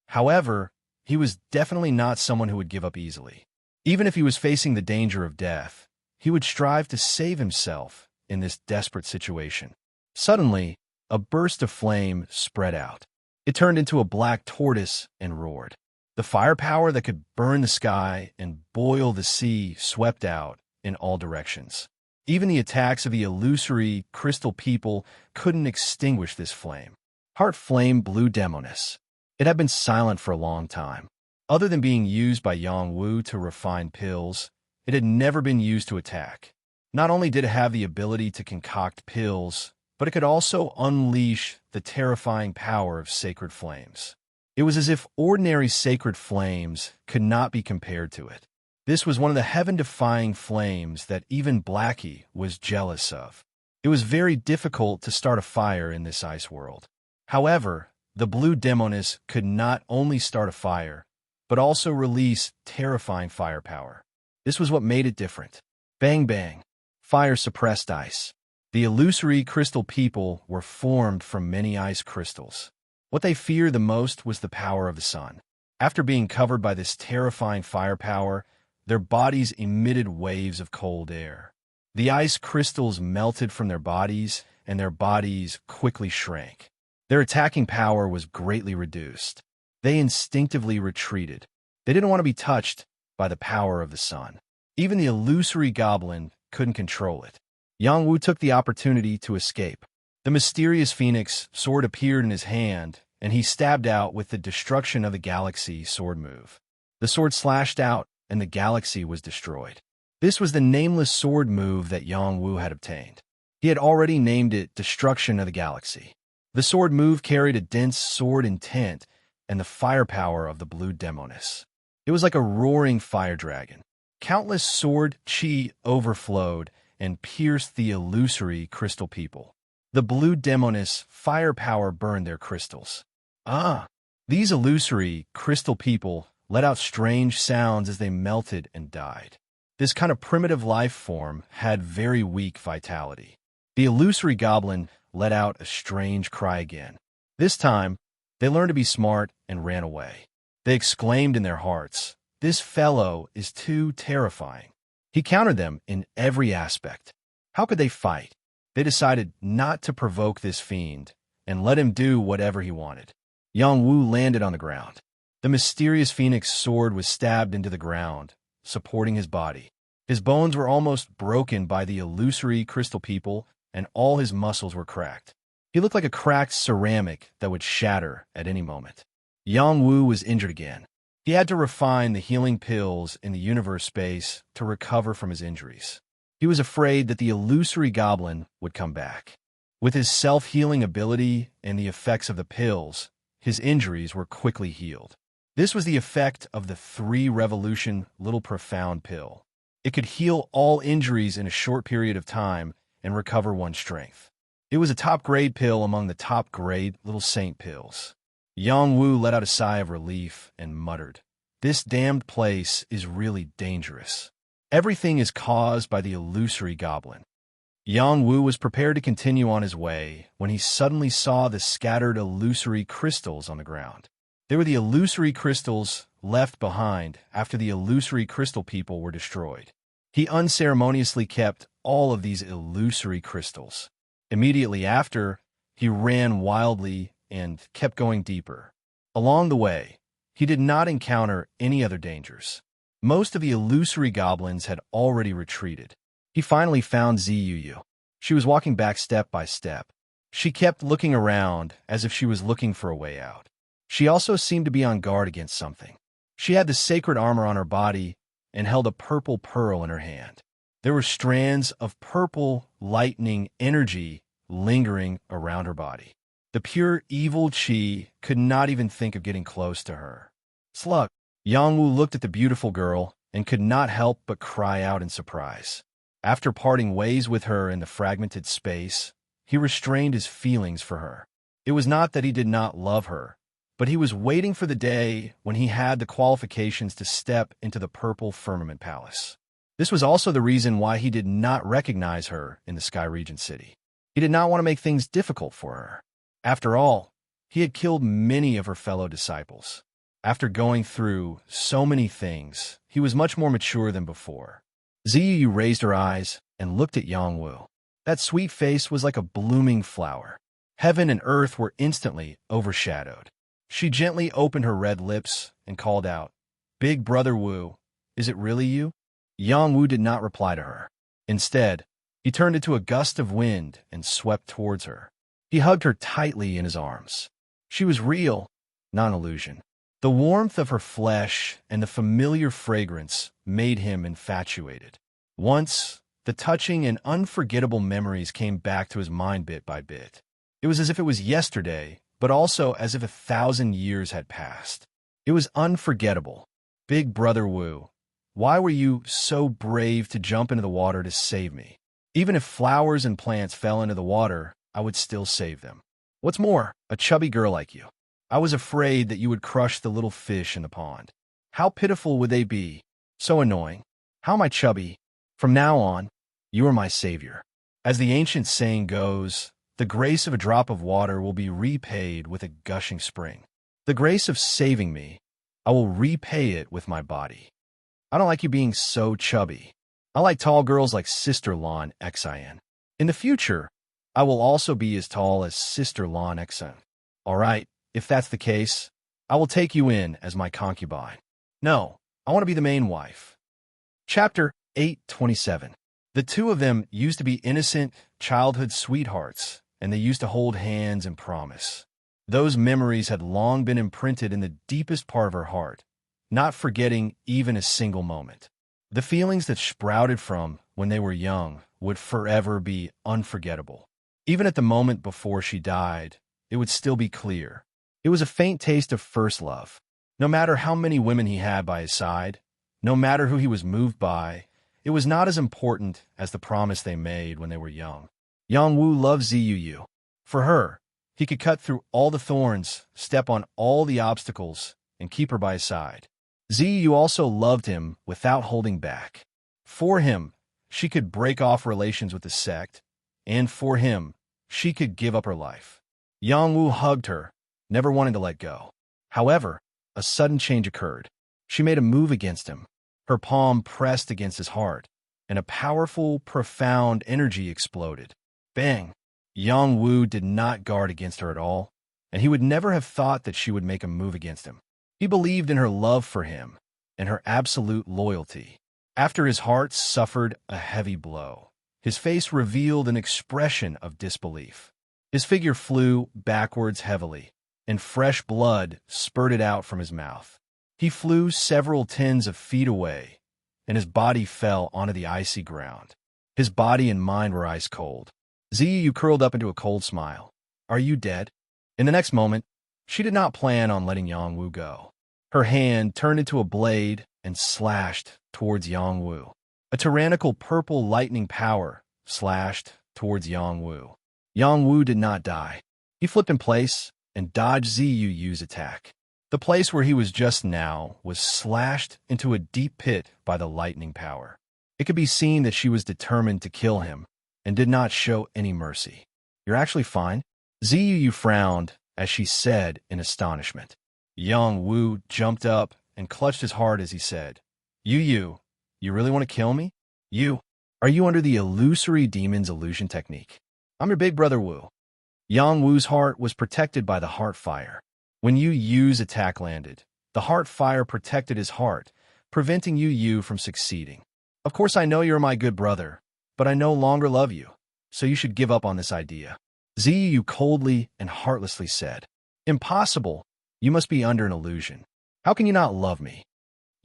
However, he was definitely not someone who would give up easily. Even if he was facing the danger of death, he would strive to save himself in this desperate situation. Suddenly, a burst of flame spread out. It turned into a black tortoise and roared. The firepower that could burn the sky and boil the sea swept out in all directions. Even the attacks of the illusory crystal people couldn't extinguish this flame. Heart Flame Blue Demoness. It had been silent for a long time. Other than being used by Yang Wu to refine pills, it had never been used to attack. Not only did it have the ability to concoct pills, but it could also unleash the terrifying power of sacred flames. It was as if ordinary sacred flames could not be compared to it. This was one of the heaven-defying flames that even Blackie was jealous of. It was very difficult to start a fire in this ice world. However, the Blue Demoness could not only start a fire, but also release terrifying firepower. This was what made it different. Bang bang. Fire suppressed ice. The illusory crystal people were formed from many ice crystals. What they feared the most was the power of the sun. After being covered by this terrifying firepower, their bodies emitted waves of cold air. The ice crystals melted from their bodies, and their bodies quickly shrank. Their attacking power was greatly reduced. They instinctively retreated. They didn't want to be touched by the power of the sun. Even the illusory goblin couldn't control it. Yang Wu took the opportunity to escape. The mysterious phoenix sword appeared in his hand, and he stabbed out with the destruction of the galaxy sword move. The sword slashed out, and the galaxy was destroyed. This was the nameless sword move that Yang Wu had obtained. He had already named it Destruction of the Galaxy. The sword move carried a dense sword intent and the firepower of the Blue Demoness. It was like a roaring fire dragon. Countless sword chi overflowed and pierced the illusory crystal people. The Blue Demoness firepower burned their crystals. These illusory crystal people let out strange sounds as they melted and died. This kind of primitive life form had very weak vitality. The illusory goblin let out a strange cry again. This time, they learned to be smart and ran away. They exclaimed in their hearts, "This fellow is too terrifying." He countered them in every aspect. How could they fight? They decided not to provoke this fiend and let him do whatever he wanted. Yang Wu landed on the ground. The mysterious phoenix sword was stabbed into the ground, supporting his body. His bones were almost broken by the illusory crystal people, and all his muscles were cracked. He looked like a cracked ceramic that would shatter at any moment. Yang Wu was injured again. He had to refine the healing pills in the universe space to recover from his injuries. He was afraid that the illusory goblin would come back. With his self-healing ability and the effects of the pills, his injuries were quickly healed. This was the effect of the 3-revolution Little Profound pill. It could heal all injuries in a short period of time and recover one's strength. It was a top-grade pill among the top-grade Little Saint pills. Yang Wu let out a sigh of relief and muttered, "This damned place is really dangerous. Everything is caused by the illusory goblin." Yang Wu was prepared to continue on his way when he suddenly saw the scattered illusory crystals on the ground. They were the illusory crystals left behind after the illusory crystal people were destroyed. He unceremoniously kept all of these illusory crystals. Immediately after, he ran wildly and kept going deeper. Along the way, he did not encounter any other dangers. Most of the illusory goblins had already retreated. He finally found Ziyuyu. She was walking back step by step. She kept looking around as if she was looking for a way out. She also seemed to be on guard against something. She had the sacred armor on her body and held a purple pearl in her hand. There were strands of purple, lightning energy lingering around her body. The pure evil chi could not even think of getting close to her. Slug. Yangwu looked at the beautiful girl and could not help but cry out in surprise. After parting ways with her in the fragmented space, he restrained his feelings for her. It was not that he did not love her, but he was waiting for the day when he had the qualifications to step into the purple firmament palace. This was also the reason why he did not recognize her in the Sky Regent City. He did not want to make things difficult for her. After all, he had killed many of her fellow disciples. After going through so many things, he was much more mature than before. Ziyu raised her eyes and looked at Yangwu. That sweet face was like a blooming flower. Heaven and earth were instantly overshadowed. She gently opened her red lips and called out, "Big Brother Wu, is it really you?" Yangwu did not reply to her. Instead, he turned into a gust of wind and swept towards her. He hugged her tightly in his arms. She was real, not an illusion. The warmth of her flesh and the familiar fragrance made him infatuated. Once, the touching and unforgettable memories came back to his mind bit by bit. It was as if it was yesterday, but also as if 1,000 years had passed. It was unforgettable. Big Brother Wu, why were you so brave to jump into the water to save me? Even if flowers and plants fell into the water, I would still save them. What's more, a chubby girl like you. I was afraid that you would crush the little fish in the pond. How pitiful would they be? So annoying. How am I chubby? From now on, you are my savior. As the ancient saying goes, the grace of a drop of water will be repaid with a gushing spring. The grace of saving me, I will repay it with my body. I don't like you being so chubby. I like tall girls like Sister Lon Xin. In the future, I will also be as tall as Sister Lon Xin. All right. If that's the case, I will take you in as my concubine. No, I want to be the main wife. Chapter 827. The two of them used to be innocent childhood sweethearts, and they used to hold hands and promise. Those memories had long been imprinted in the deepest part of her heart, not forgetting even a single moment. The feelings that sprouted from when they were young would forever be unforgettable. Even at the moment before she died, it would still be clear. It was a faint taste of first love. No matter how many women he had by his side, no matter who he was moved by, it was not as important as the promise they made when they were young. Yangwu loved Ziyu. For her, he could cut through all the thorns, step on all the obstacles, and keep her by his side. Ziyu also loved him without holding back. For him, she could break off relations with the sect, and for him, she could give up her life. Yangwu hugged her, never wanting to let go. However, a sudden change occurred. She made a move against him. Her palm pressed against his heart, and a powerful, profound energy exploded. Bang! Yangwu did not guard against her at all, and he would never have thought that she would make a move against him. He believed in her love for him and her absolute loyalty. After his heart suffered a heavy blow, his face revealed an expression of disbelief. His figure flew backwards heavily, and fresh blood spurted out from his mouth. He flew several tens of feet away, and his body fell onto the icy ground. His body and mind were ice cold. Ziyu curled up into a cold smile. "Are you dead?" In the next moment, she did not plan on letting Yangwu go. Her hand turned into a blade and slashed towards Yangwu. A tyrannical purple lightning power slashed towards Yangwu. Yangwu did not die. He flipped in place and dodged Ziyu's attack. The place where he was just now was slashed into a deep pit by the lightning power. It could be seen that she was determined to kill him and did not show any mercy. "You're actually fine?" Ziyu frowned as she said in astonishment. Yangwu jumped up and clutched his heart as he said, You really want to kill me? Are you under the illusory demon's illusion technique? I'm your big brother Wu. Yangwu's heart was protected by the heart fire. When Yu's attack landed, the heart fire protected his heart, preventing Yu from succeeding. Of course I know you're my good brother, but I no longer love you, so you should give up on this idea. Ziyu coldly and heartlessly said. Impossible. You must be under an illusion. How can you not love me?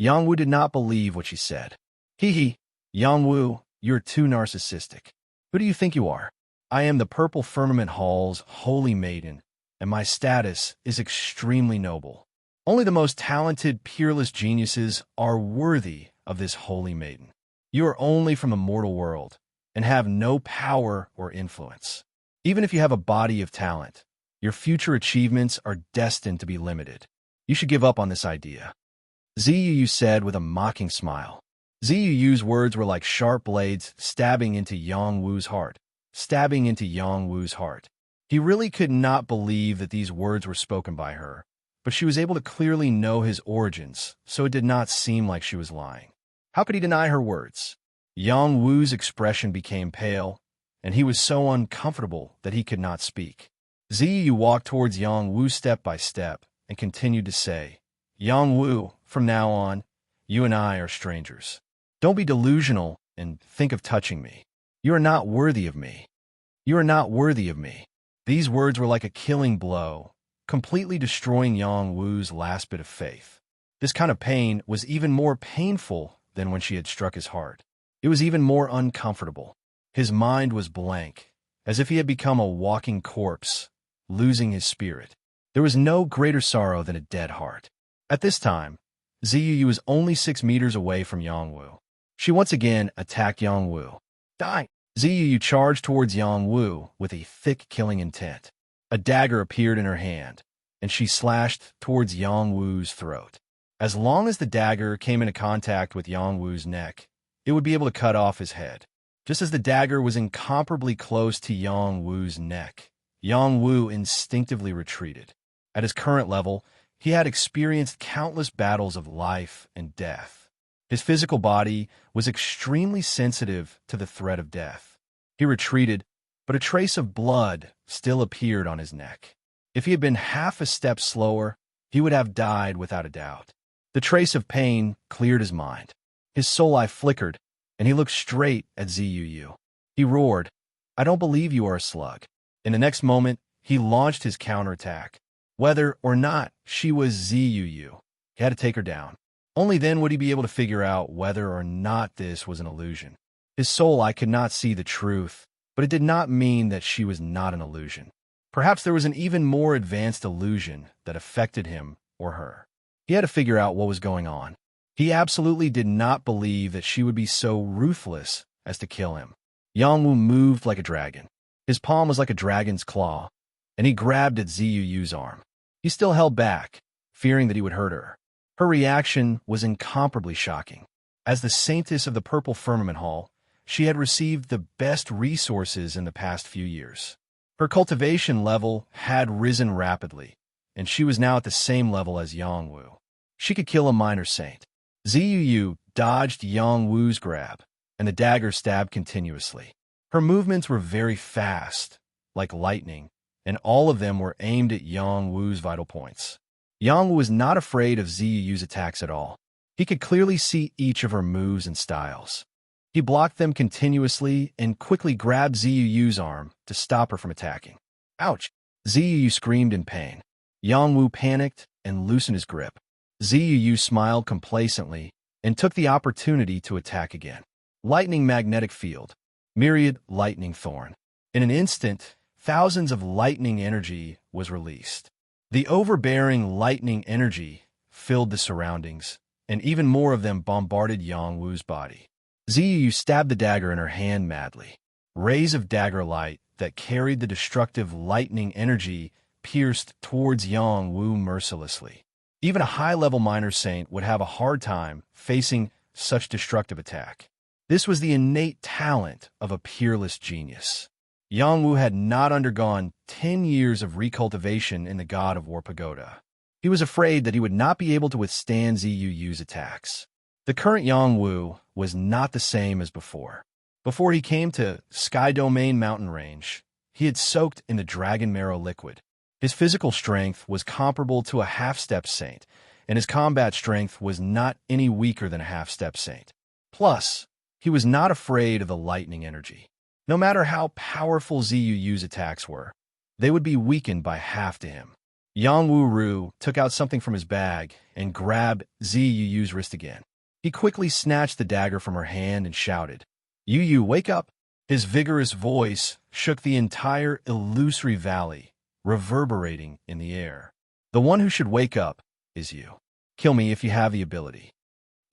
Yangwu did not believe what she said. Hee hee. Yangwu, you're too narcissistic. Who do you think you are? I am the Purple Firmament Hall's holy maiden, and my status is extremely noble. Only the most talented, peerless geniuses are worthy of this holy maiden. You are only from the mortal world, and have no power or influence. Even if you have a body of talent, your future achievements are destined to be limited. You should give up on this idea. Ziyu said with a mocking smile. Ziyu's words were like sharp blades stabbing into Yangwu's heart. He really could not believe that these words were spoken by her, but she was able to clearly know his origins, so it did not seem like she was lying. How could he deny her words? Yangwu's expression became pale, and he was so uncomfortable that he could not speak. Ziyu walked towards Yangwu step by step and continued to say, Yangwu, from now on, you and I are strangers. Don't be delusional and think of touching me. You are not worthy of me. You are not worthy of me. These words were like a killing blow, completely destroying Yangwu's last bit of faith. This kind of pain was even more painful than when she had struck his heart. It was even more uncomfortable. His mind was blank, as if he had become a walking corpse, losing his spirit. There was no greater sorrow than a dead heart. At this time, Ziyu was only 6 meters away from Yangwu. She once again attacked Yangwu. Die! Ziyu charged towards Yangwu with a thick killing intent. A dagger appeared in her hand, and she slashed towards Yangwu's throat. As long as the dagger came into contact with Yangwu's neck, it would be able to cut off his head. Just as the dagger was incomparably close to Yangwu's neck, Yangwu instinctively retreated. At his current level, he had experienced countless battles of life and death. His physical body was extremely sensitive to the threat of death. He retreated, but a trace of blood still appeared on his neck. If he had been half a step slower, he would have died without a doubt. The trace of pain cleared his mind. His soul eye flickered, and he looked straight at Ziyu. He roared, I don't believe you are a slug. In the next moment, he launched his counterattack. Whether or not she was Ziyu, he had to take her down. Only then would he be able to figure out whether or not this was an illusion. His soul eye could not see the truth, but it did not mean that she was not an illusion. Perhaps there was an even more advanced illusion that affected him or her. He had to figure out what was going on. He absolutely did not believe that she would be so ruthless as to kill him. Yangwu moved like a dragon. His palm was like a dragon's claw, and he grabbed at Ziyu's arm. He still held back, fearing that he would hurt her. Her reaction was incomparably shocking. As the saintess of the Purple Firmament Hall, she had received the best resources in the past few years. Her cultivation level had risen rapidly, and she was now at the same level as Yangwu. She could kill a minor saint. Ziyu dodged Yangwu's grab, and the dagger stabbed continuously. Her movements were very fast, like lightning, and all of them were aimed at Yangwu's vital points. Yangwu was not afraid of Ziyu's attacks at all. He could clearly see each of her moves and styles. He blocked them continuously and quickly grabbed Ziyu's arm to stop her from attacking. Ouch! Ziyu screamed in pain. Yangwu panicked and loosened his grip. Ziyu smiled complacently and took the opportunity to attack again. Lightning magnetic field. Myriad lightning thorn. In an instant, thousands of lightning energy was released. The overbearing lightning energy filled the surroundings, and even more of them bombarded Yangwu's body. Ziyu stabbed the dagger in her hand madly. Rays of dagger light that carried the destructive lightning energy pierced towards Yangwu mercilessly. Even a high-level minor saint would have a hard time facing such destructive attack. This was the innate talent of a peerless genius. Yangwu had not undergone 10 years of recultivation in the God of War Pagoda. He was afraid that he would not be able to withstand Ziyu's attacks. The current Yangwu was not the same as before. Before he came to Sky Domain Mountain Range, he had soaked in the dragon marrow liquid. His physical strength was comparable to a half-step saint, and his combat strength was not any weaker than a half-step saint. Plus, he was not afraid of the lightning energy. No matter how powerful Ziyu's attacks were, they would be weakened by half to him. Yang Wu-ru took out something from his bag and grabbed Zi Yu's wrist again. He quickly snatched the dagger from her hand and shouted, Yu, wake up! His vigorous voice shook the entire illusory valley, reverberating in the air. The one who should wake up is you. Kill me if you have the ability.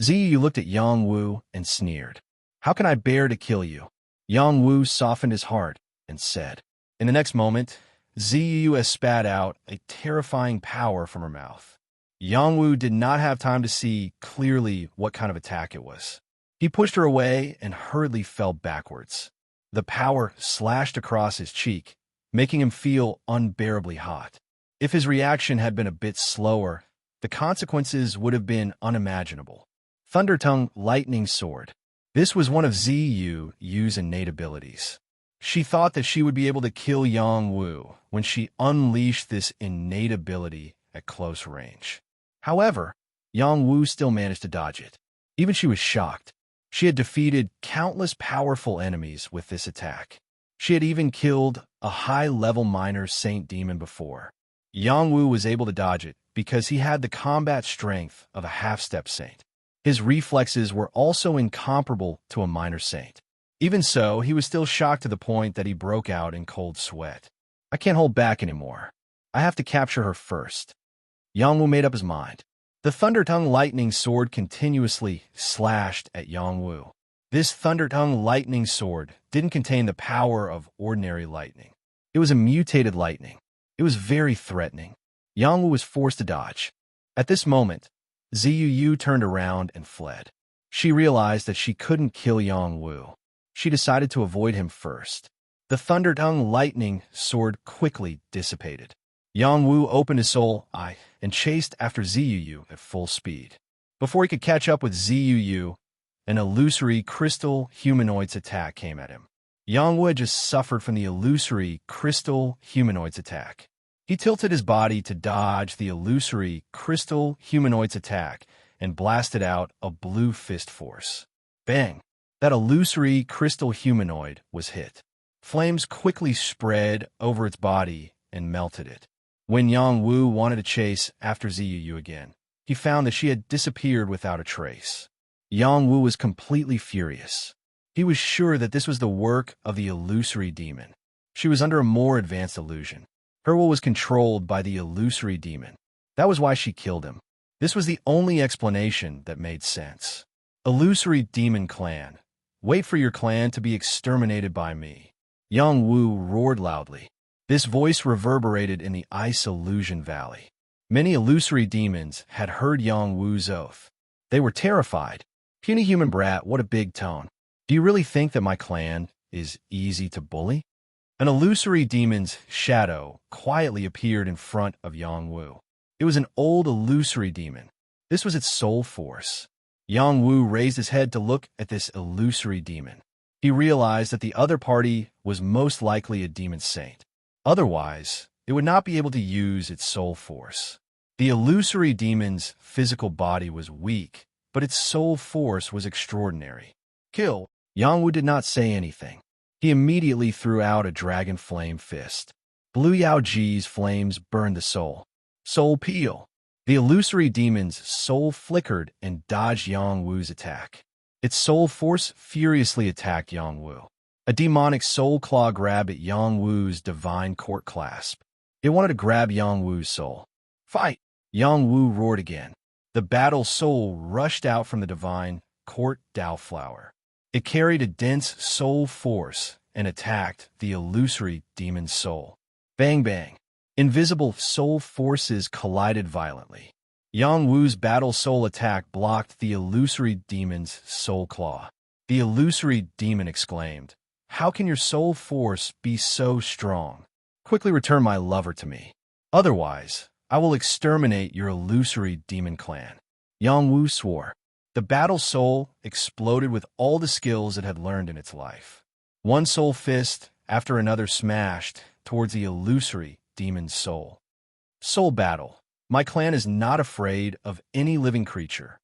Zi Yu looked at Yang Wu and sneered. How can I bear to kill you? Yang Wu softened his heart and said. In the next moment, Zi Yu spat out a terrifying power from her mouth. Yang Wu did not have time to see clearly what kind of attack it was. He pushed her away and hurriedly fell backwards. The power slashed across his cheek, making him feel unbearably hot. If his reaction had been a bit slower, the consequences would have been unimaginable. Thundertongue Lightning Sword. This was one of Zi Yu's innate abilities. She thought that she would be able to kill Yang Wu when she unleashed this innate ability at close range. However, Yang Wu still managed to dodge it. Even she was shocked. She had defeated countless powerful enemies with this attack. She had even killed a high-level minor saint demon before. Yang Wu was able to dodge it because he had the combat strength of a half-step saint. His reflexes were also incomparable to a minor saint. Even so, he was still shocked to the point that he broke out in cold sweat. I can't hold back anymore. I have to capture her first. Yang Wu made up his mind. The Thundertongue Lightning Sword continuously slashed at Yang Wu. This Thundertongue Lightning Sword didn't contain the power of ordinary lightning. It was a mutated lightning. It was very threatening. Yang Wu was forced to dodge. At this moment, Zi Yu turned around and fled. She realized that she couldn't kill Yang Wu. She decided to avoid him first. The Thundertongue Lightning Sword quickly dissipated. Yang Wu opened his soul eye and chased after Zi Yu at full speed. Before he could catch up with Zi Yu, an illusory crystal humanoid's attack came at him. Yang Wu had just suffered from the illusory crystal humanoid's attack. He tilted his body to dodge the illusory crystal humanoid's attack and blasted out a blue fist force. Bang! That illusory crystal humanoid was hit. Flames quickly spread over its body and melted it. When Yang Wu wanted to chase after Zi Yu again, he found that she had disappeared without a trace. Yang Wu was completely furious. He was sure that this was the work of the illusory demon. She was under a more advanced illusion. Her will was controlled by the illusory demon. That was why she killed him. This was the only explanation that made sense. Illusory demon clan. Wait for your clan to be exterminated by me. Yang Wu roared loudly. This voice reverberated in the Ice Illusion Valley. Many illusory demons had heard Yang Wu's oath. They were terrified. Puny human brat, what a big tone. Do you really think that my clan is easy to bully? An illusory demon's shadow quietly appeared in front of Yang Wu. It was an old illusory demon. This was its soul force. Yang Wu raised his head to look at this illusory demon. He realized that the other party was most likely a demon saint. Otherwise, it would not be able to use its soul force. The illusory demon's physical body was weak, but its soul force was extraordinary. Kill! Yang Wu did not say anything. He immediately threw out a dragon flame fist. Blue Yao Ji's flames burned the soul. Soul peel! The illusory demon's soul flickered and dodged Yang Wu's attack. Its soul force furiously attacked Yang Wu. A demonic soul claw grabbed at Yang Wu's divine court clasp. It wanted to grab Yang Wu's soul. Fight! Yang Wu roared again. The battle soul rushed out from the divine court Dao flower. It carried a dense soul force and attacked the illusory demon's soul. Bang bang! Invisible soul forces collided violently. Yang Wu's battle soul attack blocked the illusory demon's soul claw. The illusory demon exclaimed, "How can your soul force be so strong? Quickly return my lover to me. Otherwise, I will exterminate your illusory demon clan." Yang Wu swore. The battle soul exploded with all the skills it had learned in its life. One soul fist after another smashed towards the illusory demon's soul. Soul battle. My clan is not afraid of any living creature.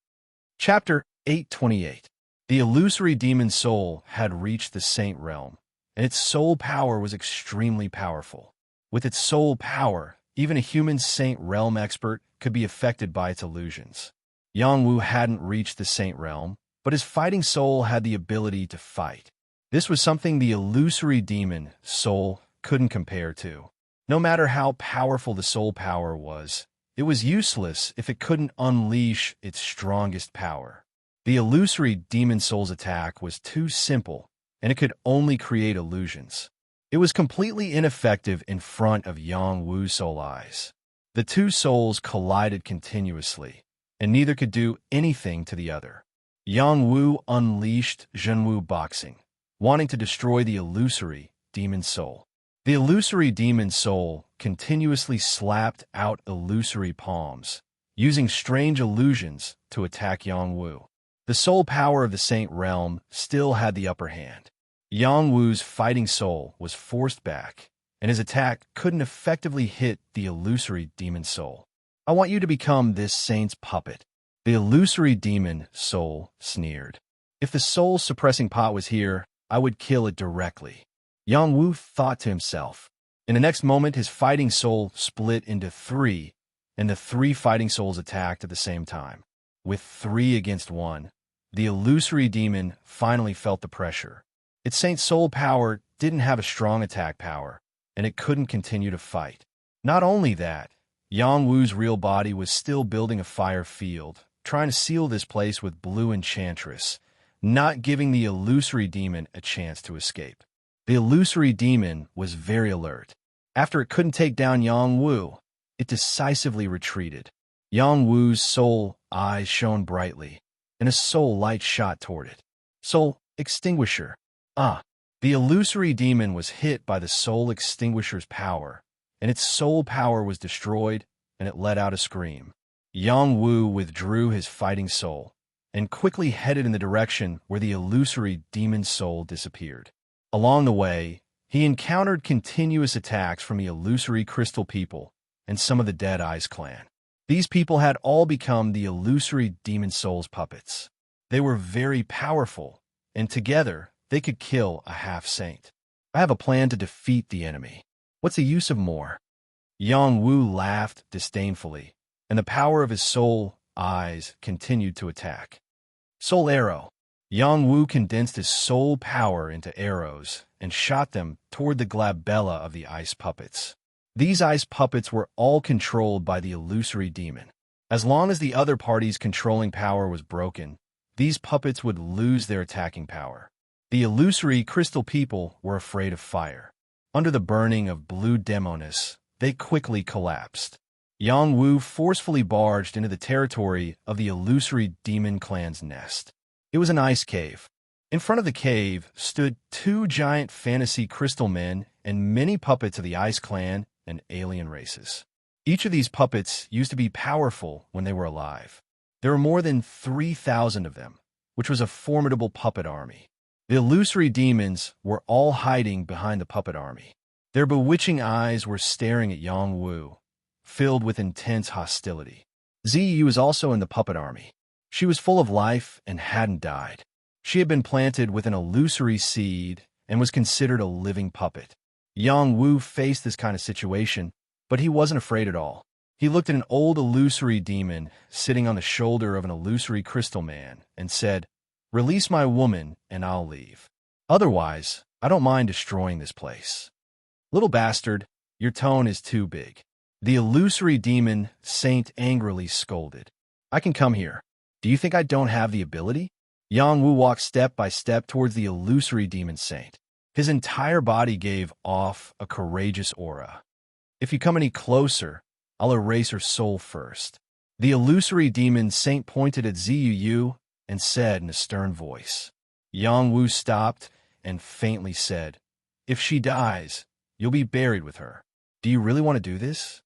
Chapter 828. The illusory demon's soul had reached the saint realm, and its soul power was extremely powerful. With its soul power, even a human Saint Realm expert could be affected by its illusions. Yang Wu hadn't reached the Saint Realm, but his fighting soul had the ability to fight. This was something the illusory demon soul couldn't compare to. No matter how powerful the soul power was, it was useless if it couldn't unleash its strongest power. The illusory demon soul's attack was too simple, and it could only create illusions. It was completely ineffective in front of Yang Wu's soul eyes. The two souls collided continuously, and neither could do anything to the other. Yang Wu unleashed Zhenwu boxing, wanting to destroy the illusory demon soul. The illusory demon soul continuously slapped out illusory palms, using strange illusions to attack Yang Wu. The soul power of the Saint Realm still had the upper hand. Yang Wu's fighting soul was forced back, and his attack couldn't effectively hit the illusory demon soul. "I want you to become this saint's puppet," the illusory demon soul sneered. "If the soul-suppressing pot was here, I would kill it directly." Yang Wu thought to himself. In the next moment, his fighting soul split into three, and the three fighting souls attacked at the same time. With 3 against 1, the illusory demon finally felt the pressure. Its Saint Soul power didn't have a strong attack power, and it couldn't continue to fight. Not only that, Yang Wu's real body was still building a fire field, trying to seal this place with blue enchantress, not giving the illusory demon a chance to escape. The illusory demon was very alert. After it couldn't take down Yang Wu, it decisively retreated. Yang Wu's soul eyes shone brightly, and a soul light shot toward it. Soul extinguisher. The illusory demon was hit by the soul extinguisher's power, and its soul power was destroyed, and it let out a scream. Yang Wu withdrew his fighting soul, and quickly headed in the direction where the illusory demon soul disappeared. Along the way, he encountered continuous attacks from the illusory crystal people and some of the Dead Eyes clan. These people had all become the illusory demon soul's puppets. They were very powerful, and together they could kill a half-saint. "I have a plan to defeat the enemy. What's the use of more?" Yang Wu laughed disdainfully, and the power of his soul eyes continued to attack. Soul arrow. Yang Wu condensed his soul power into arrows and shot them toward the glabella of the ice puppets. These ice puppets were all controlled by the illusory demon. As long as the other party's controlling power was broken, these puppets would lose their attacking power. The illusory crystal people were afraid of fire. Under the burning of blue demoness, they quickly collapsed. Yang Wu forcefully barged into the territory of the illusory demon clan's nest. It was an ice cave. In front of the cave stood 2 giant fantasy crystal men and many puppets of the Ice Clan and alien races. Each of these puppets used to be powerful when they were alive. There were more than 3,000 of them, which was a formidable puppet army. The illusory demons were all hiding behind the puppet army. Their bewitching eyes were staring at Yang Wu, filled with intense hostility. Ziyu was also in the puppet army. She was full of life and hadn't died. She had been planted with an illusory seed and was considered a living puppet. Yang Wu faced this kind of situation, but he wasn't afraid at all. He looked at an old illusory demon sitting on the shoulder of an illusory crystal man and said, "Release my woman and I'll leave. Otherwise, I don't mind destroying this place." "Little bastard, your tone is too big." The illusory demon saint angrily scolded. "I can come here. Do you think I don't have the ability?" Yang Wu walked step by step towards the illusory demon saint. His entire body gave off a courageous aura. "If you come any closer, I'll erase her soul first." The illusory demon saint pointed at Ziyu and said in a stern voice. Yang Wu stopped and faintly said, "If she dies, you'll be buried with her. Do you really want to do this?"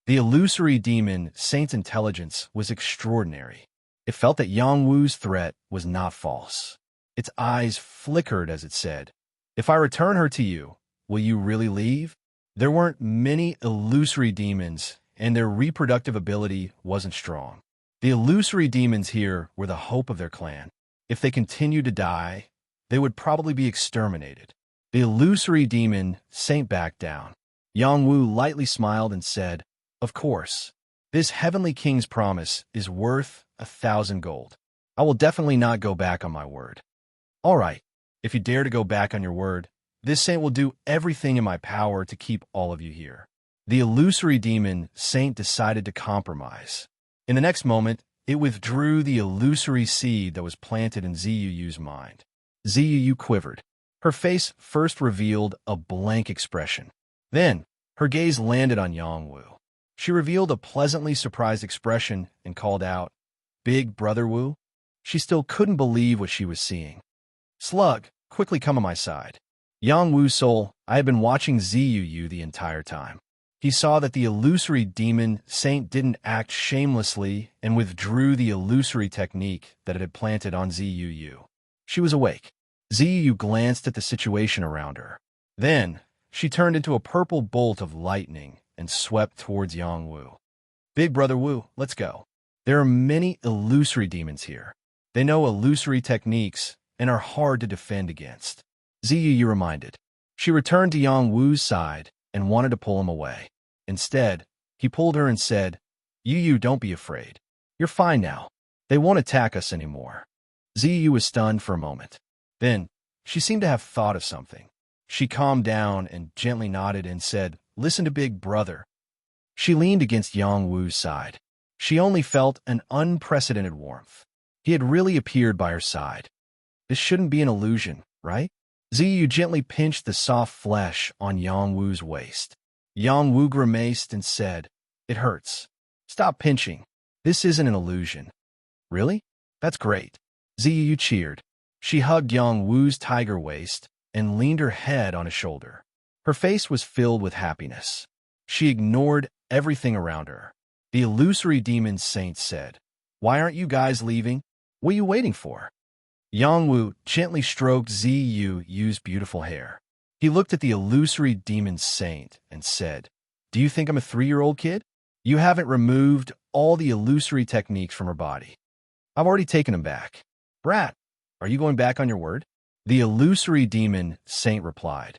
The illusory demon saint's intelligence was extraordinary. It felt that Yang Wu's threat was not false. Its eyes flickered as it said, "If I return her to you, will you really leave?" There weren't many illusory demons, and their reproductive ability wasn't strong. The illusory demons here were the hope of their clan. If they continued to die, they would probably be exterminated. The illusory demon saint backed down. Yang Wu lightly smiled and said, "Of course. This heavenly king's promise is worth 1,000 gold. I will definitely not go back on my word." "All right. If you dare to go back on your word, this saint will do everything in my power to keep all of you here." The illusory demon saint decided to compromise. In the next moment, it withdrew the illusory seed that was planted in Ziyu's mind. Ziyu quivered. Her face first revealed a blank expression. Then, her gaze landed on Yang Wu. She revealed a pleasantly surprised expression and called out, "Big Brother Wu?" She still couldn't believe what she was seeing. "Slug, quickly come on my side." Yang Wu's soul, I had been watching Ziyu the entire time. He saw that the illusory demon saint didn't act shamelessly and withdrew the illusory technique that it had planted on Ziyu. She was awake. Ziyu glanced at the situation around her. Then, she turned into a purple bolt of lightning and swept towards Yang Wu. "Big Brother Wu, let's go. There are many illusory demons here. They know illusory techniques and are hard to defend against," Ziyu reminded. She returned to Yang Wu's side and wanted to pull him away. Instead, he pulled her and said, "Yu, don't be afraid. You're fine now. They won't attack us anymore." Ziyu was stunned for a moment. Then, she seemed to have thought of something. She calmed down and gently nodded and said, "Listen to Big Brother." She leaned against Yang Wu's side. She only felt an unprecedented warmth. He had really appeared by her side. This shouldn't be an illusion, right? Ziyu gently pinched the soft flesh on Yang Wu's waist. Yang Wu grimaced and said, "It hurts. Stop pinching. This isn't an illusion." "Really? That's great." Ziyu cheered. She hugged Yang Wu's tiger waist and leaned her head on his shoulder. Her face was filled with happiness. She ignored everything around her. The illusory demon saint said, "Why aren't you guys leaving? What are you waiting for?" Yang Wu gently stroked Ziyu's beautiful hair. He looked at the illusory demon saint and said, "Do you think I'm a 3-year-old kid? You haven't removed all the illusory techniques from her body. I've already taken them back. Brat, are you going back on your word?" The illusory demon saint replied,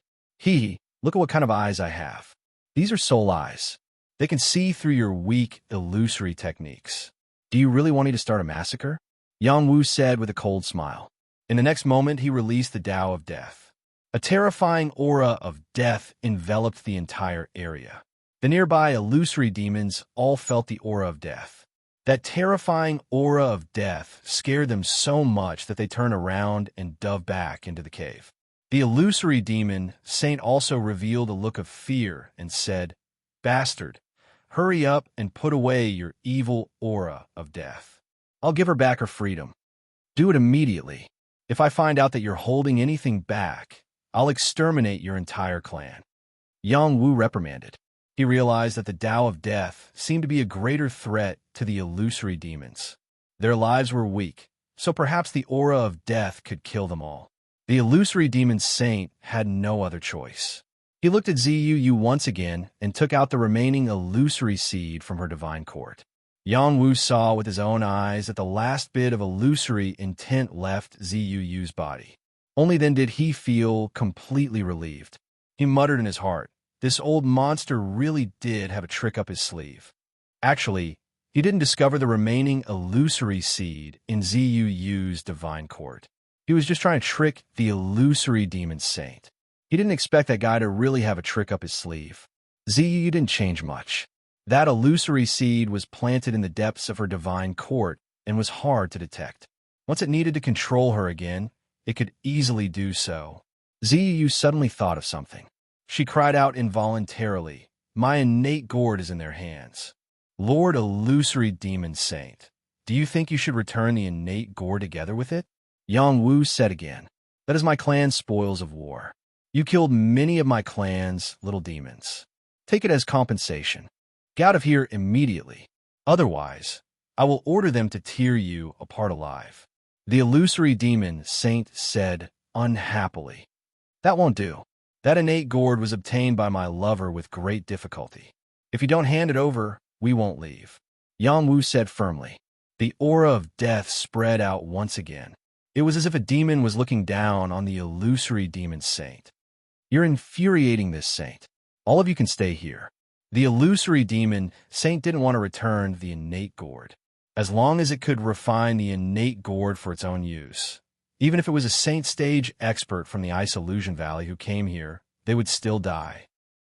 Look at what kind of eyes I have. These are soul eyes. They can see through your weak, illusory techniques. Do you really want me to start a massacre?" Yang Wu said with a cold smile. In the next moment, he released the Tao of Death. A terrifying aura of death enveloped the entire area. The nearby illusory demons all felt the aura of death. That terrifying aura of death scared them so much that they turned around and dove back into the cave. The illusory demon saint also revealed a look of fear and said, "Bastard, hurry up and put away your evil aura of death. I'll give her back her freedom. Do it immediately. If I find out that you're holding anything back, I'll exterminate your entire clan." Yang Wu reprimanded. He realized that the Tao of Death seemed to be a greater threat to the illusory demons. Their lives were weak, so perhaps the aura of death could kill them all. The illusory demon saint had no other choice. He looked at Ziyu once again and took out the remaining illusory seed from her divine court. Yang Wu saw with his own eyes that the last bit of illusory intent left Ziyu's body. Only then did he feel completely relieved. He muttered in his heart, "This old monster really did have a trick up his sleeve." Actually, he didn't discover the remaining illusory seed in Ziyu's divine court. He was just trying to trick the illusory demon saint. He didn't expect that guy to really have a trick up his sleeve. Ziyu didn't change much. That illusory seed was planted in the depths of her divine court and was hard to detect. Once it needed to control her again, it could easily do so. Ziyu suddenly thought of something. She cried out involuntarily, "My innate gourd is in their hands. Lord Illusory Demon Saint, do you think you should return the innate gourd together with it?" Yang Wu said again, "That is my clan's spoils of war. You killed many of my clan's little demons. Take it as compensation. Get out of here immediately. Otherwise, I will order them to tear you apart alive." The illusory demon saint said unhappily, "That won't do. That innate gourd was obtained by my lover with great difficulty. If you don't hand it over, we won't leave." Yang Wu said firmly. The aura of death spread out once again. It was as if a demon was looking down on the illusory demon saint. "You're infuriating this saint. All of you can stay here. The illusory demon saint didn't want to return the innate gourd, as long as it could refine the innate gourd for its own use. Even if it was a saint stage expert from the Ice Illusion Valley who came here, they would still die.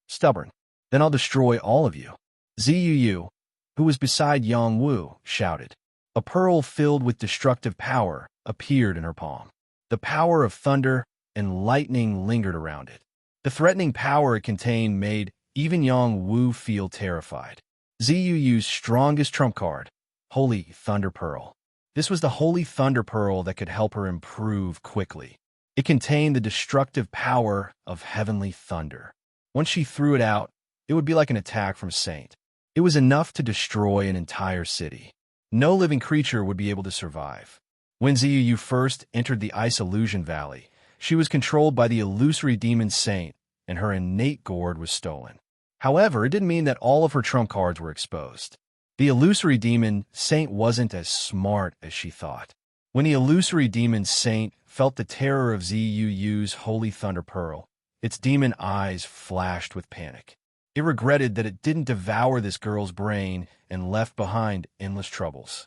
Stubborn. Then I'll destroy all of you. Zuu, who was beside Yongwu, shouted. A pearl filled with destructive power appeared in her palm. The power of thunder and lightning lingered around it. The threatening power it contained made even Yongwu feel terrified. Ziyu's strongest trump card, Holy Thunder Pearl. This was the Holy Thunder Pearl that could help her improve quickly. It contained the destructive power of heavenly thunder. Once she threw it out, it would be like an attack from Saint. It was enough to destroy an entire city. No living creature would be able to survive. When Ziyu first entered the Ice Illusion Valley, she was controlled by the illusory demon Saint, and her innate gourd was stolen. However, it didn't mean that all of her trump cards were exposed. The illusory demon Saint wasn't as smart as she thought. When the illusory demon Saint felt the terror of Ziyu's Holy Thunder Pearl, its demon eyes flashed with panic. It regretted that it didn't devour this girl's brain and left behind endless troubles.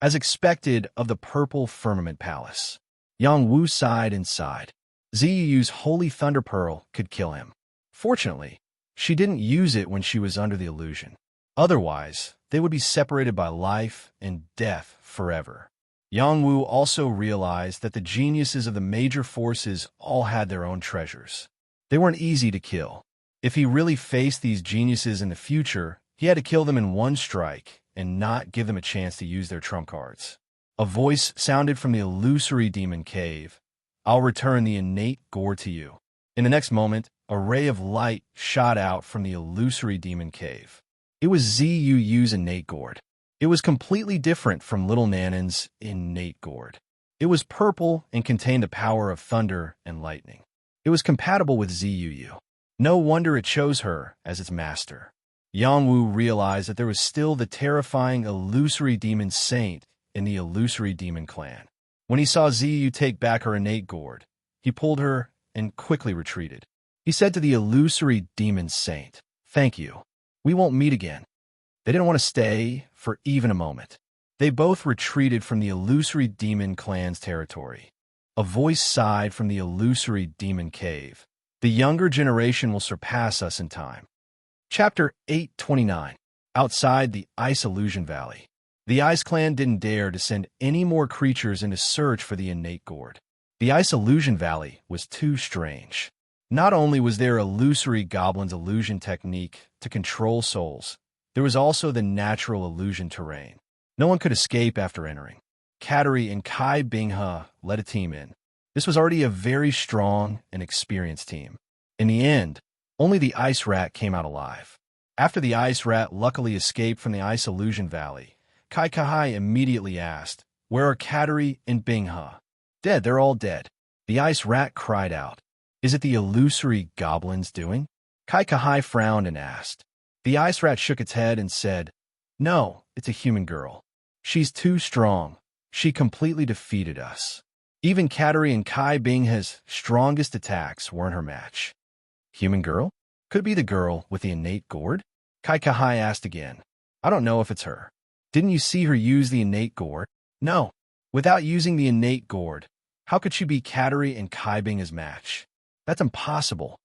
As expected of the Purple Firmament Palace, Yongwu sighed and sighed. Ziyu's Holy Thunder Pearl could kill him. Fortunately, she didn't use it when she was under the illusion. Otherwise, they would be separated by life and death forever. Yongwu also realized that the geniuses of the major forces all had their own treasures. They weren't easy to kill. If he really faced these geniuses in the future, he had to kill them in one strike and not give them a chance to use their trump cards. A voice sounded from the illusory demon cave. I'll return the innate gourd to you. In the next moment, a ray of light shot out from the illusory demon cave. It was Ziyu's innate gourd. It was completely different from Little Nanan's innate gourd. It was purple and contained the power of thunder and lightning. It was compatible with Ziyu. No wonder it chose her as its master. Yongwu realized that there was still the terrifying illusory demon Saint in the illusory demon clan. When he saw Ziyu take back her innate gourd, he pulled her and quickly retreated. He said to the illusory demon Saint, "Thank you. We won't meet again." They didn't want to stay for even a moment. They both retreated from the illusory demon clan's territory. A voice sighed from the illusory demon cave. The younger generation will surpass us in time. Chapter 829. Outside the Ice Illusion Valley. The Ice Clan didn't dare to send any more creatures into search for the innate gourd. The Ice Illusion Valley was too strange. Not only was there illusory goblin's illusion technique to control souls, there was also the natural illusion terrain. No one could escape after entering. Kateri and Kai Binghe led a team in. This was already a very strong and experienced team. In the end, only the Ice Rat came out alive. After the Ice Rat luckily escaped from the Ice Illusion Valley, Kai Kahai immediately asked, "Where are Kateri and Binghe?" "Dead, they're all dead." The Ice Rat cried out, "Is it the illusory goblin's doing?" Kai Kahai frowned and asked. The Ice Rat shook its head and said, "No, it's a human girl. She's too strong. She completely defeated us. Even Kateri and Kai Binghe's strongest attacks weren't her match." "Human girl? Could it be the girl with the innate gourd?" Kai Kahai asked again. "I don't know if it's her. Didn't you see her use the innate gourd?" "No. Without using the innate gourd, how could she be Kateri and Kai Binghe's match? That's impossible."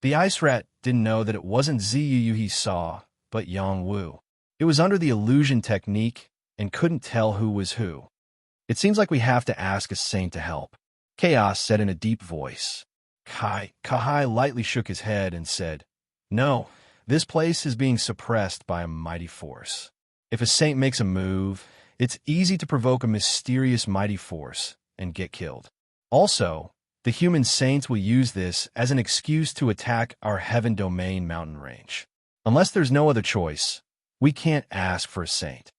The Ice Rat didn't know that it wasn't Ziyu he saw, but Yongwu. It was under the illusion technique and couldn't tell who was who. "It seems like we have to ask a saint to help," Chaos said in a deep voice. Kai Kahai lightly shook his head and said, "No, this place is being suppressed by a mighty force. If a saint makes a move, it's easy to provoke a mysterious mighty force and get killed. Also, the human saints will use this as an excuse to attack our Heaven Domain mountain range. Unless there's no other choice, we can't ask for a saint."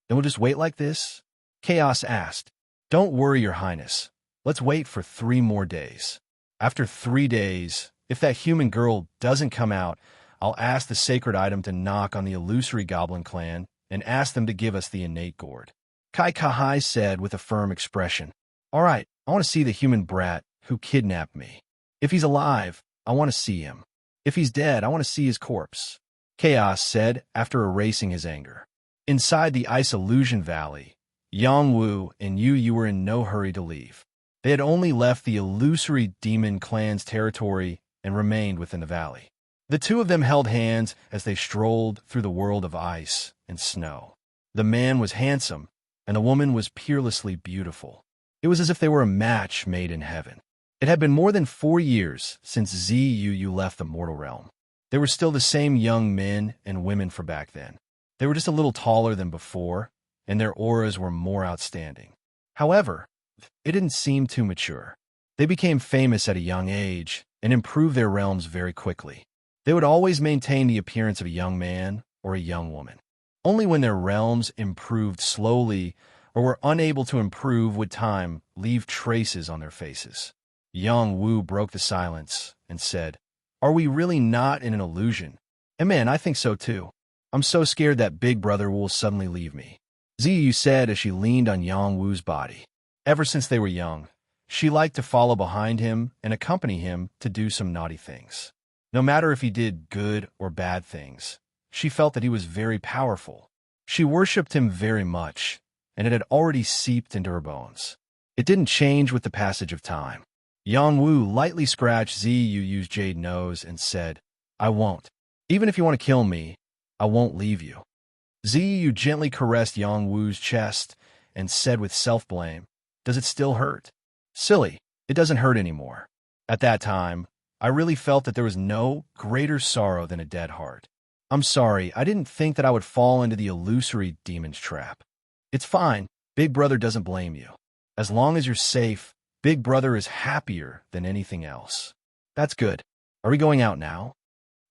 "Then we'll just wait like this?" Chaos asked. "Don't worry, Your Highness. Let's wait for 3 more days. After 3 days, if that human girl doesn't come out, I'll ask the sacred item to knock on the illusory goblin clan and ask them to give us the innate gourd." Kai Kahai said with a firm expression. "All right, I want to see the human brat who kidnapped me. If he's alive, I want to see him." If he's dead, I want to see his corpse, Chaos said after erasing his anger. Inside the Ice Illusion Valley, Yangwu and Yu were in no hurry to leave. They had only left the illusory demon clan's territory and remained within the valley. The two of them held hands as they strolled through the world of ice and snow. The man was handsome, and the woman was peerlessly beautiful. It was as if they were a match made in heaven. It had been more than 4 years since Ziyu left the mortal realm. They were still the same young men and women for back then. They were just a little taller than before, and their auras were more outstanding. However, it didn't seem too mature. They became famous at a young age and improved their realms very quickly. They would always maintain the appearance of a young man or a young woman. Only when their realms improved slowly or were unable to improve would time leave traces on their faces. Yang Wu broke the silence and said, "Are we really not in an illusion?" "And man, I think so too. I'm so scared that Big Brother will suddenly leave me," Ziyu said as she leaned on Yang Wu's body. Ever since they were young, she liked to follow behind him and accompany him to do some naughty things. No matter if he did good or bad things, she felt that he was very powerful. She worshipped him very much, and it had already seeped into her bones. It didn't change with the passage of time. Yang Wu lightly scratched Ziyu's jade nose and said, "I won't. Even if you want to kill me, I won't leave you." Ziyu gently caressed Yang Wu's chest and said with self-blame, "Does it still hurt?" "Silly, it doesn't hurt anymore. At that time, I really felt that there was no greater sorrow than a dead heart. I'm sorry, I didn't think that I would fall into the illusory demon's trap. It's fine, Big Brother doesn't blame you. As long as you're safe, Big Brother is happier than anything else." "That's good. Are we going out now?"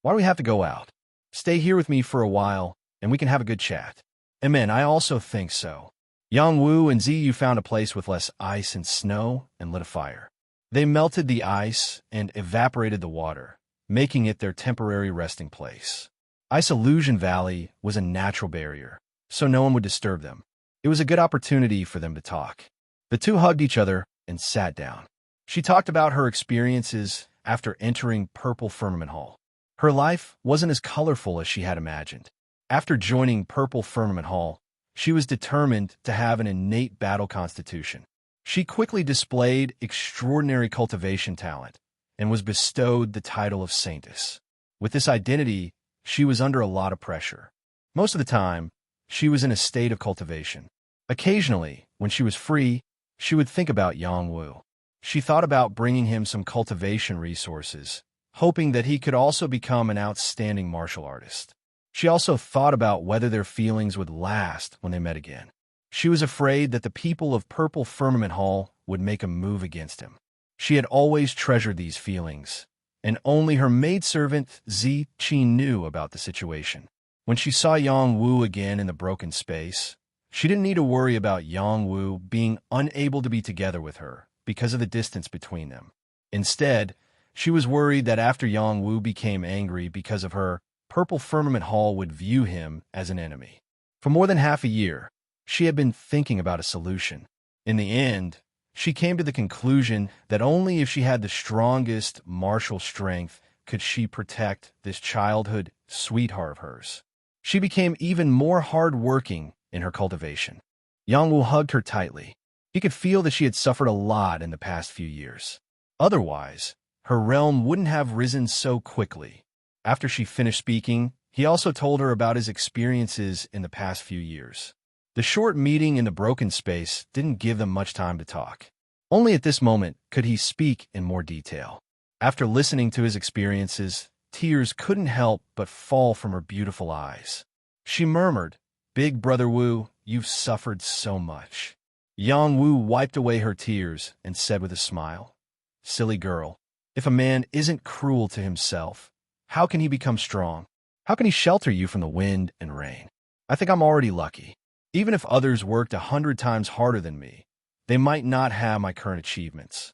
"Why do we have to go out? Stay here with me for a while, and we can have a good chat." "Amen, I also think so." Yang Wu and Ziyu found a place with less ice and snow and lit a fire. They melted the ice and evaporated the water, making it their temporary resting place. Ice Illusion Valley was a natural barrier, so no one would disturb them. It was a good opportunity for them to talk. The two hugged each other and sat down. She talked about her experiences after entering Purple Firmament Hall. Her life wasn't as colorful as she had imagined. After joining Purple Firmament Hall, she was determined to have an innate battle constitution. She quickly displayed extraordinary cultivation talent and was bestowed the title of Saintess. With this identity, she was under a lot of pressure. Most of the time, she was in a state of cultivation. Occasionally, when she was free, she would think about Yang Wu. She thought about bringing him some cultivation resources, hoping that he could also become an outstanding martial artist. She also thought about whether their feelings would last when they met again. She was afraid that the people of Purple Firmament Hall would make a move against him. She had always treasured these feelings, and only her maidservant Zi Qi knew about the situation. When she saw Yang Wu again in the broken space, she didn't need to worry about Yang Wu being unable to be together with her because of the distance between them. Instead, she was worried that after Yang Wu became angry because of her, Purple Firmament Hall would view him as an enemy. For more than half a year, she had been thinking about a solution. In the end, she came to the conclusion that only if she had the strongest martial strength could she protect this childhood sweetheart of hers. She became even more hard-working in her cultivation. Yang Wu hugged her tightly. He could feel that she had suffered a lot in the past few years. Otherwise, her realm wouldn't have risen so quickly. After she finished speaking, he also told her about his experiences in the past few years. The short meeting in the broken space didn't give them much time to talk. Only at this moment could he speak in more detail. After listening to his experiences, tears couldn't help but fall from her beautiful eyes. She murmured, "Big Brother Wu, you've suffered so much." Yang Wu wiped away her tears and said with a smile, "Silly girl, if a man isn't cruel to himself, how can he become strong? How can he shelter you from the wind and rain? I think I'm already lucky. Even if others worked 100 times harder than me, they might not have my current achievements.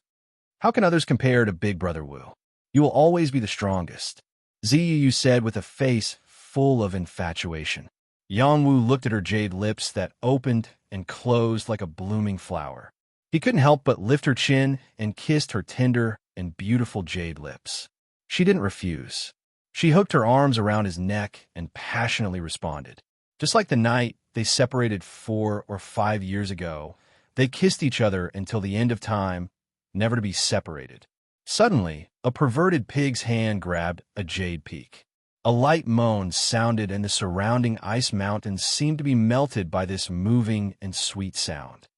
How can others compare to Big Brother Wu? You will always be the strongest," Ziyu said with a face full of infatuation. Yang Wu looked at her jade lips that opened and closed like a blooming flower. He couldn't help but lift her chin and kissed her tender and beautiful jade lips. She didn't refuse. She hooked her arms around his neck and passionately responded. Just like the night they separated 4 or 5 years ago, they kissed each other until the end of time, never to be separated. Suddenly, a perverted pig's hand grabbed a jade peak. A light moan sounded, and the surrounding ice mountains seemed to be melted by this moving and sweet sound.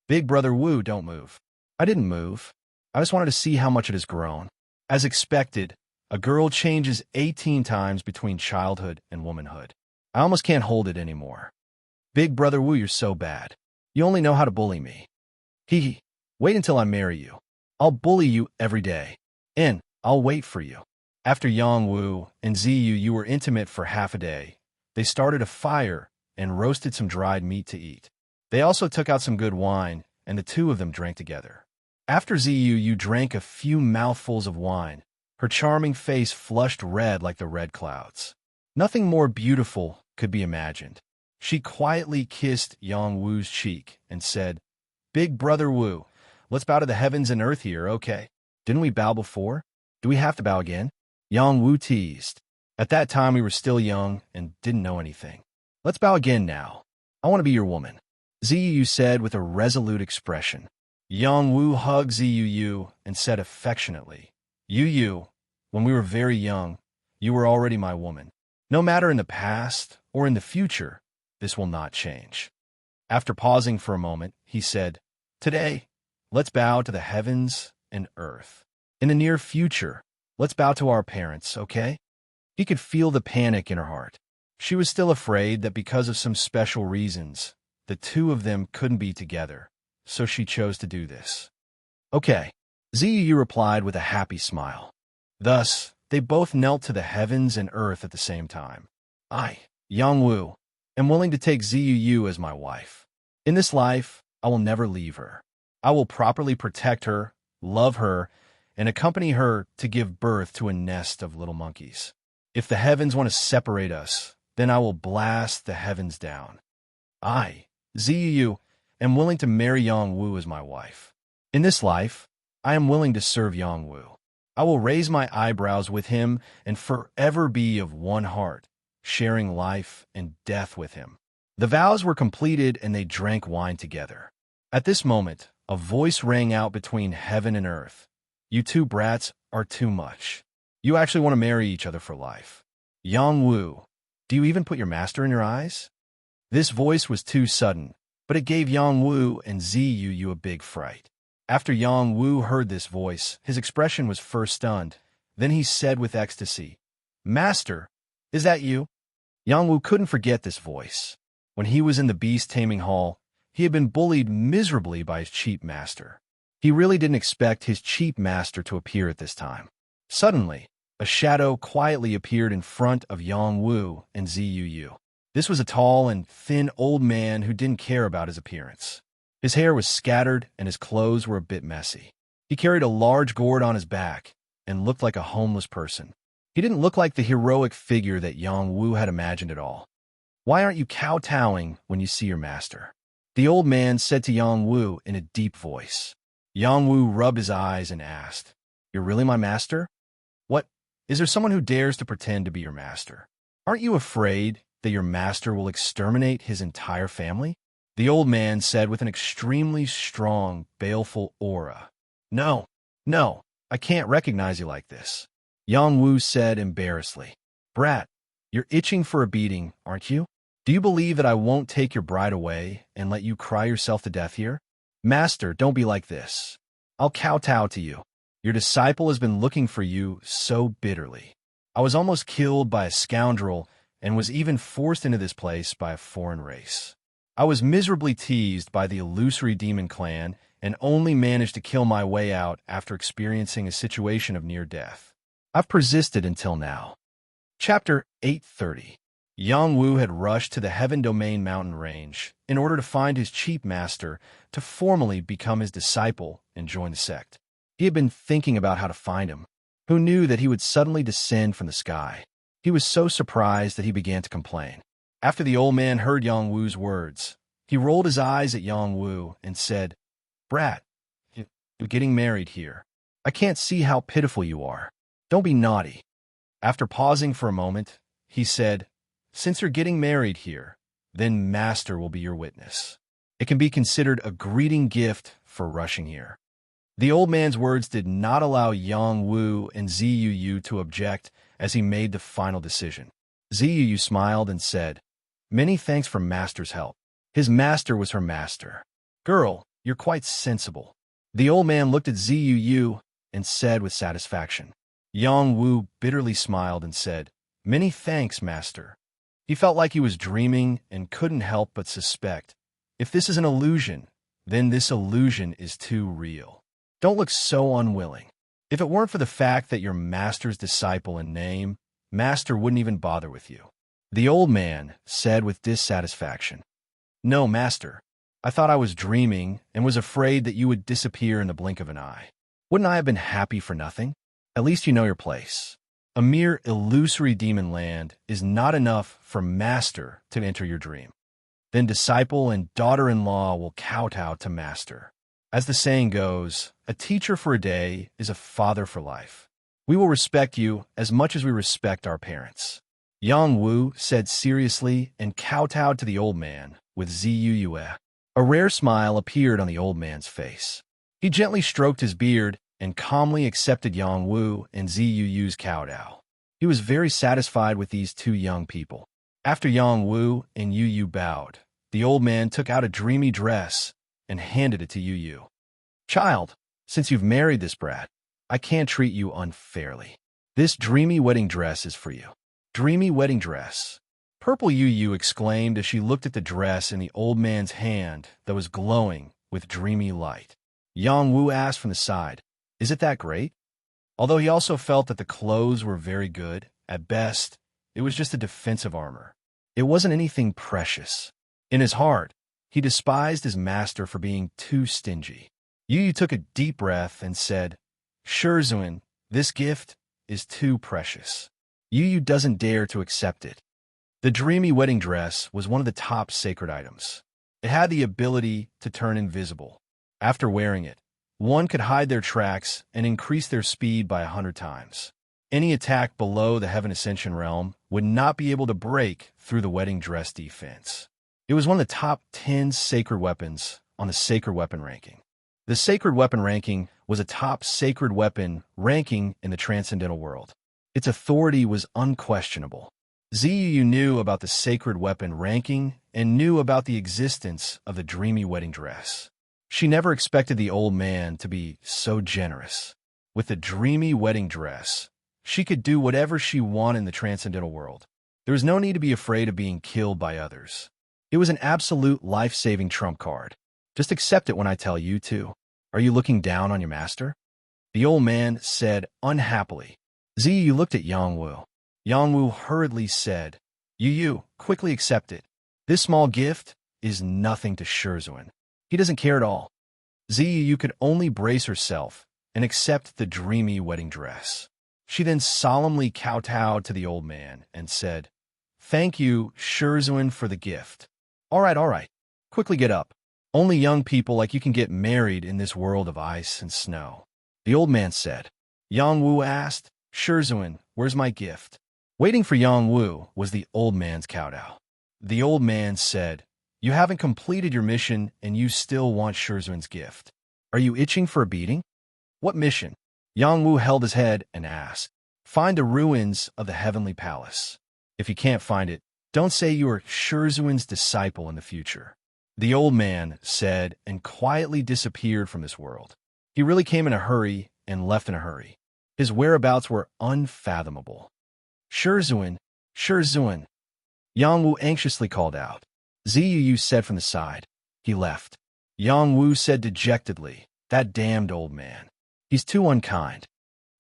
Big Brother Wu, don't move. I didn't move. I just wanted to see how much it has grown. As expected, a girl changes 18 times between childhood and womanhood. I almost can't hold it anymore. Big Brother Wu, you're so bad. You only know how to bully me. Hee hee. Wait until I marry you. I'll bully you every day. And I'll wait for you. After Yang Wu and Ziyu you were intimate for half a day, they started a fire and roasted some dried meat to eat. They also took out some good wine, and the two of them drank together. After Ziyu you drank a few mouthfuls of wine. Her charming face flushed red like the red clouds. Nothing more beautiful could be imagined. She quietly kissed Yang Wu's cheek and said, Big Brother Wu, let's bow to the heavens and earth here, okay? Didn't we bow before? Do we have to bow again? Yang Wu teased. At that time we were still young and didn't know anything. Let's bow again now. I want to be your woman, Ziyu said with a resolute expression. Yang Wu hugged Ziyu and said affectionately, Yu, when we were very young, you were already my woman. No matter in the past or in the future, this will not change. After pausing for a moment, he said, Today, let's bow to the heavens and earth. In the near future, let's bow to our parents, okay? He could feel the panic in her heart. She was still afraid that because of some special reasons, the two of them couldn't be together, so she chose to do this. Okay, Ziyu replied with a happy smile. Thus, they both knelt to the heavens and earth at the same time. I, Yang Wu, am willing to take Ziyu as my wife. In this life, I will never leave her. I will properly protect her, love her, and accompany her to give birth to a nest of little monkeys. If the heavens want to separate us, then I will blast the heavens down. I, Ziyu, am willing to marry Yang Wu as my wife. In this life, I am willing to serve Yang Wu. I will raise my eyebrows with him and forever be of one heart, sharing life and death with him. The vows were completed and they drank wine together. At this moment, a voice rang out between heaven and earth. You two brats are too much. You actually want to marry each other for life. Yang Wu, do you even put your master in your eyes? This voice was too sudden, but it gave Yang Wu and Ziyu a big fright. After Yang Wu heard this voice, his expression was first stunned. Then he said with ecstasy, Master, is that you? Yang Wu couldn't forget this voice. When he was in the beast taming hall, he had been bullied miserably by his cheap master. He really didn't expect his cheap master to appear at this time. Suddenly, a shadow quietly appeared in front of Yang Wu and Ziyu. This was a tall and thin old man who didn't care about his appearance. His hair was scattered and his clothes were a bit messy. He carried a large gourd on his back and looked like a homeless person. He didn't look like the heroic figure that Yang Wu had imagined at all. Why aren't you kowtowing when you see your master? The old man said to Yang Wu in a deep voice. Yang Wu rubbed his eyes and asked, You're really my master? What? Is there someone who dares to pretend to be your master? Aren't you afraid that your master will exterminate his entire family? The old man said with an extremely strong, baleful aura. No, I can't recognize you like this. Yang Wu said embarrassedly. Brat, you're itching for a beating, aren't you? Do you believe that I won't take your bride away and let you cry yourself to death here? Master, don't be like this. I'll kowtow to you. Your disciple has been looking for you so bitterly. I was almost killed by a scoundrel and was even forced into this place by a foreign race. I was miserably teased by the illusory demon clan and only managed to kill my way out after experiencing a situation of near death. I've persisted until now. Chapter 830. Yang Wu had rushed to the Heaven Domain mountain range in order to find his cheap master to formally become his disciple and join the sect. He had been thinking about how to find him. Who knew that he would suddenly descend from the sky? He was so surprised that he began to complain. After the old man heard Yang Wu's words, he rolled his eyes at Yang Wu and said, Brat, you're getting married here. I can't see how pitiful you are. Don't be naughty. After pausing for a moment, he said, "Since you're getting married here, then Master will be your witness. It can be considered a greeting gift for rushing here." The old man's words did not allow Yang Wu and Ziyu to object as he made the final decision. Ziyu smiled and said, "Many thanks for Master's help." His master was her master. "Girl, you're quite sensible." The old man looked at Ziyu and said with satisfaction. Yang Wu bitterly smiled and said, "Many thanks, Master." He felt like he was dreaming and couldn't help but suspect, if this is an illusion, then this illusion is too real. Don't look so unwilling. If it weren't for the fact that you're Master's disciple in name, Master wouldn't even bother with you. The old man said with dissatisfaction, "No, Master. I thought I was dreaming and was afraid that you would disappear in the blink of an eye. Wouldn't I have been happy for nothing? At least you know your place. A mere illusory demon land is not enough for Master to enter your dream. Then disciple and daughter-in-law will kowtow to Master. As the saying goes, a teacher for a day is a father for life. We will respect you as much as we respect our parents." Yang Wu said seriously and kowtowed to the old man with Ziyu. A rare smile appeared on the old man's face. He gently stroked his beard and calmly accepted Yang Wu and Ziyu's kowtow. He was very satisfied with these two young people. After Yang Wu and Yu bowed, the old man took out a dreamy dress and handed it to Yu. "Child, since you've married this brat, I can't treat you unfairly. This dreamy wedding dress is for you." Dreamy wedding dress. Purple Yu exclaimed as she looked at the dress in the old man's hand that was glowing with dreamy light. Yang Wu asked from the side, "Is it that great?" Although he also felt that the clothes were very good, at best, it was just a defensive armor. It wasn't anything precious. In his heart, he despised his master for being too stingy. Yu took a deep breath and said, "Shurzuan, this gift is too precious. Yu doesn't dare to accept it." The dreamy wedding dress was one of the top sacred items. It had the ability to turn invisible. After wearing it, one could hide their tracks and increase their speed by 100 times. Any attack below the Heaven Ascension realm would not be able to break through the wedding dress defense. It was one of the top 10 sacred weapons on the sacred weapon ranking. The sacred weapon ranking was a top sacred weapon ranking in the transcendental world. Its authority was unquestionable. Ziyu knew about the sacred weapon ranking and knew about the existence of the dreamy wedding dress. She never expected the old man to be so generous. With the dreamy wedding dress, she could do whatever she wanted in the transcendental world. There was no need to be afraid of being killed by others. It was an absolute life-saving trump card. Just accept it when I tell you to. Are you looking down on your master? The old man said unhappily. Ziyu looked at Yang Wu. Yang Wu hurriedly said, Yu, quickly accept it. This small gift is nothing to Shurzuan. He doesn't care at all. Ziyu could only brace herself and accept the dreamy wedding dress. She then solemnly kowtowed to the old man and said, Thank you, Shurzuan, for the gift. All right. Quickly get up. Only young people like you can get married in this world of ice and snow. The old man said. Yang Wu asked, Shurzuan, where's my gift? Waiting for Yang Wu was the old man's kowtow. The old man said, You haven't completed your mission and you still want Shurzuan's gift. Are you itching for a beating? What mission? Yang Wu held his head and asked, Find the ruins of the heavenly palace. If you can't find it, don't say you are Shurzuan's disciple in the future. The old man said and quietly disappeared from this world. He really came in a hurry and left in a hurry. His whereabouts were unfathomable. Shurzuan. Yang Wu anxiously called out. Ziyu said from the side. He left. Yang Wu said dejectedly, That damned old man. He's too unkind.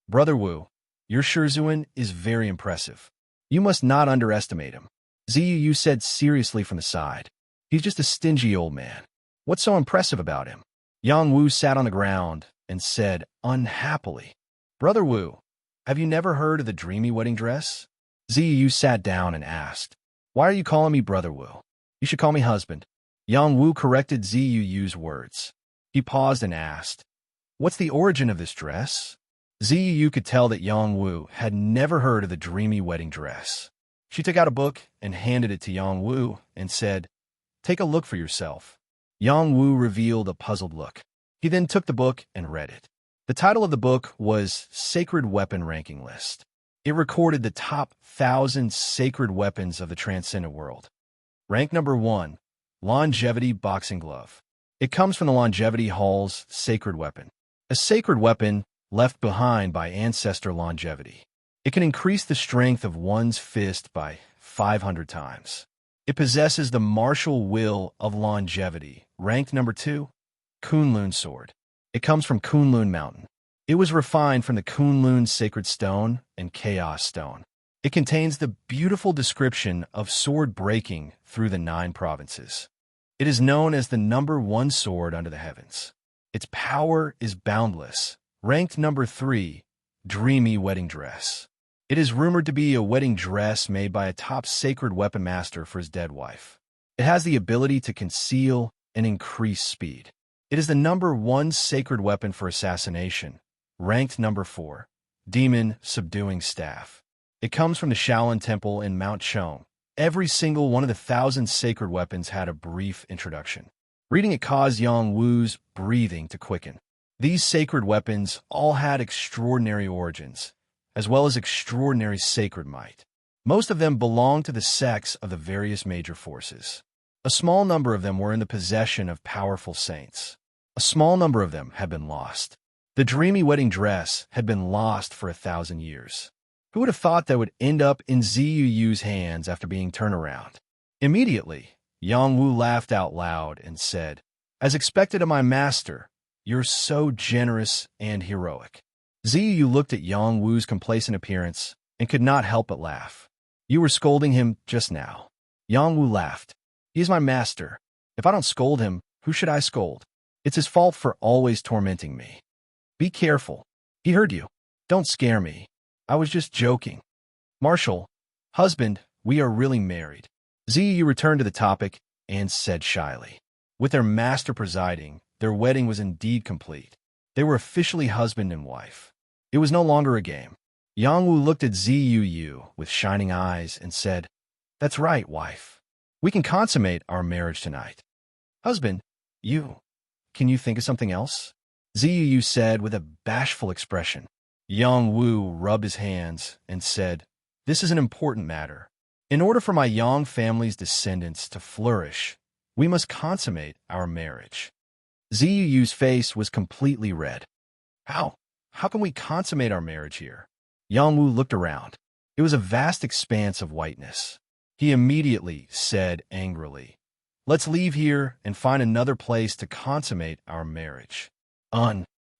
Brother Wu, your Shurzuan is very impressive. You must not underestimate him. Ziyu said seriously from the side. He's just a stingy old man. What's so impressive about him? Yang Wu sat on the ground and said unhappily, Brother Wu, have you never heard of the dreamy wedding dress? Ziyu sat down and asked, Why are you calling me Brother Wu? You should call me husband. Yang Wu corrected Ziyu's words. He paused and asked, What's the origin of this dress? Ziyu could tell that Yongwu had never heard of the dreamy wedding dress. She took out a book and handed it to Yongwu and said, "Take a look for yourself." Yongwu revealed a puzzled look. He then took the book and read it. The title of the book was Sacred Weapon Ranking List. It recorded the top 1,000 sacred weapons of the transcendent world. Rank number 1, Longevity Boxing Glove. It comes from the Longevity Hall's sacred weapon. A sacred weapon left behind by ancestor longevity. It can increase the strength of one's fist by 500 times. It possesses the martial will of longevity. Ranked number 2, Kunlun Sword. It comes from Kunlun Mountain. It was refined from the Kunlun Sacred Stone and Chaos Stone. It contains the beautiful description of sword breaking through the 9 provinces. It is known as the number 1 sword under the heavens. Its power is boundless. Ranked number 3, Dreamy Wedding Dress. It is rumored to be a wedding dress made by a top sacred weapon master for his dead wife. It has the ability to conceal and increase speed. It is the number 1 sacred weapon for assassination. Ranked number 4, Demon Subduing Staff. It comes from the Shaolin Temple in Mount Chong. Every single one of the 1,000 sacred weapons had a brief introduction. Reading it caused Yongwu's breathing to quicken. These sacred weapons all had extraordinary origins, as well as extraordinary sacred might. Most of them belonged to the sects of the various major forces. A small number of them were in the possession of powerful saints. A small number of them had been lost. The dreamy wedding dress had been lost for 1,000 years. Who would have thought that would end up in Ziyu's hands after being turned around? Immediately, Yongwu laughed out loud and said, "As expected of my master, you're so generous and heroic." Ziyu looked at Yongwu's complacent appearance and could not help but laugh. "You were scolding him just now." Yongwu laughed. "He is my master. If I don't scold him, who should I scold? It's his fault for always tormenting me. Be careful. He heard you. Don't scare me. I was just joking. Marshal, husband, we are really married." Ziyu returned to the topic and said shyly. With their master presiding, their wedding was indeed complete. They were officially husband and wife. It was no longer a game. Yongwu looked at Ziyu with shining eyes and said, "That's right, wife. We can consummate our marriage tonight." "Husband, can you think of something else?" Ziyu said with a bashful expression. Yongwu rubbed his hands and said, "This is an important matter. In order for my Yang family's descendants to flourish, we must consummate our marriage." Ziyu's face was completely red. How can we consummate our marriage here?" Yongwu looked around. It was a vast expanse of whiteness. He immediately said angrily, "Let's leave here and find another place to consummate our marriage."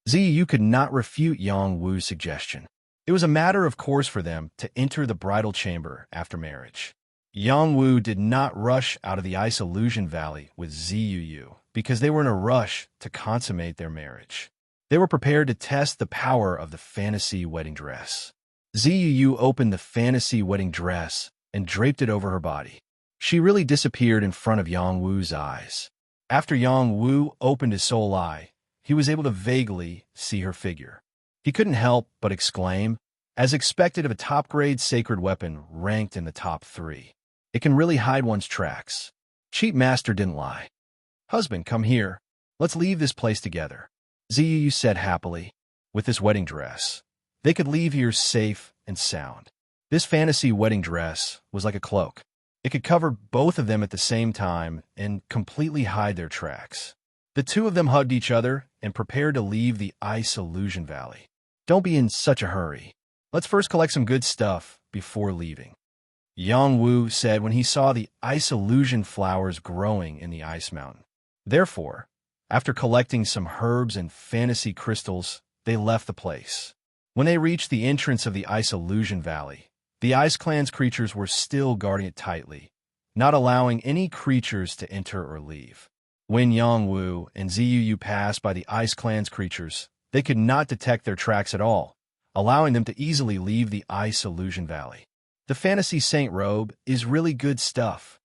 Ziyu could not refute Yongwu's suggestion. It was a matter of course for them to enter the bridal chamber after marriage. Yongwu did not rush out of the Ice Illusion Valley with Ziyu because they were in a rush to consummate their marriage. They were prepared to test the power of the fantasy wedding dress. Ziyu opened the fantasy wedding dress and draped it over her body. She really disappeared in front of Yongwu's eyes. After Yongwu opened his soul eye, he was able to vaguely see her figure. He couldn't help but exclaim, as expected of a top-grade sacred weapon ranked in the top 3. It can really hide one's tracks. Cheap Master didn't lie. "Husband, come here. Let's leave this place together," Ziyu said happily. With this wedding dress, they could leave here safe and sound. This fantasy wedding dress was like a cloak. It could cover both of them at the same time and completely hide their tracks. The two of them hugged each other and prepared to leave the Ice Illusion Valley. "Don't be in such a hurry. Let's first collect some good stuff before leaving," Yongwu said when he saw the Ice Illusion flowers growing in the Ice Mountain. Therefore, after collecting some herbs and fantasy crystals, they left the place. When they reached the entrance of the Ice Illusion Valley, the Ice Clan's creatures were still guarding it tightly, not allowing any creatures to enter or leave. When Yongwu and Ziyu passed by the Ice Clan's creatures, they could not detect their tracks at all, allowing them to easily leave the Ice Illusion Valley. The Fantasy Saint robe is really good stuff.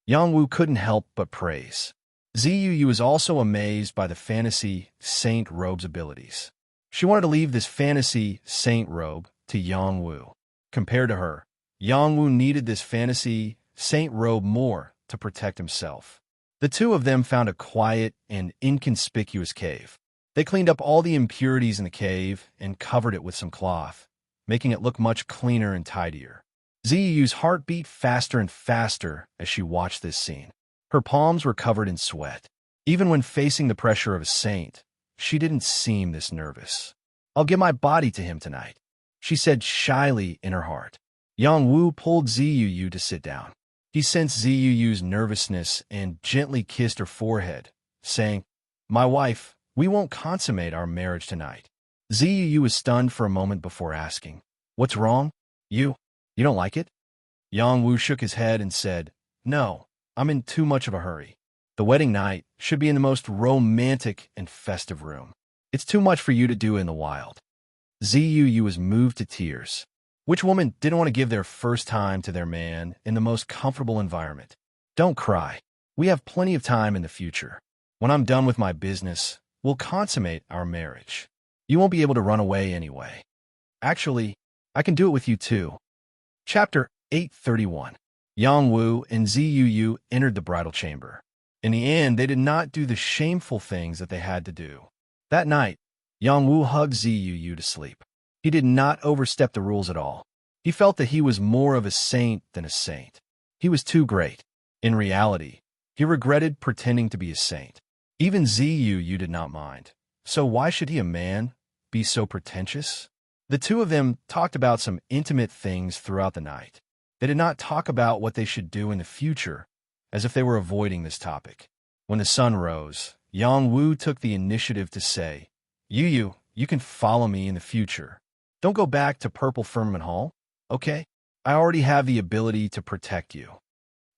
Yongwu couldn't help but praise. Ziyu was also amazed by the Fantasy Saint robe's abilities. She wanted to leave this fantasy saint robe to Yang Wu. Compared to her, Yang Wu needed this fantasy saint robe more to protect himself. The two of them found a quiet and inconspicuous cave. They cleaned up all the impurities in the cave and covered it with some cloth, making it look much cleaner and tidier. Ziyu's heart beat faster and faster as she watched this scene. Her palms were covered in sweat. Even when facing the pressure of a saint, she didn't seem this nervous. "I'll give my body to him tonight," she said shyly in her heart. Yang Wu pulled Ziyu to sit down. He sensed Ziyu's nervousness and gently kissed her forehead, saying, "My wife, we won't consummate our marriage tonight." Ziyu was stunned for a moment before asking, "What's wrong? You don't like it?" Yang Wu shook his head and said, "No, I'm in too much of a hurry. The wedding night should be in the most romantic and festive room. It's too much for you to do in the wild." Ziyu was moved to tears. Which woman didn't want to give their first time to their man in the most comfortable environment? "Don't cry. We have plenty of time in the future. When I'm done with my business, we'll consummate our marriage. You won't be able to run away anyway. Actually, I can do it with you too." Chapter 831. Yang Wu and Ziyu entered the bridal chamber. In the end, they did not do the shameful things that they had to do. That night, Yang Wu hugged Ziyu to sleep. He did not overstep the rules at all. He felt that he was more of a saint than a saint. He was too great. In reality, he regretted pretending to be a saint. Even Ziyu did not mind. So why should he, a man, be so pretentious? The two of them talked about some intimate things throughout the night. They did not talk about what they should do in the future, as if they were avoiding this topic. When the sun rose, Yang Wu took the initiative to say, you can follow me in the future. Don't go back to Purple Firmament Hall, okay? I already have the ability to protect you."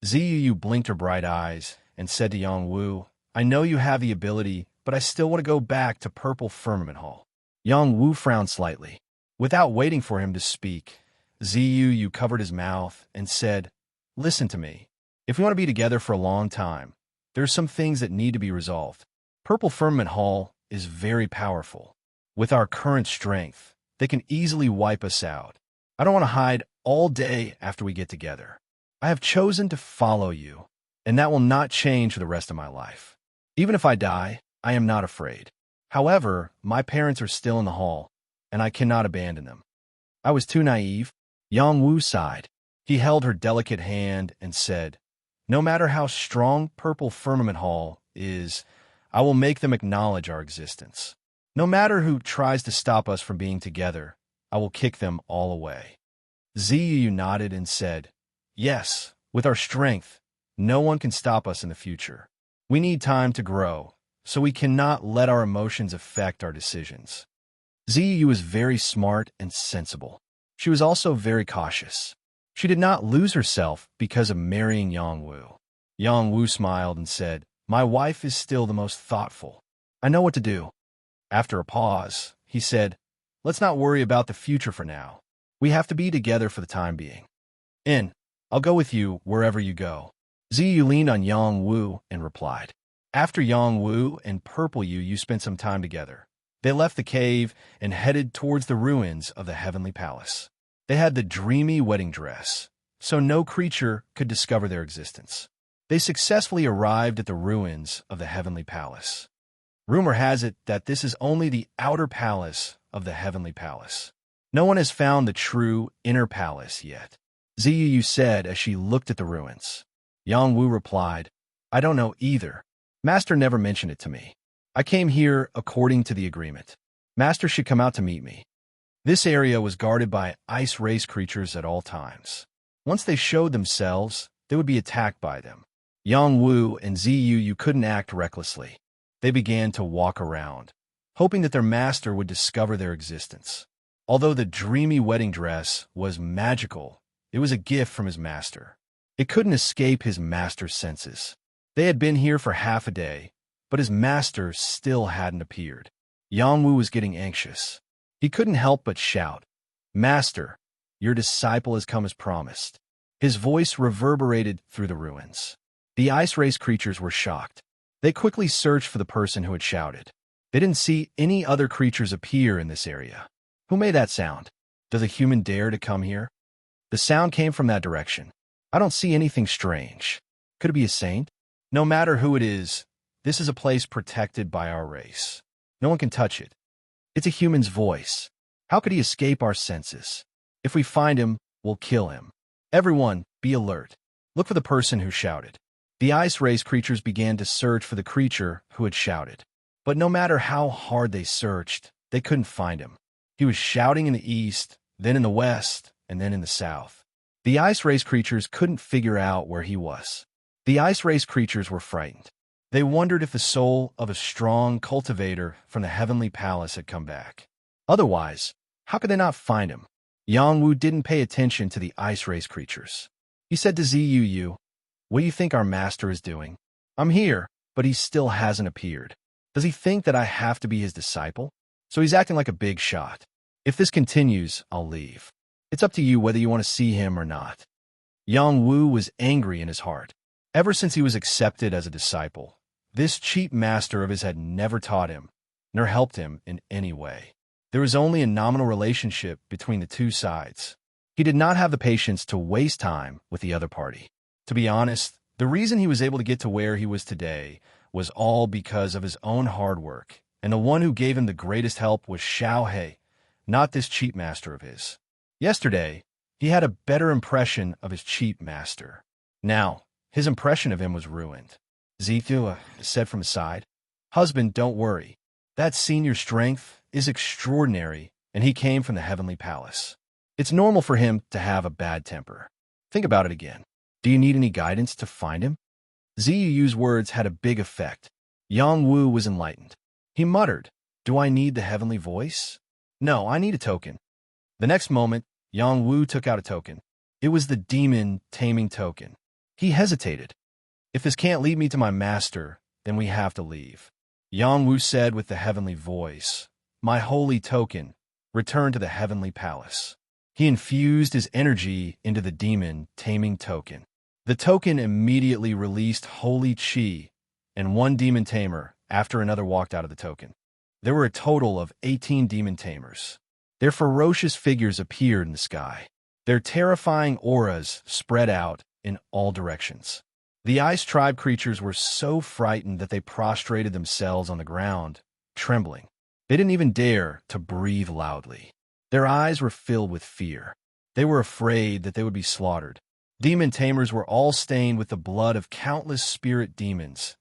Ziyu blinked her bright eyes and said to Yang Wu, "I know you have the ability, but I still want to go back to Purple Firmament Hall." Yang Wu frowned slightly. Without waiting for him to speak, Ziyu covered his mouth and said, "Listen to me. If we want to be together for a long time, there are some things that need to be resolved. Purple Firmament Hall is very powerful. With our current strength, they can easily wipe us out. I don't want to hide all day after we get together. I have chosen to follow you, and that will not change for the rest of my life. Even if I die, I am not afraid. However, my parents are still in the hall, and I cannot abandon them." "I was too naive." Yang Wu sighed. He held her delicate hand and said, "No matter how strong Purple Firmament Hall is, I will make them acknowledge our existence. No matter who tries to stop us from being together, I will kick them all away." Ziyu nodded and said, "Yes, with our strength, no one can stop us in the future. We need time to grow, so we cannot let our emotions affect our decisions." Ziyu was very smart and sensible. She was also very cautious. She did not lose herself because of marrying Yang Wu. Yang Wu smiled and said, "My wife is still the most thoughtful. I know what to do." After a pause, he said, "Let's not worry about the future for now. We have to be together for the time being. I'll go with you wherever you go." Ziyu leaned on Yang Wu and replied. After Yang Wu and Purple Yu spent some time together, they left the cave and headed towards the ruins of the Heavenly Palace. They had the dreamy wedding dress, so no creature could discover their existence. They successfully arrived at the ruins of the Heavenly Palace. Rumor has it that this is only the outer palace of the Heavenly Palace. No one has found the true inner palace yet, Ziyu said as she looked at the ruins. Yang Wu replied, "I don't know either. Master never mentioned it to me. I came here according to the agreement. Master should come out to meet me." This area was guarded by ice race creatures at all times. Once they showed themselves, they would be attacked by them. Yang Wu and Ziyu couldn't act recklessly. They began to walk around, hoping that their master would discover their existence. Although the dreamy wedding dress was magical, it was a gift from his master. It couldn't escape his master's senses. They had been here for half a day, but his master still hadn't appeared. Yang Wu was getting anxious. He couldn't help but shout, "Master, your disciple has come as promised." His voice reverberated through the ruins. The ice race creatures were shocked. They quickly searched for the person who had shouted. They didn't see any other creatures appear in this area. Who made that sound? Does a human dare to come here? The sound came from that direction. I don't see anything strange. Could it be a saint? No matter who it is, this is a place protected by our race. No one can touch it. It's a human's voice. How could he escape our senses? If we find him, we'll kill him. Everyone, be alert. Look for the person who shouted. The ice race creatures began to search for the creature who had shouted. But no matter how hard they searched, they couldn't find him. He was shouting in the east, then in the west, and then in the south. The ice race creatures couldn't figure out where he was. The ice race creatures were frightened. They wondered if the soul of a strong cultivator from the heavenly palace had come back. Otherwise, how could they not find him? Yangwu didn't pay attention to the ice race creatures. He said to Zuu, "What do you think our master is doing? I'm here, but he still hasn't appeared. Does he think that I have to be his disciple? So he's acting like a big shot. If this continues, I'll leave. It's up to you whether you want to see him or not." Yang Wu was angry in his heart. Ever since he was accepted as a disciple, this cheap master of his had never taught him, nor helped him in any way. There was only a nominal relationship between the two sides. He did not have the patience to waste time with the other party. To be honest, the reason he was able to get to where he was today was all because of his own hard work, and the one who gave him the greatest help was Xiao He, not this cheap master of his. Yesterday, he had a better impression of his cheap master. Now, his impression of him was ruined. Zithua said from his side, "Husband, don't worry. That senior's strength is extraordinary, and he came from the heavenly palace. It's normal for him to have a bad temper. Think about it again. Do you need any guidance to find him?" Ziyu's words had a big effect. Yang Wu was enlightened. He muttered, "Do I need the heavenly voice? No, I need a token." The next moment, Yang Wu took out a token. It was the demon taming token. He hesitated. "If this can't lead me to my master, then we have to leave." Yang Wu said with the heavenly voice, "My holy token, return to the heavenly palace." He infused his energy into the demon taming token. The token immediately released holy chi, and one demon tamer after another walked out of the token. There were a total of 18 demon tamers. Their ferocious figures appeared in the sky. Their terrifying auras spread out in all directions. The ice tribe creatures were so frightened that they prostrated themselves on the ground, trembling. They didn't even dare to breathe loudly. Their eyes were filled with fear. They were afraid that they would be slaughtered. Demon tamers were all stained with the blood of countless spirit demons,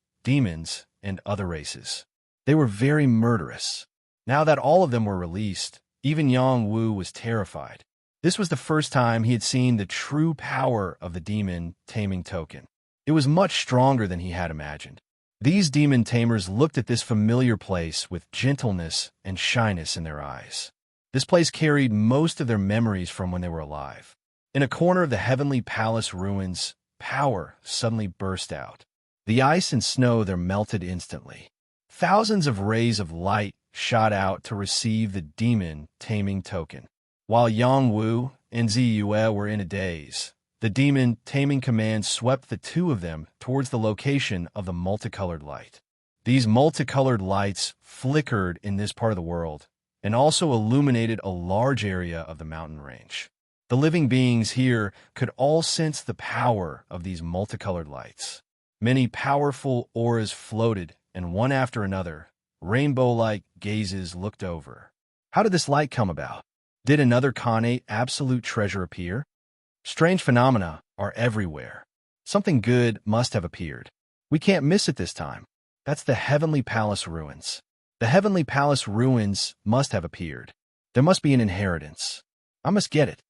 and other races. They were very murderous. Now that all of them were released, even Yang Wu was terrified. This was the first time he had seen the true power of the demon taming token. It was much stronger than he had imagined. These demon tamers looked at this familiar place with gentleness and shyness in their eyes. This place carried most of their memories from when they were alive. In a corner of the heavenly palace ruins, power suddenly burst out. The ice and snow there melted instantly. Thousands of rays of light shot out to receive the demon taming token. While Yang Wu and Ziyue were in a daze, the demon taming command swept the two of them towards the location of the multicolored light. These multicolored lights flickered in this part of the world and also illuminated a large area of the mountain range. The living beings here could all sense the power of these multicolored lights. Many powerful auras floated, and one after another, rainbow-like gazes looked over. How did this light come about? Did another Khanate absolute treasure appear? Strange phenomena are everywhere. Something good must have appeared. We can't miss it this time. That's the Heavenly Palace ruins. The Heavenly Palace ruins must have appeared. There must be an inheritance. I must get it.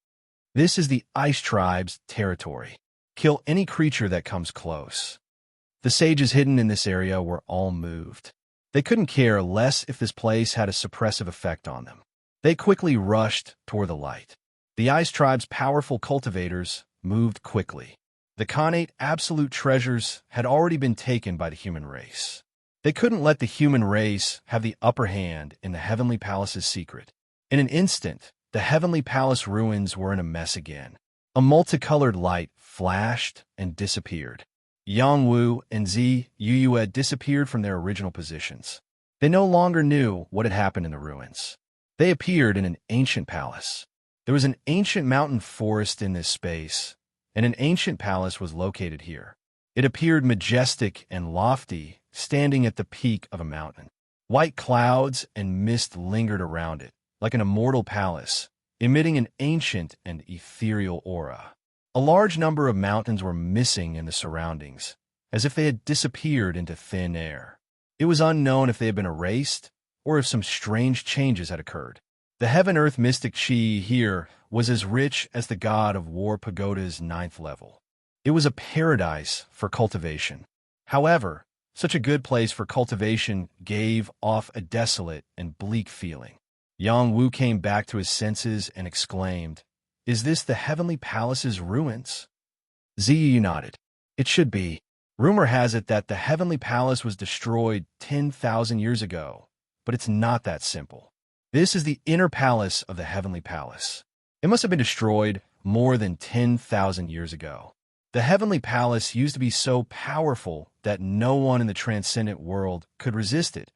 This is the Ice Tribe's territory. Kill any creature that comes close. The sages hidden in this area were all moved. They couldn't care less if this place had a suppressive effect on them. They quickly rushed toward the light. The Ice Tribe's powerful cultivators moved quickly. The Khanate absolute treasures had already been taken by the human race. They couldn't let the human race have the upper hand in the Heavenly Palace's secret. In an instant, the Heavenly Palace ruins were in a mess again. A multicolored light flashed and disappeared. Yang Wu and Zi Yuyue disappeared from their original positions. They no longer knew what had happened in the ruins. They appeared in an ancient palace. There was an ancient mountain forest in this space, and an ancient palace was located here. It appeared majestic and lofty, standing at the peak of a mountain. White clouds and mist lingered around it, like an immortal palace, emitting an ancient and ethereal aura. A large number of mountains were missing in the surroundings, as if they had disappeared into thin air. It was unknown if they had been erased or if some strange changes had occurred. The heaven-earth mystic chi here was as rich as the god of war pagoda's 9th level. It was a paradise for cultivation. However, such a good place for cultivation gave off a desolate and bleak feeling. Yang Wu came back to his senses and exclaimed, "Is this the heavenly palace's ruins?" Ziyu nodded. "It should be. Rumor has it that the heavenly palace was destroyed 10,000 years ago, but it's not that simple. This is the inner palace of the heavenly palace. It must have been destroyed more than 10,000 years ago. The heavenly palace used to be so powerful that no one in the transcendent world could resist it,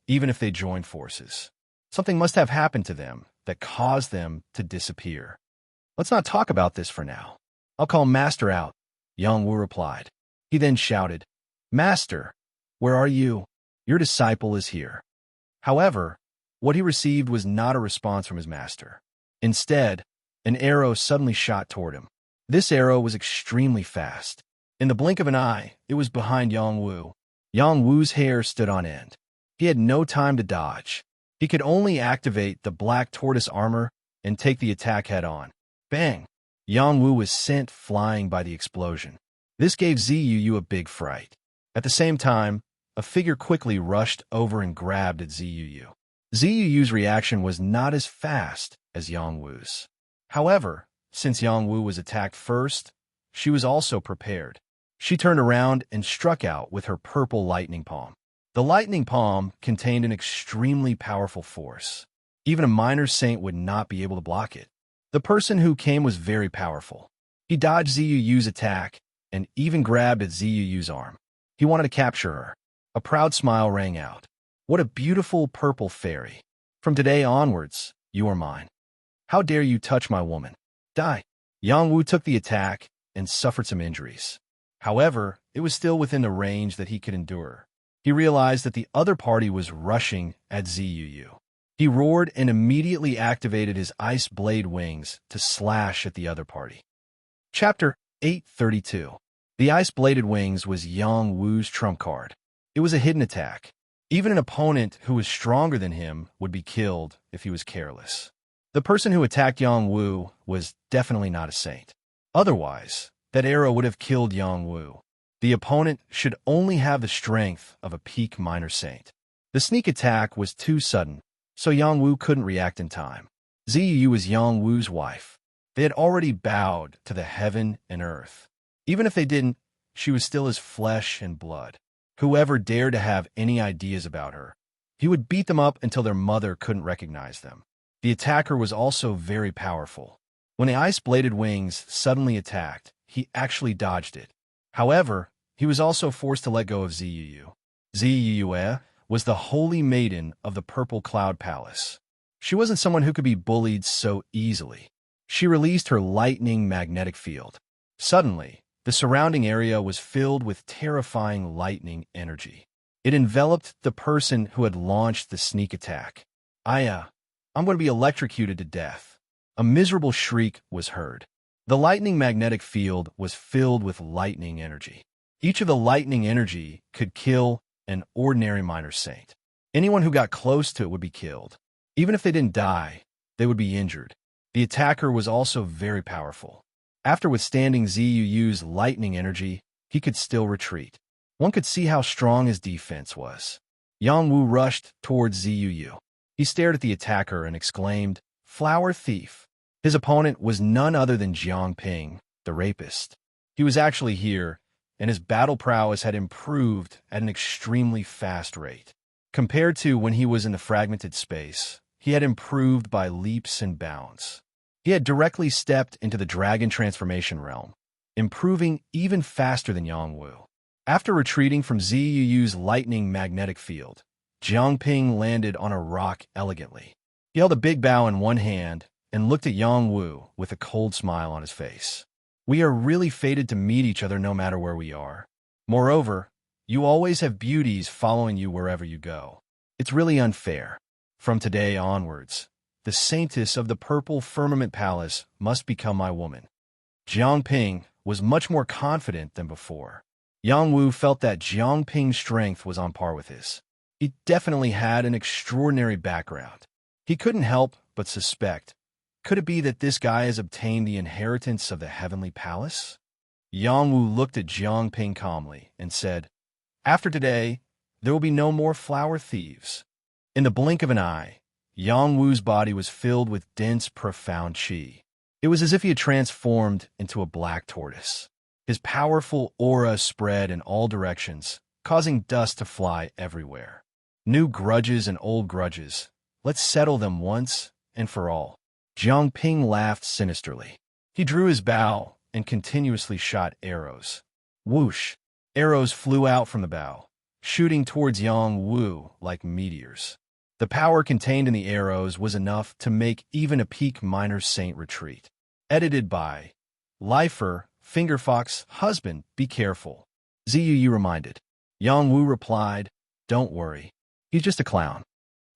even if they joined forces. Something must have happened to them that caused them to disappear. Let's not talk about this for now. I'll call Master out," Yang Wu replied. He then shouted, "Master, where are you? Your disciple is here." However, what he received was not a response from his master. Instead, an arrow suddenly shot toward him. This arrow was extremely fast. In the blink of an eye, it was behind Yang Wu. Yang Wu's hair stood on end. He had no time to dodge. He could only activate the black tortoise armor and take the attack head-on. Bang! Yang Wu was sent flying by the explosion. This gave Ziyu a big fright. At the same time, a figure quickly rushed over and grabbed at Ziyu. Ziyu's reaction was not as fast as Yang Wu's. However, since Yang Wu was attacked first, she was also prepared. She turned around and struck out with her purple lightning palm. The lightning palm contained an extremely powerful force. Even a minor saint would not be able to block it. The person who came was very powerful. He dodged Ziyu's attack and even grabbed at Ziyu's arm. He wanted to capture her. A proud smile rang out. "What a beautiful purple fairy. From today onwards, you are mine. How dare you touch my woman? Die." Yang Wu took the attack and suffered some injuries. However, it was still within the range that he could endure. He realized that the other party was rushing at Ziyu. He roared and immediately activated his ice blade wings to slash at the other party. Chapter 832. The ice-bladed wings was Yang Wu's trump card. It was a hidden attack. Even an opponent who was stronger than him would be killed if he was careless. The person who attacked Yang Wu was definitely not a saint. Otherwise, that arrow would have killed Yang Wu. The opponent should only have the strength of a peak minor saint. The sneak attack was too sudden, so Yang Wu couldn't react in time. Ziyu was Yang Wu's wife. They had already bowed to the heaven and earth. Even if they didn't, she was still his flesh and blood. Whoever dared to have any ideas about her, he would beat them up until their mother couldn't recognize them. The attacker was also very powerful. When the ice-bladed wings suddenly attacked, he actually dodged it. However, he was also forced to let go of Ziyu. Ziyu was the holy maiden of the Purple Cloud Palace. She wasn't someone who could be bullied so easily. She released her lightning magnetic field. Suddenly, the surrounding area was filled with terrifying lightning energy. It enveloped the person who had launched the sneak attack. I'm going to be electrocuted to death." A miserable shriek was heard. The lightning magnetic field was filled with lightning energy. Each of the lightning energy could kill an ordinary minor saint. Anyone who got close to it would be killed. Even if they didn't die, they would be injured. The attacker was also very powerful. After withstanding Ziyu's lightning energy, he could still retreat. One could see how strong his defense was. Yang Wu rushed towards Ziyu. He stared at the attacker and exclaimed, "Flower thief." His opponent was none other than Jiang Ping, the rapist. He was actually here, and his battle prowess had improved at an extremely fast rate. Compared to when he was in the fragmented space, he had improved by leaps and bounds. He had directly stepped into the dragon transformation realm, improving even faster than Yang Wu. After retreating from Ziyu's lightning magnetic field, Jiangping landed on a rock elegantly. He held a big bow in one hand and looked at Yang Wu with a cold smile on his face. We are really fated to meet each other no matter where we are. Moreover, you always have beauties following you wherever you go. It's really unfair. From today onwards, the saintess of the Purple Firmament Palace must become my woman. Jiangping was much more confident than before. Yang Wu felt that Jiangping's strength was on par with his. He definitely had an extraordinary background. He couldn't help but suspect, could it be that this guy has obtained the inheritance of the Heavenly Palace? Yang Wu looked at Jiangping calmly and said, after today, there will be no more flower thieves. In the blink of an eye, Yang Wu's body was filled with dense, profound qi. It was as if he had transformed into a black tortoise. His powerful aura spread in all directions, causing dust to fly everywhere. New grudges and old grudges. Let's settle them once and for all. Jiangping laughed sinisterly. He drew his bow and continuously shot arrows. Whoosh! Arrows flew out from the bow, shooting towards Yang Wu like meteors. The power contained in the arrows was enough to make even a peak minor saint retreat. Edited by Lifer, Fingerfox, husband, be careful. Ziyu reminded. Yang Wu replied, don't worry. He's just a clown.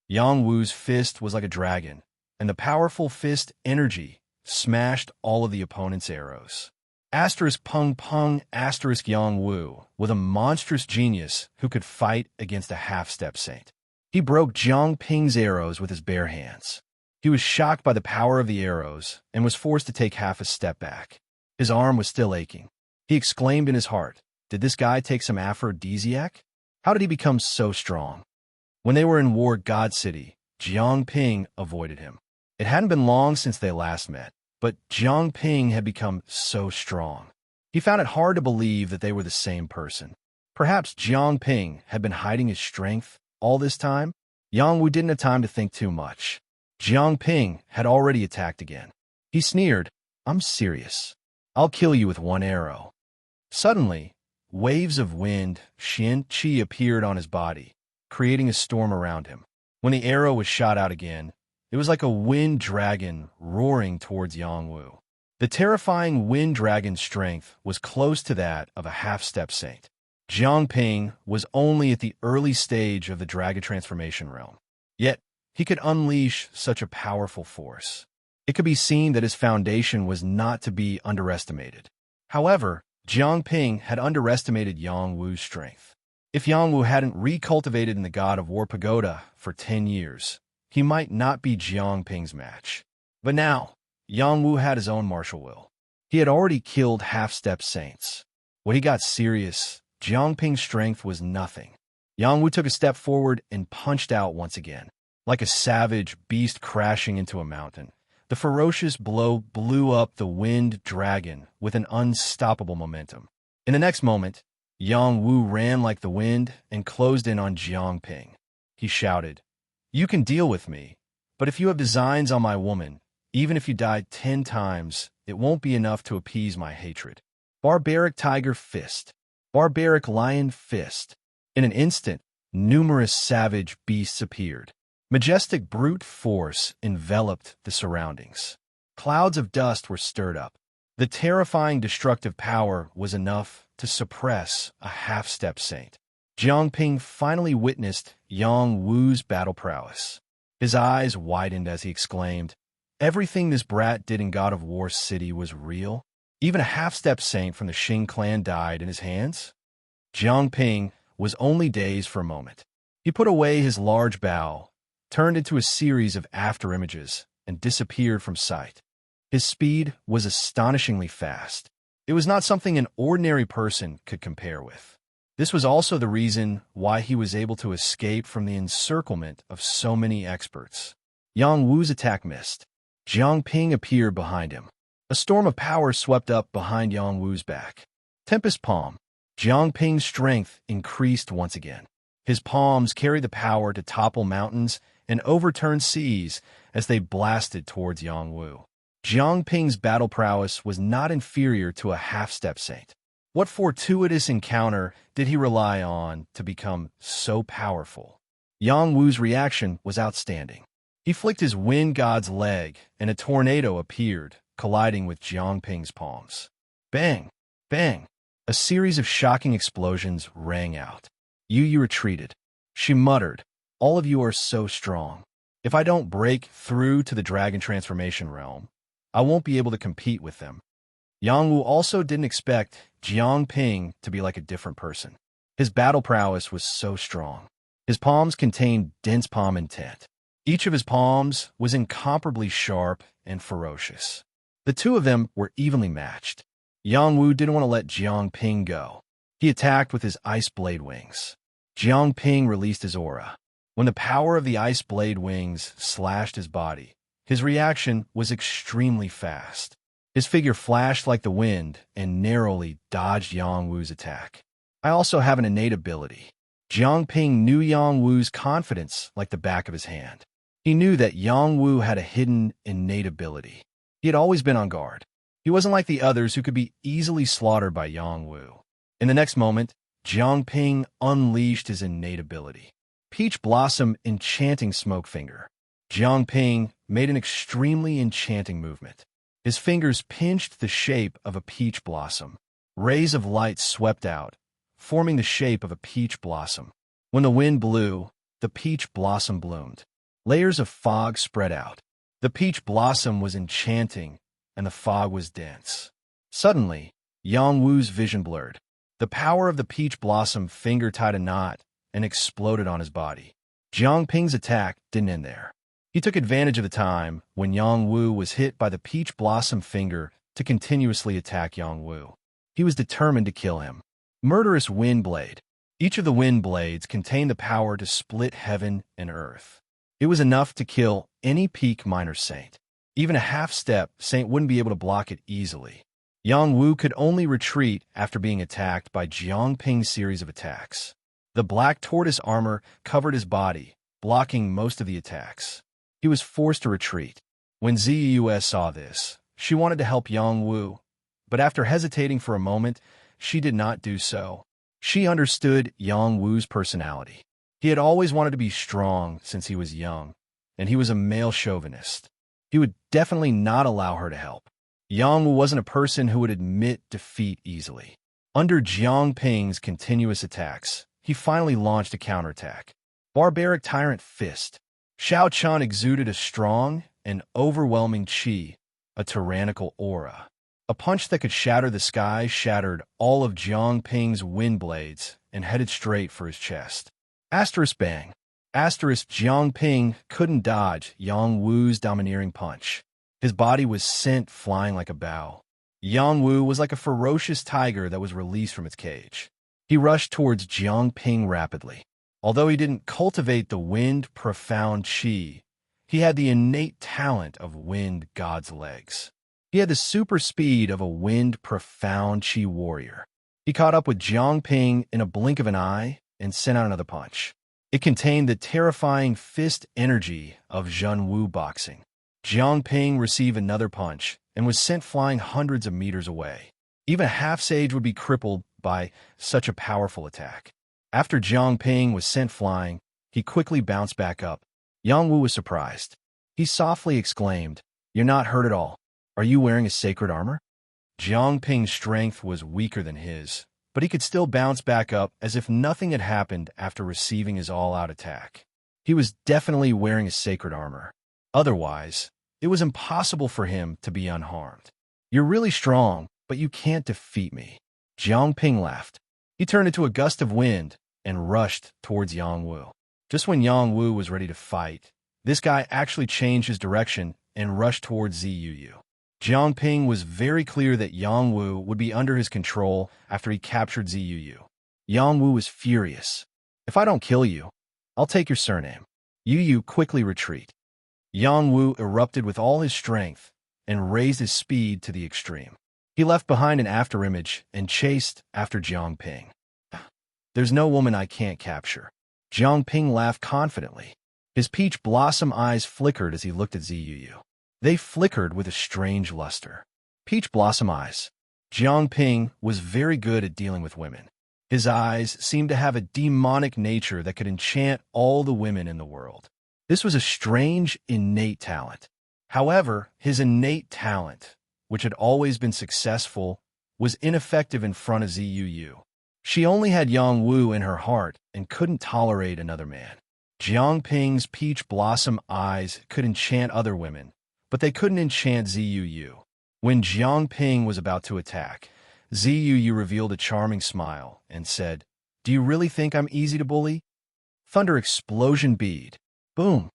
Yang Wu's fist was like a dragon, and the powerful fist energy smashed all of the opponent's arrows. Asterisk Pung Pung asterisk Yang Wu was a monstrous genius who could fight against a half-step saint. He broke Jiangping's arrows with his bare hands. He was shocked by the power of the arrows and was forced to take half a step back. His arm was still aching. He exclaimed in his heart, did this guy take some aphrodisiac? How did he become so strong? When they were in War God City, Jiangping avoided him. It hadn't been long since they last met, but Jiangping had become so strong. He found it hard to believe that they were the same person. Perhaps Jiangping had been hiding his strength all this time? Yang Wu didn't have time to think too much. Jiangping had already attacked again. He sneered, I'm serious. I'll kill you with one arrow. Suddenly, waves of wind, Xian Qi appeared on his body, creating a storm around him. When the arrow was shot out again, it was like a wind dragon roaring towards Yang Wu. The terrifying wind dragon's strength was close to that of a half-step saint. Jiangping was only at the early stage of the dragon transformation realm. Yet, he could unleash such a powerful force. It could be seen that his foundation was not to be underestimated. However, Jiangping had underestimated Yang Wu's strength. If Yang Wu hadn't recultivated in the God of War Pagoda for 10 years, he might not be Jiangping's match. But now, Yang Wu had his own martial will. He had already killed half-step saints. When he got serious, Jiangping's strength was nothing. Yang Wu took a step forward and punched out once again. Like a savage beast crashing into a mountain, the ferocious blow blew up the wind dragon with an unstoppable momentum. In the next moment, Yang Wu ran like the wind and closed in on Jiangping. He shouted, you can deal with me, but if you have designs on my woman, even if you die 10 times, it won't be enough to appease my hatred. Barbaric tiger fist. Barbaric lion fist. In an instant, numerous savage beasts appeared. Majestic brute force enveloped the surroundings. Clouds of dust were stirred up. The terrifying destructive power was enough to suppress a half-step saint. Jiangping finally witnessed Yang Wu's battle prowess. His eyes widened as he exclaimed, everything this brat did in God of War City was real? Even a half-step saint from the Xing clan died in his hands? Jiangping was only dazed for a moment. He put away his large bow, turned into a series of after-images, and disappeared from sight. His speed was astonishingly fast. It was not something an ordinary person could compare with. This was also the reason why he was able to escape from the encirclement of so many experts. Yang Wu's attack missed. Jiangping appeared behind him. A storm of power swept up behind Yang Wu's back. Tempest Palm. Jiangping's strength increased once again. His palms carried the power to topple mountains and overturn seas as they blasted towards Yang Wu. Jiangping's battle prowess was not inferior to a half-step saint. What fortuitous encounter did he rely on to become so powerful? Yang Wu's reaction was outstanding. He flicked his wind god's leg, and a tornado appeared, colliding with Jiang Ping's palms. Bang! Bang! A series of shocking explosions rang out. Yu Yu retreated. She muttered, "All of you are so strong. If I don't break through to the dragon transformation realm, I won't be able to compete with them." Yang Wu also didn't expect Jiang Ping to be like a different person. His battle prowess was so strong. His palms contained dense palm intent. Each of his palms was incomparably sharp and ferocious. The two of them were evenly matched. Yang Wu didn't want to let Jiang Ping go. He attacked with his ice blade wings. Jiang Ping released his aura. When the power of the ice blade wings slashed his body, his reaction was extremely fast. His figure flashed like the wind and narrowly dodged Yang Wu's attack. I also have an innate ability. Jiang Ping knew Yang Wu's confidence like the back of his hand. He knew that Yang Wu had a hidden innate ability. He had always been on guard. He wasn't like the others who could be easily slaughtered by Yang Wu. In the next moment, Jiang Ping unleashed his innate ability. Peach Blossom Enchanting Smoke Finger. Jiang Ping made an extremely enchanting movement. His fingers pinched the shape of a peach blossom. Rays of light swept out, forming the shape of a peach blossom. When the wind blew, the peach blossom bloomed. Layers of fog spread out. The peach blossom was enchanting, and the fog was dense. Suddenly, Yang Wu's vision blurred. The power of the peach blossom finger tied a knot and exploded on his body. Jiang Ping's attack didn't end there. He took advantage of the time when Yang Wu was hit by the peach blossom finger to continuously attack Yang Wu. He was determined to kill him. Murderous wind blade. Each of the wind blades contained the power to split heaven and earth. It was enough to kill any peak miner saint. Even a half-step saint wouldn't be able to block it easily. Yang Wu could only retreat after being attacked by Jiang Ping's series of attacks. The black tortoise armor covered his body, blocking most of the attacks. He was forced to retreat. When Zeus saw this, she wanted to help Yang Wu, but after hesitating for a moment, she did not do so. She understood Yang Wu's personality. He had always wanted to be strong since he was young, and he was a male chauvinist. He would definitely not allow her to help. Yang Wu wasn't a person who would admit defeat easily. Under Jiang Ping's continuous attacks, he finally launched a counterattack. Barbaric Tyrant Fist. Xiao Chan exuded a strong and overwhelming qi, a tyrannical aura. A punch that could shatter the sky shattered all of Jiang Ping's wind blades and headed straight for his chest. Asterisk bang. Asterisk Jiang Ping couldn't dodge Yang Wu's domineering punch. His body was sent flying like a bow. Yang Wu was like a ferocious tiger that was released from its cage. He rushed towards Jiang Ping rapidly. Although he didn't cultivate the wind profound qi, he had the innate talent of wind god's legs. He had the super speed of a wind profound qi warrior. He caught up with Jiang Ping in a blink of an eye and sent out another punch. It contained the terrifying fist energy of Zhen Wu boxing. Jiang Ping received another punch and was sent flying hundreds of meters away. Even a half-sage would be crippled by such a powerful attack. After Jiang Ping was sent flying, he quickly bounced back up. Yang Wu was surprised. He softly exclaimed, "You're not hurt at all. Are you wearing a sacred armor?" Jiang Ping's strength was weaker than his, but he could still bounce back up as if nothing had happened after receiving his all-out attack. He was definitely wearing a sacred armor. Otherwise, it was impossible for him to be unharmed. "You're really strong, but you can't defeat me." Jiang Ping laughed. He turned into a gust of wind and rushed towards Yang Wu. Just when Yang Wu was ready to fight, this guy actually changed his direction and rushed towards Ziyu. Jiang Ping was very clear that Yang Wu would be under his control after he captured Ziyu. Yang Wu was furious. "If I don't kill you, I'll take your surname." Yu quickly retreat. Yang Wu erupted with all his strength and raised his speed to the extreme. He left behind an afterimage and chased after Jiang Ping. "There's no woman I can't capture." Jiang Ping laughed confidently. His peach blossom eyes flickered as he looked at Ziyu. They flickered with a strange luster. Peach blossom eyes. Jiang Ping was very good at dealing with women. His eyes seemed to have a demonic nature that could enchant all the women in the world. This was a strange, innate talent. However, his innate talent, which had always been successful, was ineffective in front of Zuu. She only had Yang Wu in her heart and couldn't tolerate another man. Jiang Ping's peach blossom eyes could enchant other women, but they couldn't enchant Zuu. When Jiang Ping was about to attack, Zuu revealed a charming smile and said, "Do you really think I'm easy to bully?" Thunder explosion bead. Boom.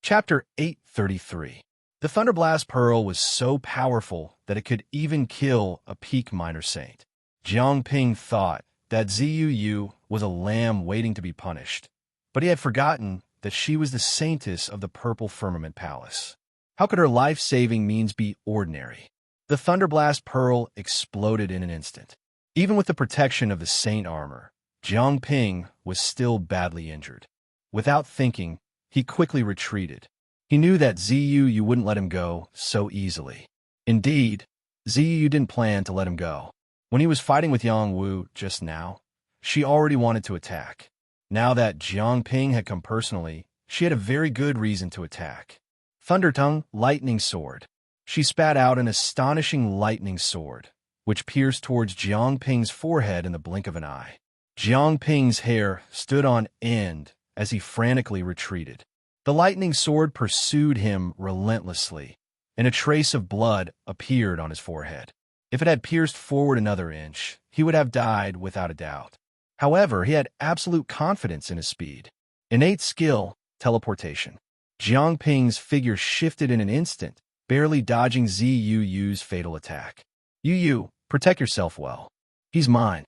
Chapter 833. The Thunderblast Pearl was so powerful that it could even kill a peak minor saint. Jiang Ping thought that Zuu was a lamb waiting to be punished, but he had forgotten that she was the saintess of the Purple Firmament Palace. How could her life-saving means be ordinary? The Thunderblast Pearl exploded in an instant. Even with the protection of the saint armor, Jiang Ping was still badly injured. Without thinking, he quickly retreated. He knew that Zuu wouldn't let him go so easily. Indeed, Zuu didn't plan to let him go. When he was fighting with Yang Wu just now, she already wanted to attack. Now that Jiang Ping had come personally, she had a very good reason to attack. Thunder Tongue, Lightning Sword. She spat out an astonishing lightning sword, which pierced towards Jiang Ping's forehead in the blink of an eye. Jiang Ping's hair stood on end as he frantically retreated. The lightning sword pursued him relentlessly, and a trace of blood appeared on his forehead. If it had pierced forward another inch, he would have died without a doubt. However, he had absolute confidence in his speed. Innate skill, teleportation. Jiang Ping's figure shifted in an instant, barely dodging Zuu's fatal attack. Yu, protect yourself well. He's mine.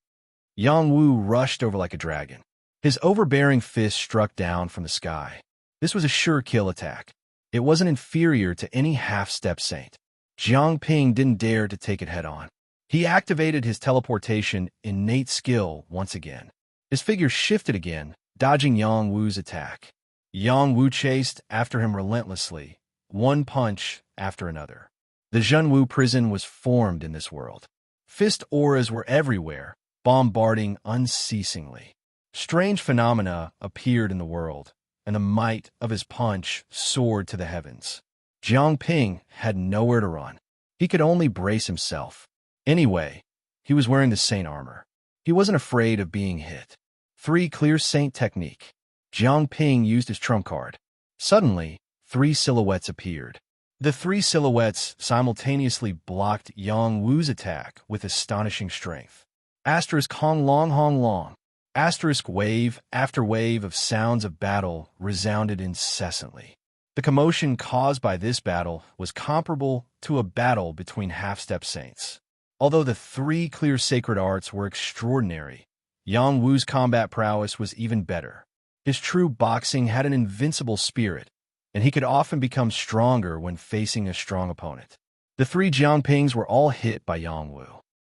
Yang Wu rushed over like a dragon. His overbearing fist struck down from the sky. This was a sure kill attack. It wasn't inferior to any half-step saint. Jiang Ping didn't dare to take it head-on. He activated his teleportation innate skill once again. His figure shifted again, dodging Yang Wu's attack. Yang Wu chased after him relentlessly, one punch after another. The Zhenwu prison was formed in this world. Fist auras were everywhere, bombarding unceasingly. Strange phenomena appeared in the world, and the might of his punch soared to the heavens. Jiang Ping had nowhere to run. He could only brace himself. Anyway, he was wearing the saint armor. He wasn't afraid of being hit. 3 clear saint technique. Jiang Ping used his trump card. Suddenly, 3 silhouettes appeared. The 3 silhouettes simultaneously blocked Yang Wu's attack with astonishing strength. Asterisk Hong Long. Asterisk wave after wave of sounds of battle resounded incessantly. The commotion caused by this battle was comparable to a battle between half-step saints. Although the 3 clear sacred arts were extraordinary, Yang Wu's combat prowess was even better. His true boxing had an invincible spirit, and he could often become stronger when facing a strong opponent. The 3 Jiang Pings were all hit by Yang Wu.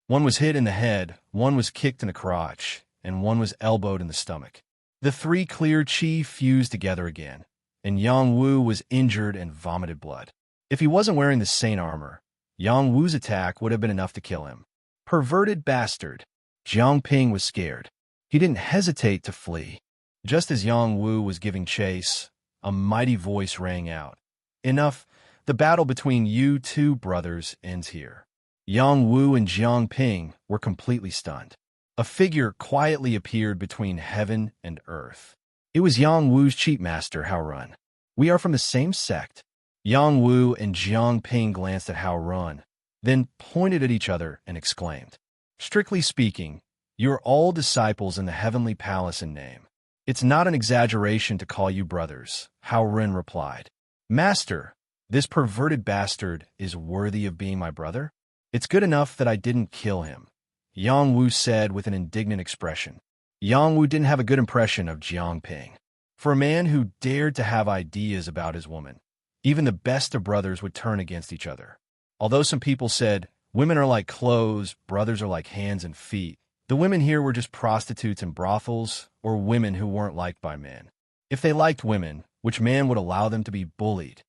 One was hit in the head, one was kicked in the crotch, and one was elbowed in the stomach. The 3 clear chi fused together again, and Yang Wu was injured and vomited blood. If he wasn't wearing the saint armor, Yang Wu's attack would have been enough to kill him. Perverted bastard. Jiang Ping was scared. He didn't hesitate to flee. Just as Yang Wu was giving chase, a mighty voice rang out. Enough, the battle between you 2 brothers ends here. Yang Wu and Jiang Ping were completely stunned. A figure quietly appeared between heaven and earth. It was Yang Wu's cheat master, Hao Run. We are from the same sect. Yang Wu and Jiang Ping glanced at Hao Run, then pointed at each other and exclaimed, "Strictly speaking, you are all disciples in the heavenly palace in name. It's not an exaggeration to call you brothers," Hao Ren replied. "Master, this perverted bastard is worthy of being my brother? It's good enough that I didn't kill him," Yang Wu said with an indignant expression. Yang Wu didn't have a good impression of Jiang Ping. For a man who dared to have ideas about his woman, even the best of brothers would turn against each other. Although some people said, women are like clothes, brothers are like hands and feet, the women here were just prostitutes and brothels, or women who weren't liked by men. If they liked women, which man would allow them to be bullied?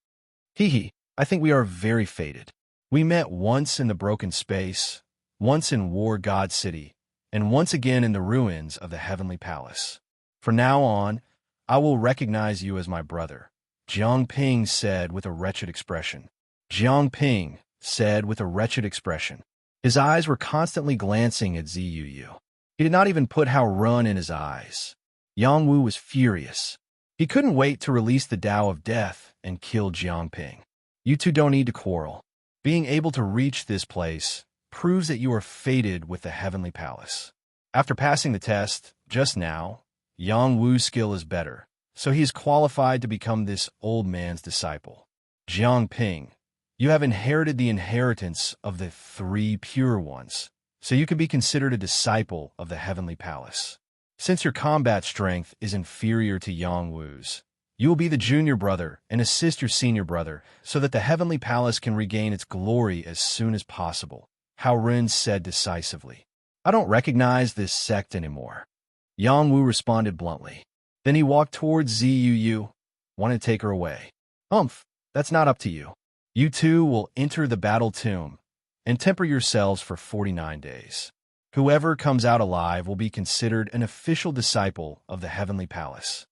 Hee, I think we are very fated. We met once in the broken space, once in War God City, and once again in the ruins of the heavenly palace. From now on, I will recognize you as my brother, Jiang Ping said with a wretched expression. Jiang Ping said with a wretched expression. His eyes were constantly glancing at Ziyu. He did not even put Hao Run in his eyes. Yang Wu was furious. He couldn't wait to release the Tao of Death and kill Jiang Ping. You two don't need to quarrel. Being able to reach this place proves that you are fated with the heavenly palace. After passing the test just now, Yang Wu's skill is better, so he is qualified to become this old man's disciple. Jiang Ping, you have inherited the inheritance of the three pure ones, so you can be considered a disciple of the heavenly palace. Since your combat strength is inferior to Yang Wu's, you will be the junior brother and assist your senior brother so that the heavenly palace can regain its glory as soon as possible, Hao Ren said decisively. I don't recognize this sect anymore. Yang Wu responded bluntly. Then he walked towards Ziyu, wanted to take her away. That's not up to you. You two will enter the battle tomb and temper yourselves for 49 days. Whoever comes out alive will be considered an official disciple of the heavenly palace.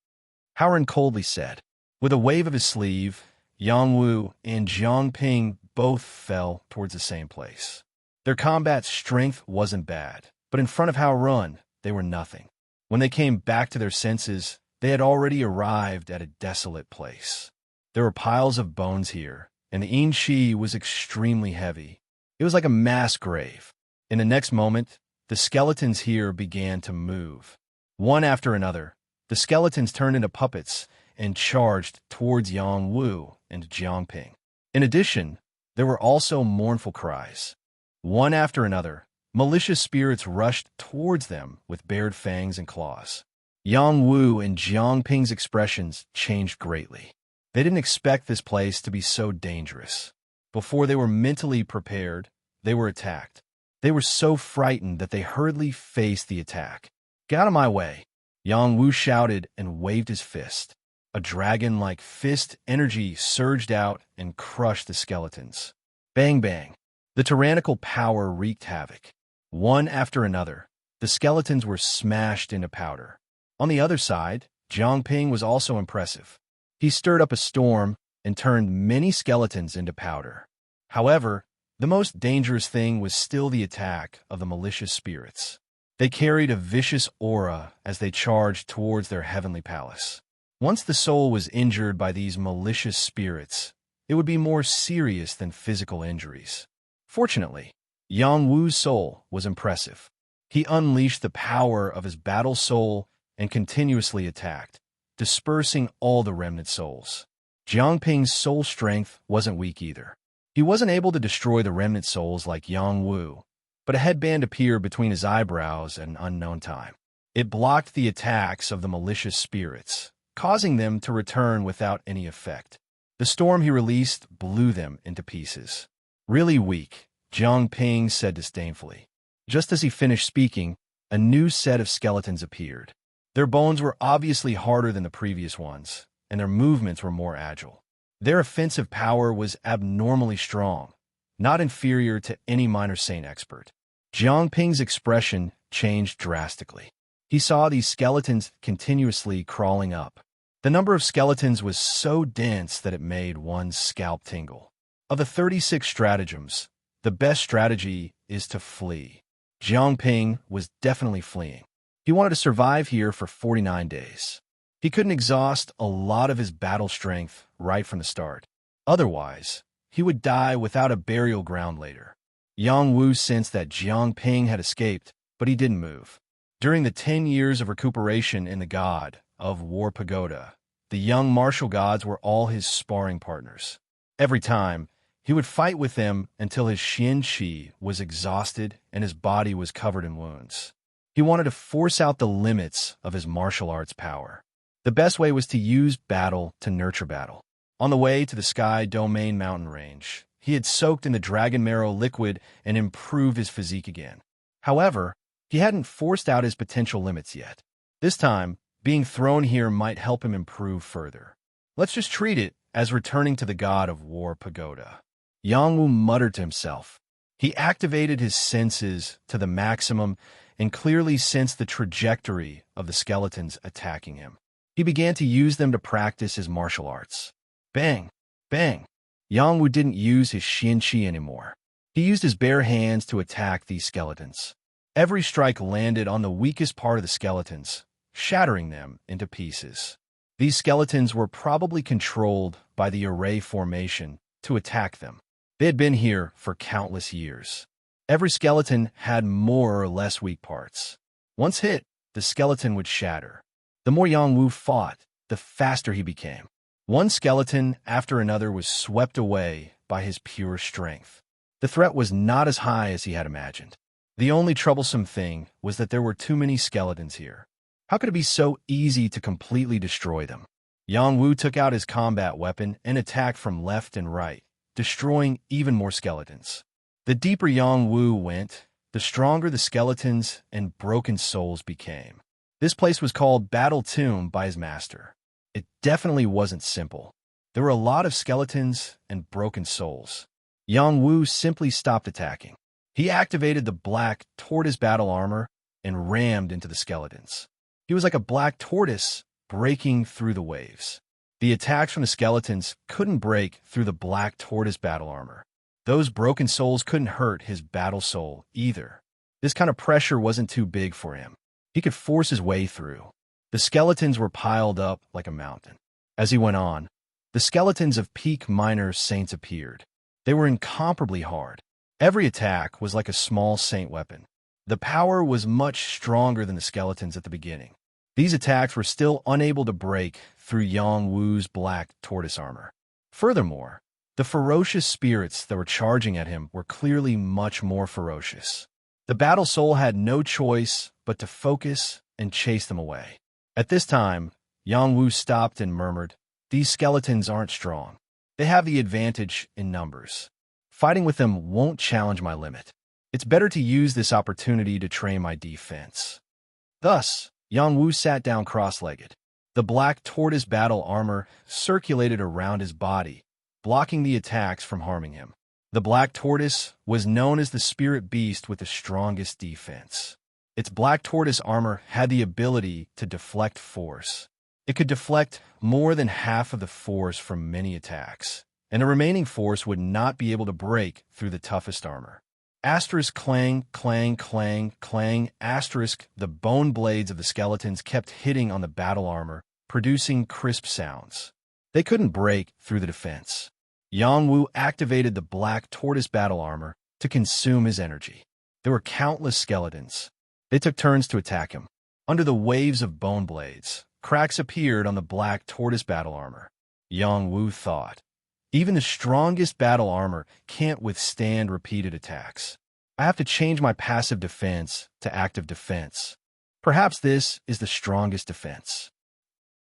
Hao Ren coldly said. With a wave of his sleeve, Yang Wu and Jiang Ping both fell towards the same place. Their combat strength wasn't bad, but in front of Hao Ren, they were nothing. When they came back to their senses, they had already arrived at a desolate place. There were piles of bones here, and the Yin-Chi was extremely heavy. It was like a mass grave. In the next moment, the skeletons here began to move. One after another, the skeletons turned into puppets and charged towards Yang Wu and Jiang Ping. In addition, there were also mournful cries. One after another, malicious spirits rushed towards them with bared fangs and claws. Yang Wu and Jiang Ping's expressions changed greatly. They didn't expect this place to be so dangerous. Before they were mentally prepared, they were attacked. They were so frightened that they hurriedly faced the attack. Get out of my way, Yang Wu shouted and waved his fist. A dragon-like fist energy surged out and crushed the skeletons. Bang bang. The tyrannical power wreaked havoc. One after another, the skeletons were smashed into powder. On the other side, Jiang Ping was also impressive. He stirred up a storm and turned many skeletons into powder. However, the most dangerous thing was still the attack of the malicious spirits. They carried a vicious aura as they charged towards their heavenly palace. Once the soul was injured by these malicious spirits, it would be more serious than physical injuries. Fortunately, Yang Wu's soul was impressive. He unleashed the power of his battle soul and continuously attacked, dispersing all the remnant souls. Jiang Ping's soul strength wasn't weak either. He wasn't able to destroy the remnant souls like Yang Wu, but a headband appeared between his eyebrows at an unknown time. It blocked the attacks of the malicious spirits, causing them to return without any effect. The storm he released blew them into pieces. Really weak, Jiang Ping said disdainfully. Just as he finished speaking, a new set of skeletons appeared. Their bones were obviously harder than the previous ones, and their movements were more agile. Their offensive power was abnormally strong, not inferior to any minor saint expert. Jiang Ping's expression changed drastically. He saw these skeletons continuously crawling up. The number of skeletons was so dense that it made one's scalp tingle. Of the 36 stratagems, the best strategy is to flee. Jiang Ping was definitely fleeing. He wanted to survive here for 49 days. He couldn't exhaust a lot of his battle strength right from the start. Otherwise, he would die without a burial ground later. Yang Wu sensed that Jiang Ping had escaped, but he didn't move. During the 10 years of recuperation in the God of War Pagoda, the young martial gods were all his sparring partners. Every time, he would fight with them until his Xian Qi was exhausted and his body was covered in wounds. He wanted to force out the limits of his martial arts power. The best way was to use battle to nurture battle. On the way to the Sky Domain mountain range, he had soaked in the dragon marrow liquid and improved his physique again. However, he hadn't forced out his potential limits yet. This time, being thrown here might help him improve further. Let's just treat it as returning to the God of War Pagoda. Yang Wu muttered to himself. He activated his senses to the maximum and clearly sensed the trajectory of the skeletons attacking him. He began to use them to practice his martial arts. Bang! Bang! Yang Wu didn't use his Xian Qi anymore. He used his bare hands to attack these skeletons. Every strike landed on the weakest part of the skeletons, shattering them into pieces. These skeletons were probably controlled by the array formation to attack them. They had been here for countless years. Every skeleton had more or less weak parts. Once hit, the skeleton would shatter. The more Yang Wu fought, the faster he became. One skeleton after another was swept away by his pure strength. The threat was not as high as he had imagined. The only troublesome thing was that there were too many skeletons here. How could it be so easy to completely destroy them? Yang Wu took out his combat weapon and attacked from left and right, destroying even more skeletons. The deeper Yang Wu went, the stronger the skeletons and broken souls became. This place was called Battle Tomb by his master. It definitely wasn't simple. There were a lot of skeletons and broken souls. Yang Wu simply stopped attacking. He activated the black tortoise battle armor and rammed into the skeletons. He was like a black tortoise breaking through the waves. The attacks from the skeletons couldn't break through the black tortoise battle armor. Those broken souls couldn't hurt his battle soul either. This kind of pressure wasn't too big for him. He could force his way through. The skeletons were piled up like a mountain. As he went on, the skeletons of peak minor saints appeared. They were incomparably hard. Every attack was like a small saint weapon. The power was much stronger than the skeletons at the beginning. These attacks were still unable to break through Yang Wu's black tortoise armor. Furthermore, the ferocious spirits that were charging at him were clearly much more ferocious. The battle soul had no choice but to focus and chase them away. At this time, Yang Wu stopped and murmured, "These skeletons aren't strong. They have the advantage in numbers. Fighting with them won't challenge my limit. It's better to use this opportunity to train my defense." Thus, Yang Wu sat down cross-legged. The black tortoise battle armor circulated around his body, blocking the attacks from harming him. The black tortoise was known as the spirit beast with the strongest defense. Its black tortoise armor had the ability to deflect force. It could deflect more than half of the force from many attacks, and the remaining force would not be able to break through the toughest armor. Asterisk clang, clang, clang, clang, asterisk, the bone blades of the skeletons kept hitting on the battle armor, producing crisp sounds. They couldn't break through the defense. Yang Wu activated the black tortoise battle armor to consume his energy. There were countless skeletons. They took turns to attack him. Under the waves of bone blades, cracks appeared on the black tortoise battle armor. Yang Wu thought, "Even the strongest battle armor can't withstand repeated attacks. I have to change my passive defense to active defense. Perhaps this is the strongest defense."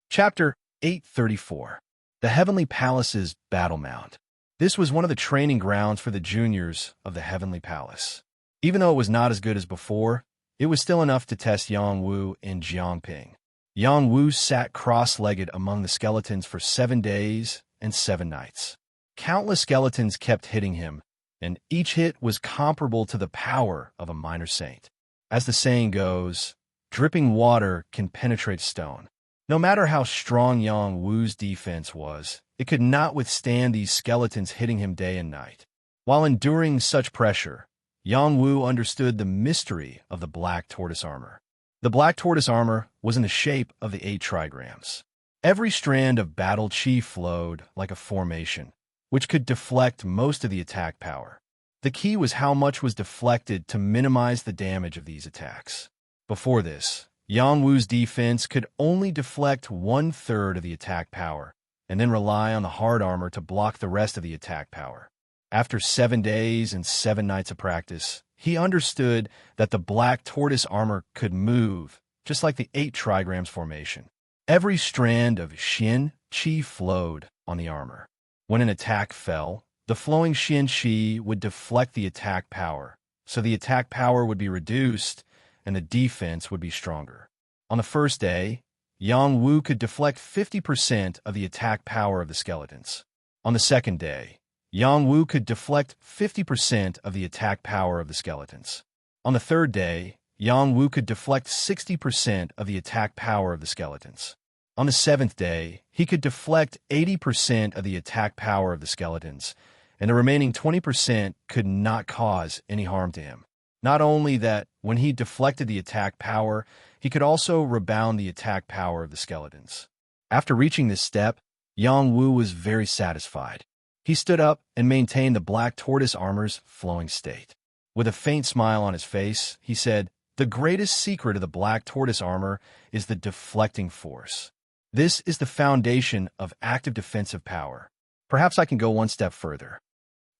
Chapter 834. The Heavenly Palace's Battle Mound. This was one of the training grounds for the juniors of the Heavenly Palace. Even though it was not as good as before, it was still enough to test Yang Wu and Jiangping. Yang Wu sat cross-legged among the skeletons for 7 days and 7 nights. Countless skeletons kept hitting him, and each hit was comparable to the power of a minor saint. As the saying goes, dripping water can penetrate stone. No matter how strong Yang Wu's defense was, it could not withstand these skeletons hitting him day and night. While enduring such pressure, Yang Wu understood the mystery of the black tortoise armor. The black tortoise armor was in the shape of the 8 trigrams. Every strand of battle chi flowed like a formation, which could deflect most of the attack power. The key was how much was deflected to minimize the damage of these attacks. Before this, Yang Wu's defense could only deflect 1/3 of the attack power, and then rely on the hard armor to block the rest of the attack power. After 7 days and 7 nights of practice, he understood that the black tortoise armor could move, just like the 8 trigrams formation. Every strand of Xian Qi flowed on the armor. When an attack fell, the flowing Xian Qi would deflect the attack power, so the attack power would be reduced and the defense would be stronger. On the first day, Yang Wu could deflect 50% of the attack power of the skeletons. On the second day, Yang Wu could deflect 50% of the attack power of the skeletons. On the third day, Yang Wu could deflect 60% of the attack power of the skeletons. On the seventh day, he could deflect 80% of the attack power of the skeletons, and the remaining 20% could not cause any harm to him. Not only that, when he deflected the attack power, he could also rebound the attack power of the skeletons. After reaching this step, Yang Wu was very satisfied. He stood up and maintained the black tortoise armor's flowing state. With a faint smile on his face, he said, "The greatest secret of the black tortoise armor is the deflecting force. This is the foundation of active defensive power. Perhaps I can go one step further."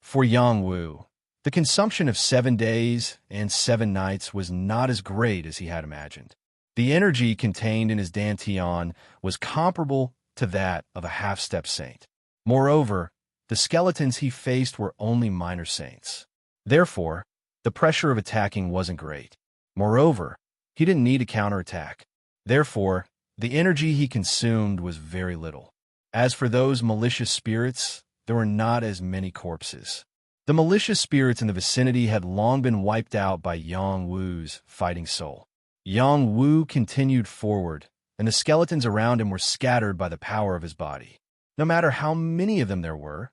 For Yang Wu, the consumption of 7 days and 7 nights was not as great as he had imagined. The energy contained in his dantian was comparable to that of a half-step saint. Moreover, the skeletons he faced were only minor saints. Therefore, the pressure of attacking wasn't great. Moreover, he didn't need a counterattack. Therefore, the energy he consumed was very little. As for those malicious spirits, there were not as many corpses. The malicious spirits in the vicinity had long been wiped out by Yang Wu's fighting soul. Yang Wu continued forward, and the skeletons around him were scattered by the power of his body. No matter how many of them there were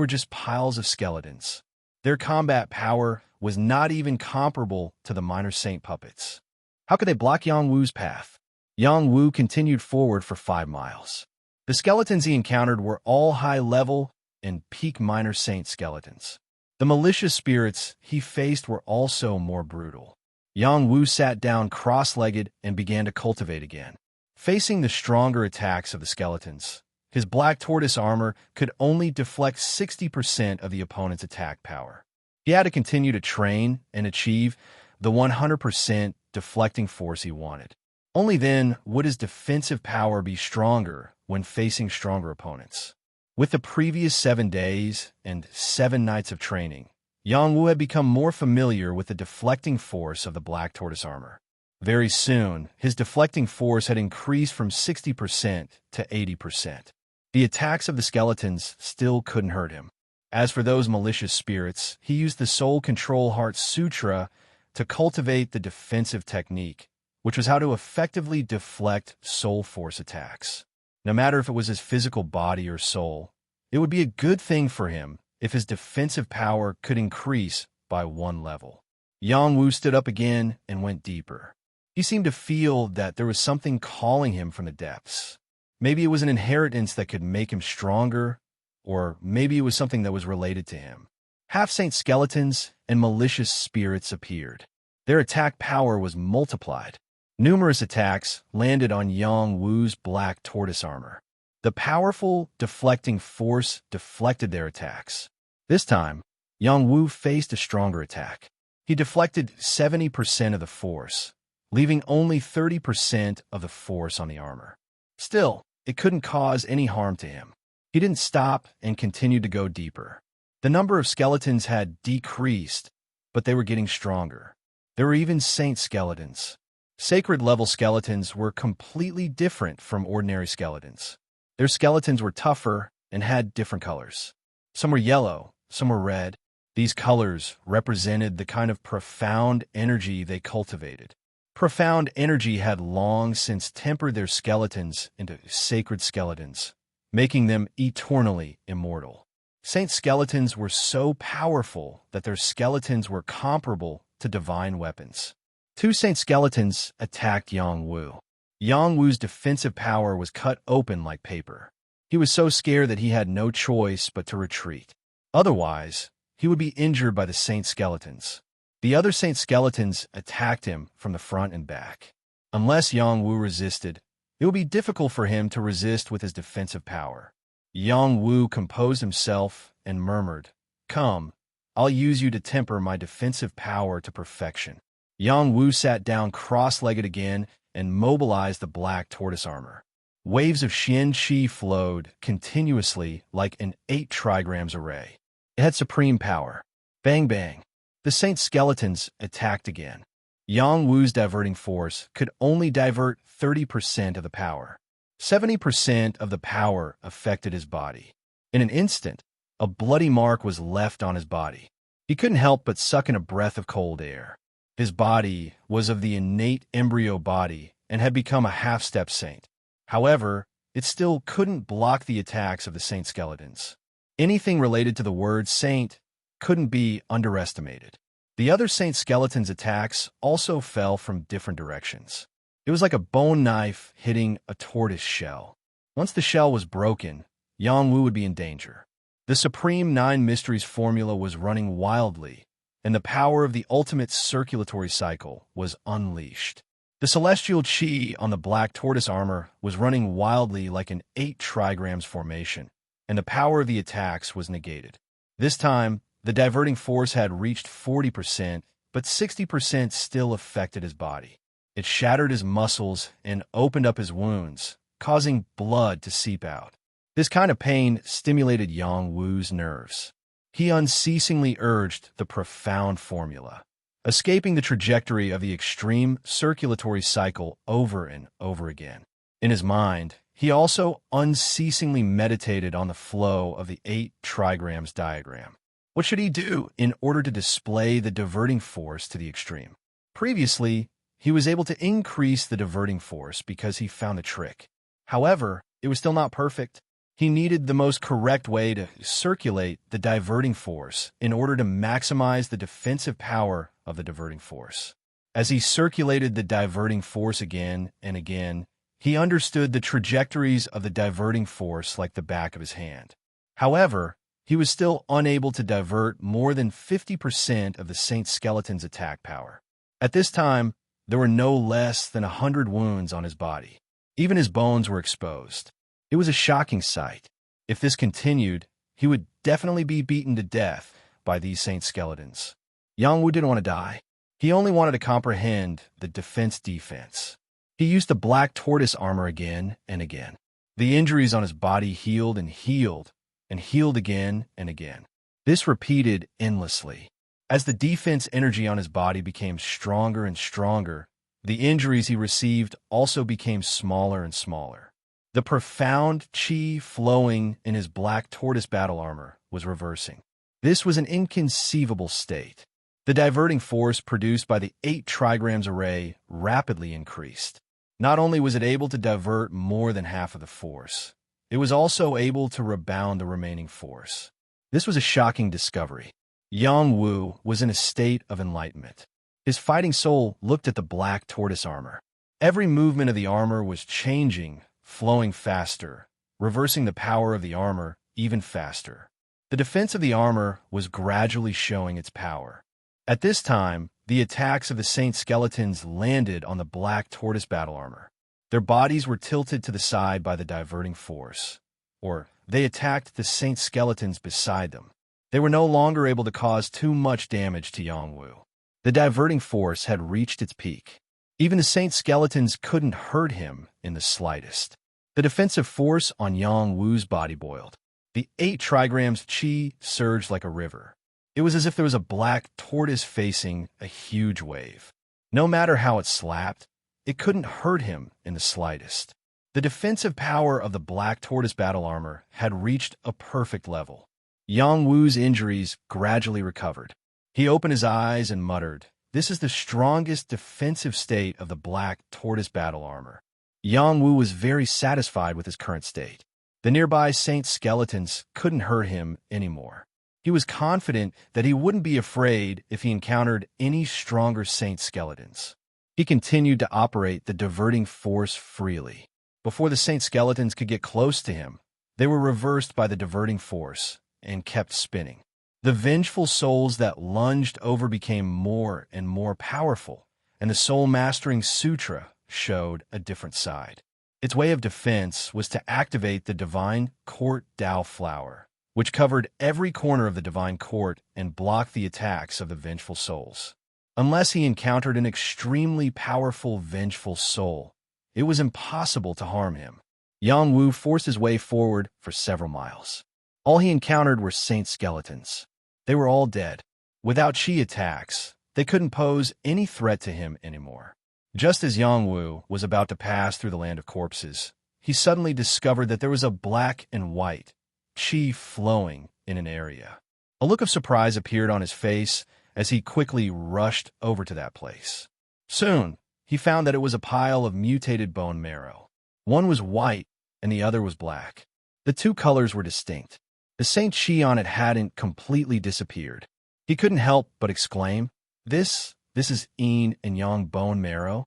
just piles of skeletons. Their combat power was not even comparable to the minor saint puppets. How could they block Yang Wu's path? Yang Wu continued forward for 5 miles. The skeletons he encountered were all high-level and peak minor saint skeletons. The malicious spirits he faced were also more brutal. Yang Wu sat down cross-legged and began to cultivate again. Facing the stronger attacks of the skeletons, his black tortoise armor could only deflect 60% of the opponent's attack power. He had to continue to train and achieve the 100% deflecting force he wanted. Only then would his defensive power be stronger when facing stronger opponents. With the previous 7 days and 7 nights of training, Yang Wu had become more familiar with the deflecting force of the black tortoise armor. Very soon, his deflecting force had increased from 60% to 80%. The attacks of the skeletons still couldn't hurt him. As for those malicious spirits, he used the Soul Control Heart Sutra to cultivate the defensive technique, which was how to effectively deflect soul force attacks. No matter if it was his physical body or soul, it would be a good thing for him if his defensive power could increase by 1 level. Yang Wu stood up again and went deeper. He seemed to feel that there was something calling him from the depths. Maybe it was an inheritance that could make him stronger, or maybe it was something that was related to him. Half-saint skeletons and malicious spirits appeared. Their attack power was multiplied. Numerous attacks landed on Yang Wu's black tortoise armor. The powerful deflecting force deflected their attacks. This time, Yang Wu faced a stronger attack. He deflected 70% of the force, leaving only 30% of the force on the armor. Still, it couldn't cause any harm to him. He didn't stop and continued to go deeper. The number of skeletons had decreased, but they were getting stronger. There were even saint skeletons. Sacred-level skeletons were completely different from ordinary skeletons. Their skeletons were tougher and had different colors. Some were yellow, some were red. These colors represented the kind of profound energy they cultivated. Profound energy had long since tempered their skeletons into sacred skeletons, making them eternally immortal. Saint skeletons were so powerful that their skeletons were comparable to divine weapons. 2 saint skeletons attacked Yang Wu. Yang Wu's defensive power was cut open like paper. He was so scared that he had no choice but to retreat. Otherwise, he would be injured by the saint skeletons. The other saint skeletons attacked him from the front and back. Unless Yang Wu resisted, it would be difficult for him to resist with his defensive power. Yang Wu composed himself and murmured, "Come, I'll use you to temper my defensive power to perfection." Yang Wu sat down cross-legged again and mobilized the black tortoise armor. Waves of Xian Qi flowed continuously like an 8 trigrams array. It had supreme power. Bang bang. The saint skeletons attacked again. Yang Wu's diverting force could only divert 30% of the power. 70% of the power affected his body. In an instant, a bloody mark was left on his body. He couldn't help but suck in a breath of cold air. His body was of the innate embryo body and had become a half-step saint. However, it still couldn't block the attacks of the saint skeletons. Anything related to the word saint couldn't be underestimated. The other saint skeleton's attacks also fell from different directions. It was like a bone knife hitting a tortoise shell. Once the shell was broken, Yang Wu would be in danger. The Supreme Nine Mysteries formula was running wildly, and the power of the ultimate circulatory cycle was unleashed. The celestial chi on the black tortoise armor was running wildly like an 8 trigrams formation, and the power of the attacks was negated. This time, the diverting force had reached 40%, but 60% still affected his body. It shattered his muscles and opened up his wounds, causing blood to seep out. This kind of pain stimulated Yang Wu's nerves. He unceasingly urged the profound formula, escaping the trajectory of the extreme circulatory cycle over and over again. In his mind, he also unceasingly meditated on the flow of the 8 trigrams diagram. What should he do in order to display the diverting force to the extreme? Previously, he was able to increase the diverting force because he found the trick. However, it was still not perfect. He needed the most correct way to circulate the diverting force in order to maximize the defensive power of the diverting force. As he circulated the diverting force again and again, he understood the trajectories of the diverting force like the back of his hand. However, he was still unable to divert more than 50% of the Saint Skeleton's attack power. At this time, there were no less than 100 wounds on his body. Even his bones were exposed. It was a shocking sight. If this continued, he would definitely be beaten to death by these Saint Skeletons. Yang Wu didn't want to die. He only wanted to comprehend the defense. He used the black tortoise armor again and again. The injuries on his body healed and healed and healed again and again. This repeated endlessly. As the defense energy on his body became stronger and stronger, the injuries he received also became smaller and smaller. The profound chi flowing in his black tortoise battle armor was reversing. This was an inconceivable state. The diverting force produced by the 8 trigrams array rapidly increased. Not only was it able to divert more than half of the force, it was also able to rebound the remaining force. This was a shocking discovery. Yang Wu was in a state of enlightenment. His fighting soul looked at the black tortoise armor. Every movement of the armor was changing, flowing faster, reversing the power of the armor even faster. The defense of the armor was gradually showing its power. At this time, the attacks of the Saint Skeletons landed on the black tortoise battle armor. Their bodies were tilted to the side by the diverting force, or they attacked the Saint Skeletons beside them. They were no longer able to cause too much damage to Yang Wu. The diverting force had reached its peak. Even the Saint Skeletons couldn't hurt him in the slightest. The defensive force on Yang Wu's body boiled. The 8 trigrams chi surged like a river. It was as if there was a black tortoise facing a huge wave. No matter how it slapped, it couldn't hurt him in the slightest. The defensive power of the black tortoise battle armor had reached a perfect level. Yang Wu's injuries gradually recovered. He opened his eyes and muttered, "This is the strongest defensive state of the black tortoise battle armor." Yang Wu was very satisfied with his current state. The nearby Saint Skeletons couldn't hurt him anymore. He was confident that he wouldn't be afraid if he encountered any stronger Saint Skeletons. He continued to operate the diverting force freely. Before the Saint Skeletons could get close to him, they were reversed by the diverting force and kept spinning. The vengeful souls that lunged over became more and more powerful, and the soul-mastering sutra showed a different side. Its way of defense was to activate the divine court Tao flower, which covered every corner of the divine court and blocked the attacks of the vengeful souls. Unless he encountered an extremely powerful vengeful soul, it was impossible to harm him. Yang Wu forced his way forward for several miles. All he encountered were Saint Skeletons. They were all dead. Without chi attacks, they couldn't pose any threat to him anymore. Just as Yang Wu was about to pass through the land of corpses, he suddenly discovered that there was a black and white chi flowing in an area. A look of surprise appeared on his face as he quickly rushed over to that place. Soon, he found that it was a pile of mutated bone marrow. One was white and the other was black. The two colors were distinct. The Saint Chi on it hadn't completely disappeared. He couldn't help but exclaim, This is yin and yang bone marrow."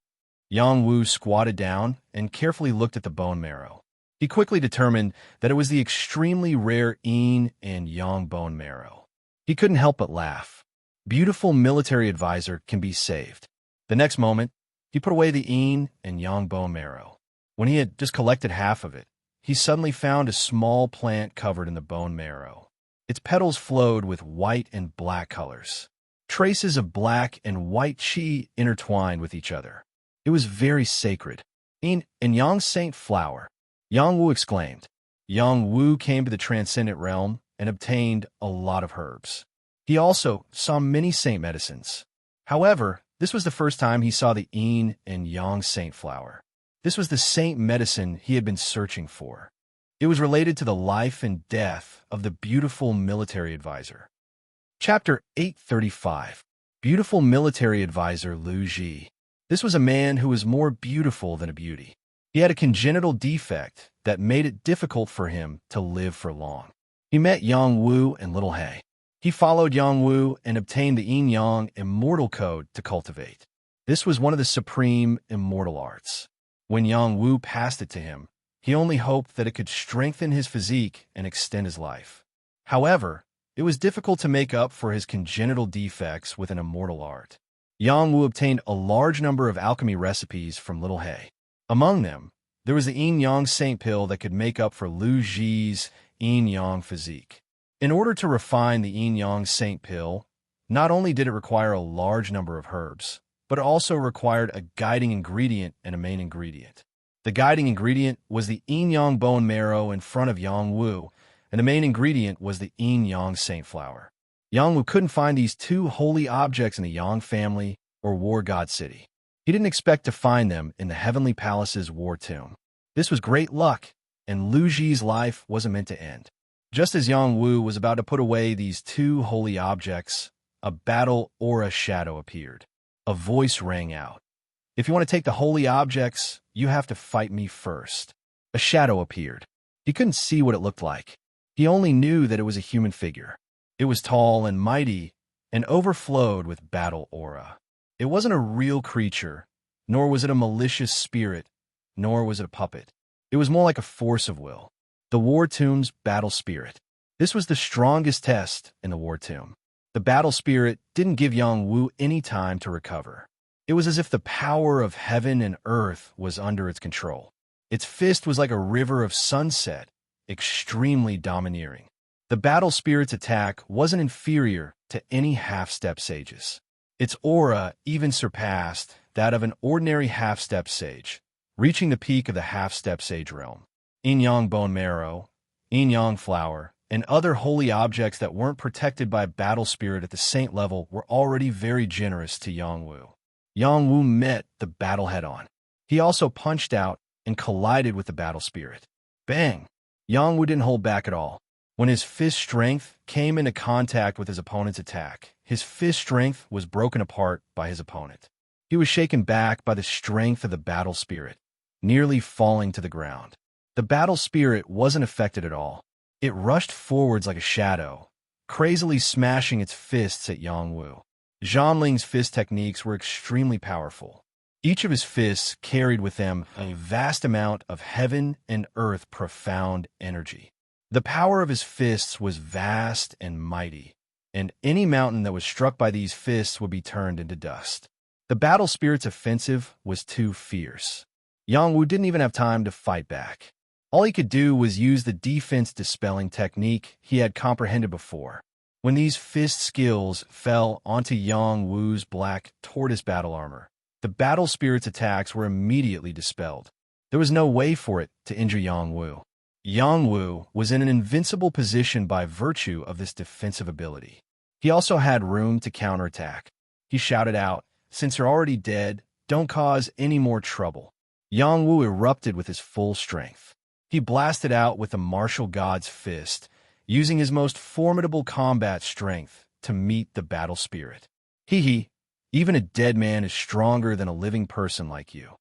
Yang Wu squatted down and carefully looked at the bone marrow. He quickly determined that it was the extremely rare yin and yang bone marrow. He couldn't help but laugh. Beautiful military advisor can be saved. The next moment, he put away the yin and yang bone marrow. When he had just collected half of it, he suddenly found a small plant covered in the bone marrow. Its petals flowed with white and black colors. Traces of black and white chi intertwined with each other. It was very sacred. Yin and yang saint flower, Yang Wu exclaimed. Yang Wu came to the transcendent realm and obtained a lot of herbs. He also saw many saint medicines. However, this was the first time he saw the yin and yang saint flower. This was the saint medicine he had been searching for. It was related to the life and death of the beautiful military advisor. Chapter 835. Beautiful military advisor Lu Ji. This was a man who was more beautiful than a beauty. He had a congenital defect that made it difficult for him to live for long. He met Yang Wu and Little He. He followed Yang Wu and obtained the yin-yang immortal code to cultivate. This was one of the supreme immortal arts. When Yang Wu passed it to him, he only hoped that it could strengthen his physique and extend his life. However, it was difficult to make up for his congenital defects with an immortal art. Yang Wu obtained a large number of alchemy recipes from Little He. Among them, there was the yin-yang saint pill that could make up for Lu Ji's yin-yang physique. In order to refine the yin-yang saint pill, not only did it require a large number of herbs, but it also required a guiding ingredient and a main ingredient. The guiding ingredient was the yin-yang bone marrow in front of Yang Wu, and the main ingredient was the yin-yang saint flower. Yang Wu couldn't find these two holy objects in the Yang family or War God City. He didn't expect to find them in the Heavenly Palace's war tomb. This was great luck, and Lu Ji's life wasn't meant to end. Just as Yang Wu was about to put away these two holy objects, a battle aura shadow appeared. A voice rang out. "If you want to take the holy objects, you have to fight me first." A shadow appeared. He couldn't see what it looked like. He only knew that it was a human figure. It was tall and mighty and overflowed with battle aura. It wasn't a real creature, nor was it a malicious spirit, nor was it a puppet. It was more like a force of will. The War Tomb's battle spirit. This was the strongest test in the War Tomb. The battle spirit didn't give Yang Wu any time to recover. It was as if the power of heaven and earth was under its control. Its fist was like a river of sunset, extremely domineering. The battle spirit's attack wasn't inferior to any half-step sage's. Its aura even surpassed that of an ordinary half-step sage, reaching the peak of the half-step sage realm. Yin-yang bone marrow, yin-yang flower, and other holy objects that weren't protected by battle spirit at the saint level were already very generous to Yang Wu. Yang Wu met the battle head-on. He also punched out and collided with the battle spirit. Bang! Yang Wu didn't hold back at all. When his fist strength came into contact with his opponent's attack, his fist strength was broken apart by his opponent. He was shaken back by the strength of the battle spirit, nearly falling to the ground. The battle spirit wasn't affected at all. It rushed forwards like a shadow, crazily smashing its fists at Yang Wu. Zhan Ling's fist techniques were extremely powerful. Each of his fists carried with them a vast amount of heaven and earth profound energy. The power of his fists was vast and mighty, and any mountain that was struck by these fists would be turned into dust. The battle spirit's offensive was too fierce. Yang Wu didn't even have time to fight back. All he could do was use the defense-dispelling technique he had comprehended before. When these fist skills fell onto Yang Wu's black tortoise battle armor, the battle spirit's attacks were immediately dispelled. There was no way for it to injure Yang Wu. Yang Wu was in an invincible position by virtue of this defensive ability. He also had room to counterattack. He shouted out, "Since you're already dead, don't cause any more trouble." Yang Wu erupted with his full strength. He blasted out with the martial god's fist, using his most formidable combat strength to meet the battle spirit. Hee, even a dead man is stronger than a living person like you.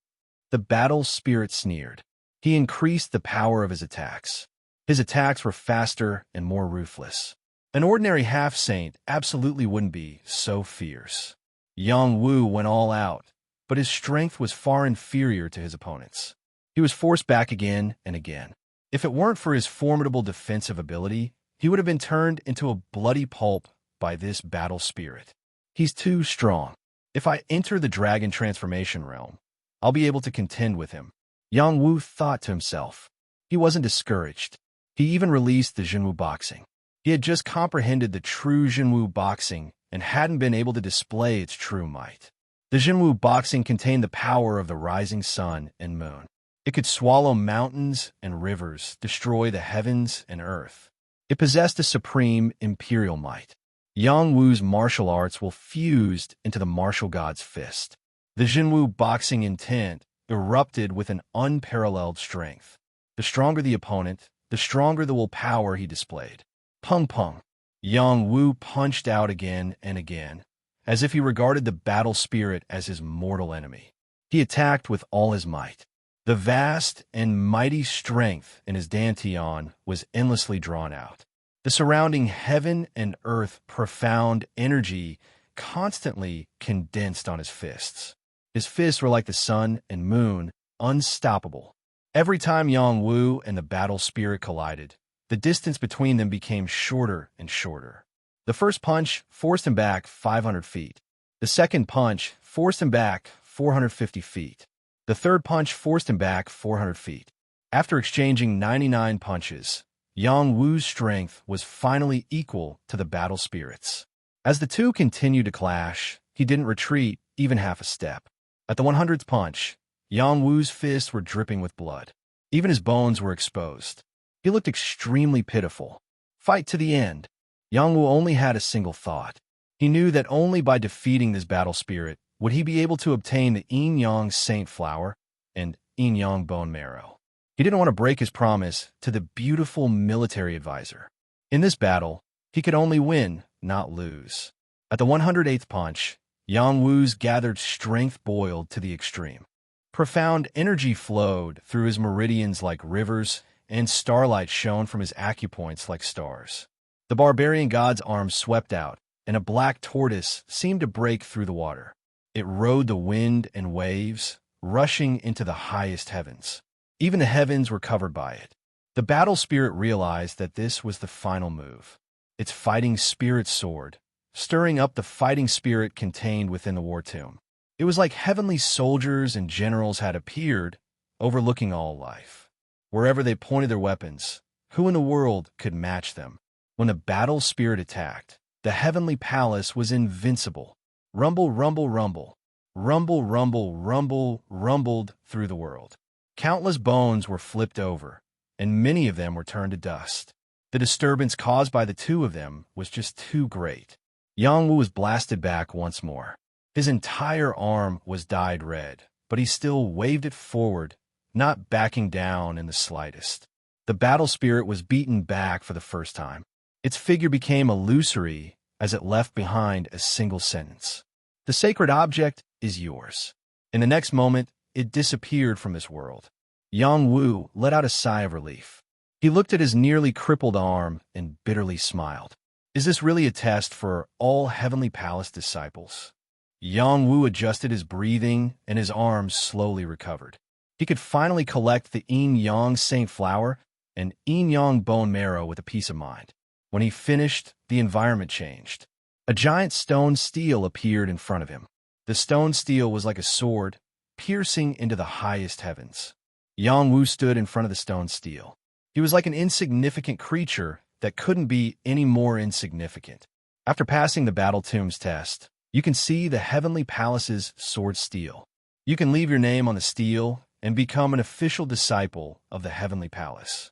The battle spirit sneered. He increased the power of his attacks. His attacks were faster and more ruthless. An ordinary half-saint absolutely wouldn't be so fierce. Yang Wu went all out, but his strength was far inferior to his opponent's. He was forced back again and again. If it weren't for his formidable defensive ability, he would have been turned into a bloody pulp by this battle spirit. He's too strong. If I enter the dragon transformation realm, I'll be able to contend with him. Yang Wu thought to himself. He wasn't discouraged. He even released the Jinwu boxing. He had just comprehended the true Jinwu boxing and hadn't been able to display its true might. The Jinwu boxing contained the power of the rising sun and moon. It could swallow mountains and rivers, destroy the heavens and earth. It possessed a supreme imperial might. Yang Wu's martial arts will fused into the martial god's fist. The Jinwu boxing intent erupted with an unparalleled strength. The stronger the opponent, the stronger the willpower he displayed. Pung pung. Yang Wu punched out again and again, as if he regarded the battle spirit as his mortal enemy. He attacked with all his might. The vast and mighty strength in his dantian was endlessly drawn out. The surrounding heaven and earth profound energy constantly condensed on his fists. His fists were like the sun and moon, unstoppable. Every time Yang Wu and the battle spirit collided, the distance between them became shorter and shorter. The first punch forced him back 500 feet. The second punch forced him back 450 feet. The third punch forced him back 400 feet. After exchanging 99 punches, Yang Wu's strength was finally equal to the battle spirit's. As the two continued to clash, he didn't retreat even half a step. At the 100th punch, Yang Wu's fists were dripping with blood. Even his bones were exposed. He looked extremely pitiful. Fight to the end. Yang Wu only had a single thought. He knew that only by defeating this battle spirit would he be able to obtain the Yin-Yang Saint Flower and Yin-Yang Bone Marrow. He didn't want to break his promise to the beautiful military advisor. In this battle, he could only win, not lose. At the 108th punch, Yang Wu's gathered strength boiled to the extreme. Profound energy flowed through his meridians like rivers, and starlight shone from his acupoints like stars. The barbarian god's arms swept out, and a black tortoise seemed to break through the water. It rode the wind and waves, rushing into the highest heavens. Even the heavens were covered by it. The battle spirit realized that this was the final move. Its fighting spirit soared, stirring up the fighting spirit contained within the war tomb. It was like heavenly soldiers and generals had appeared, overlooking all life. Wherever they pointed their weapons, who in the world could match them? When the battle spirit attacked, the heavenly palace was invincible. Rumble, rumble, rumble. Rumble, rumble, rumble, rumbled through the world. Countless bones were flipped over, and many of them were turned to dust. The disturbance caused by the two of them was just too great. Yang Wu was blasted back once more. His entire arm was dyed red, but he still waved it forward, not backing down in the slightest. The battle spirit was beaten back for the first time. Its figure became illusory as it left behind a single sentence. The sacred object is yours. In the next moment, it disappeared from this world. Yang Wu let out a sigh of relief. He looked at his nearly crippled arm and bitterly smiled. Is this really a test for all Heavenly Palace disciples? Yang Wu adjusted his breathing and his arms slowly recovered. He could finally collect the Yin-Yang Saint Flower and Yin-Yang Bone Marrow with a peace of mind. When he finished, the environment changed. A giant stone steel appeared in front of him. The stone steel was like a sword, piercing into the highest heavens. Yang Wu stood in front of the stone steel. He was like an insignificant creature that couldn't be any more insignificant. After passing the Battle Tomb's test, you can see the Heavenly Palace's sword steel. You can leave your name on the steel and become an official disciple of the Heavenly Palace.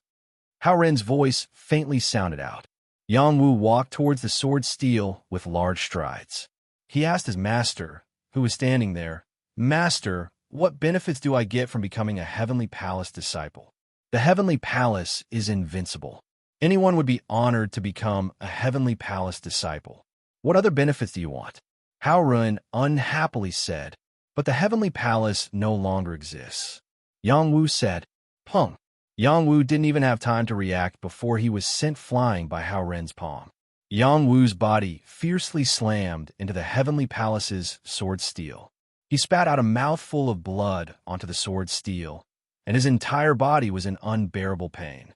Hao Ren's voice faintly sounded out. Yang Wu walked towards the sword steel with large strides. He asked his master, who was standing there, "Master, what benefits do I get from becoming a Heavenly Palace disciple?" The Heavenly Palace is invincible. Anyone would be honored to become a Heavenly Palace disciple. What other benefits do you want? Haorun unhappily said, "But the heavenly palace no longer exists." Yang Wu said, "Pung." Yang Wu didn't even have time to react before he was sent flying by Haorun's palm. Yang Wu's body fiercely slammed into the heavenly palace's sword steel. He spat out a mouthful of blood onto the sword steel, and his entire body was in unbearable pain.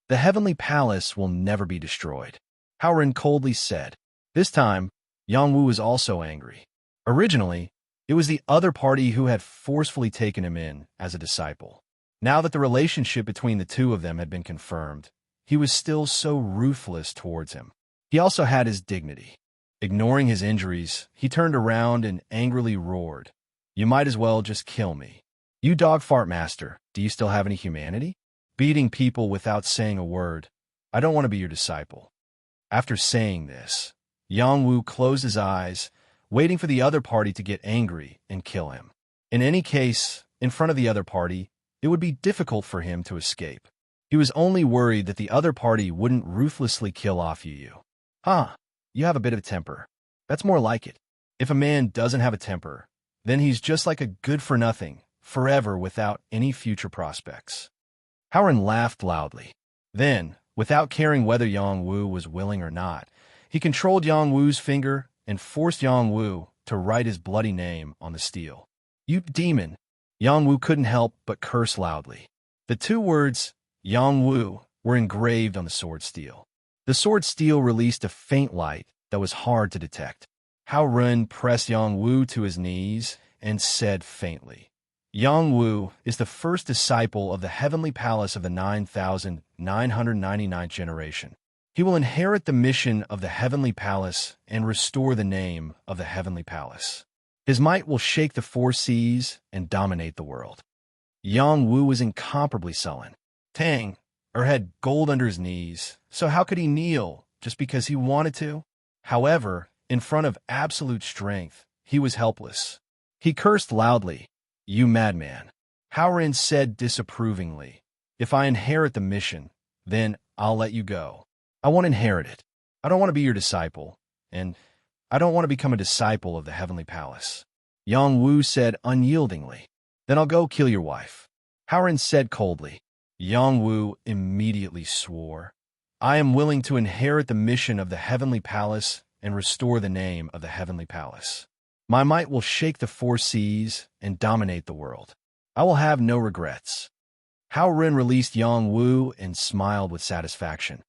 "The heavenly palace will never be destroyed," Haorun coldly said. This time, Yang Wu was also angry. Originally, it was the other party who had forcefully taken him in as a disciple. Now that the relationship between the two of them had been confirmed, he was still so ruthless towards him. He also had his dignity. Ignoring his injuries, he turned around and angrily roared, "You might as well just kill me. You dog fart master, do you still have any humanity? Beating people without saying a word. I don't want to be your disciple." After saying this, Yang Wu closed his eyes, waiting for the other party to get angry and kill him. In any case, in front of the other party, it would be difficult for him to escape. He was only worried that the other party wouldn't ruthlessly kill off Yu. "Huh, you have a bit of a temper. That's more like it. If a man doesn't have a temper, then he's just like a good-for-nothing, forever without any future prospects." Haorun laughed loudly. Then, without caring whether Yang Wu was willing or not, he controlled Yang Wu's finger and forced Yang Wu to write his bloody name on the steel. "You demon!" Yang Wu couldn't help but curse loudly. The two words, Yang Wu, were engraved on the sword steel. The sword steel released a faint light that was hard to detect. Haorun pressed Yang Wu to his knees and said faintly, "Yang Wu is the first disciple of the heavenly palace of the 9,999th generation. He will inherit the mission of the heavenly palace and restore the name of the heavenly palace. His might will shake the four seas and dominate the world." Yang Wu was incomparably sullen. Tang, had gold under his knees, so how could he kneel just because he wanted to? However, in front of absolute strength, he was helpless. He cursed loudly, "You madman." Haorun said disapprovingly, "If I inherit the mission, then I'll let you go. I won't inherit it. I don't want to be your disciple, and I don't want to become a disciple of the heavenly palace." Yang Wu said unyieldingly, "Then I'll go kill your wife." Haorun said coldly. Yang Wu immediately swore, "I am willing to inherit the mission of the heavenly palace and restore the name of the heavenly palace. My might will shake the four seas and dominate the world. I will have no regrets." Haorun released Yang Wu and smiled with satisfaction.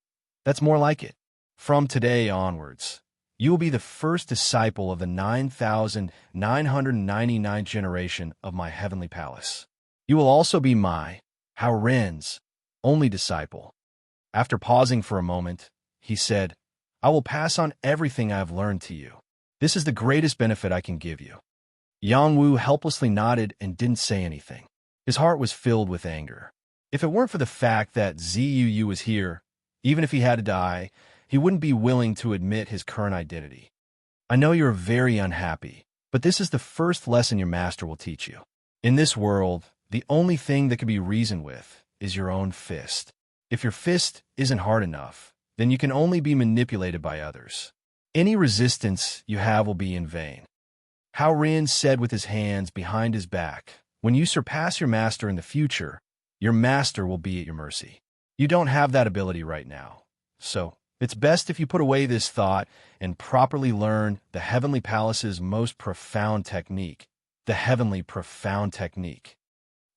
"That's more like it. From today onwards, you will be the first disciple of the 9,999th generation of my heavenly palace. You will also be my, Haorun's, only disciple." After pausing for a moment, he said, "I will pass on everything I have learned to you. This is the greatest benefit I can give you." Yang Wu helplessly nodded and didn't say anything. His heart was filled with anger. If it weren't for the fact that Zuu was here, even if he had to die, he wouldn't be willing to admit his current identity. "I know you're very unhappy, but this is the first lesson your master will teach you. In this world, the only thing that can be reasoned with is your own fist. If your fist isn't hard enough, then you can only be manipulated by others. Any resistance you have will be in vain." Haorun said with his hands behind his back, "When you surpass your master in the future, your master will be at your mercy. You don't have that ability right now, so it's best if you put away this thought and properly learn the heavenly palace's most profound technique, the heavenly profound technique."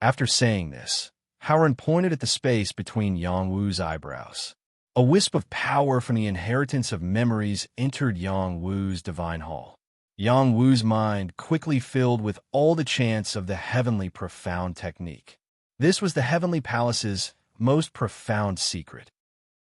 After saying this, Haorun pointed at the space between Yang Wu's eyebrows. A wisp of power from the inheritance of memories entered Yang Wu's divine hall. Yang Wu's mind quickly filled with all the chants of the heavenly profound technique. This was the heavenly palace's most profound secret.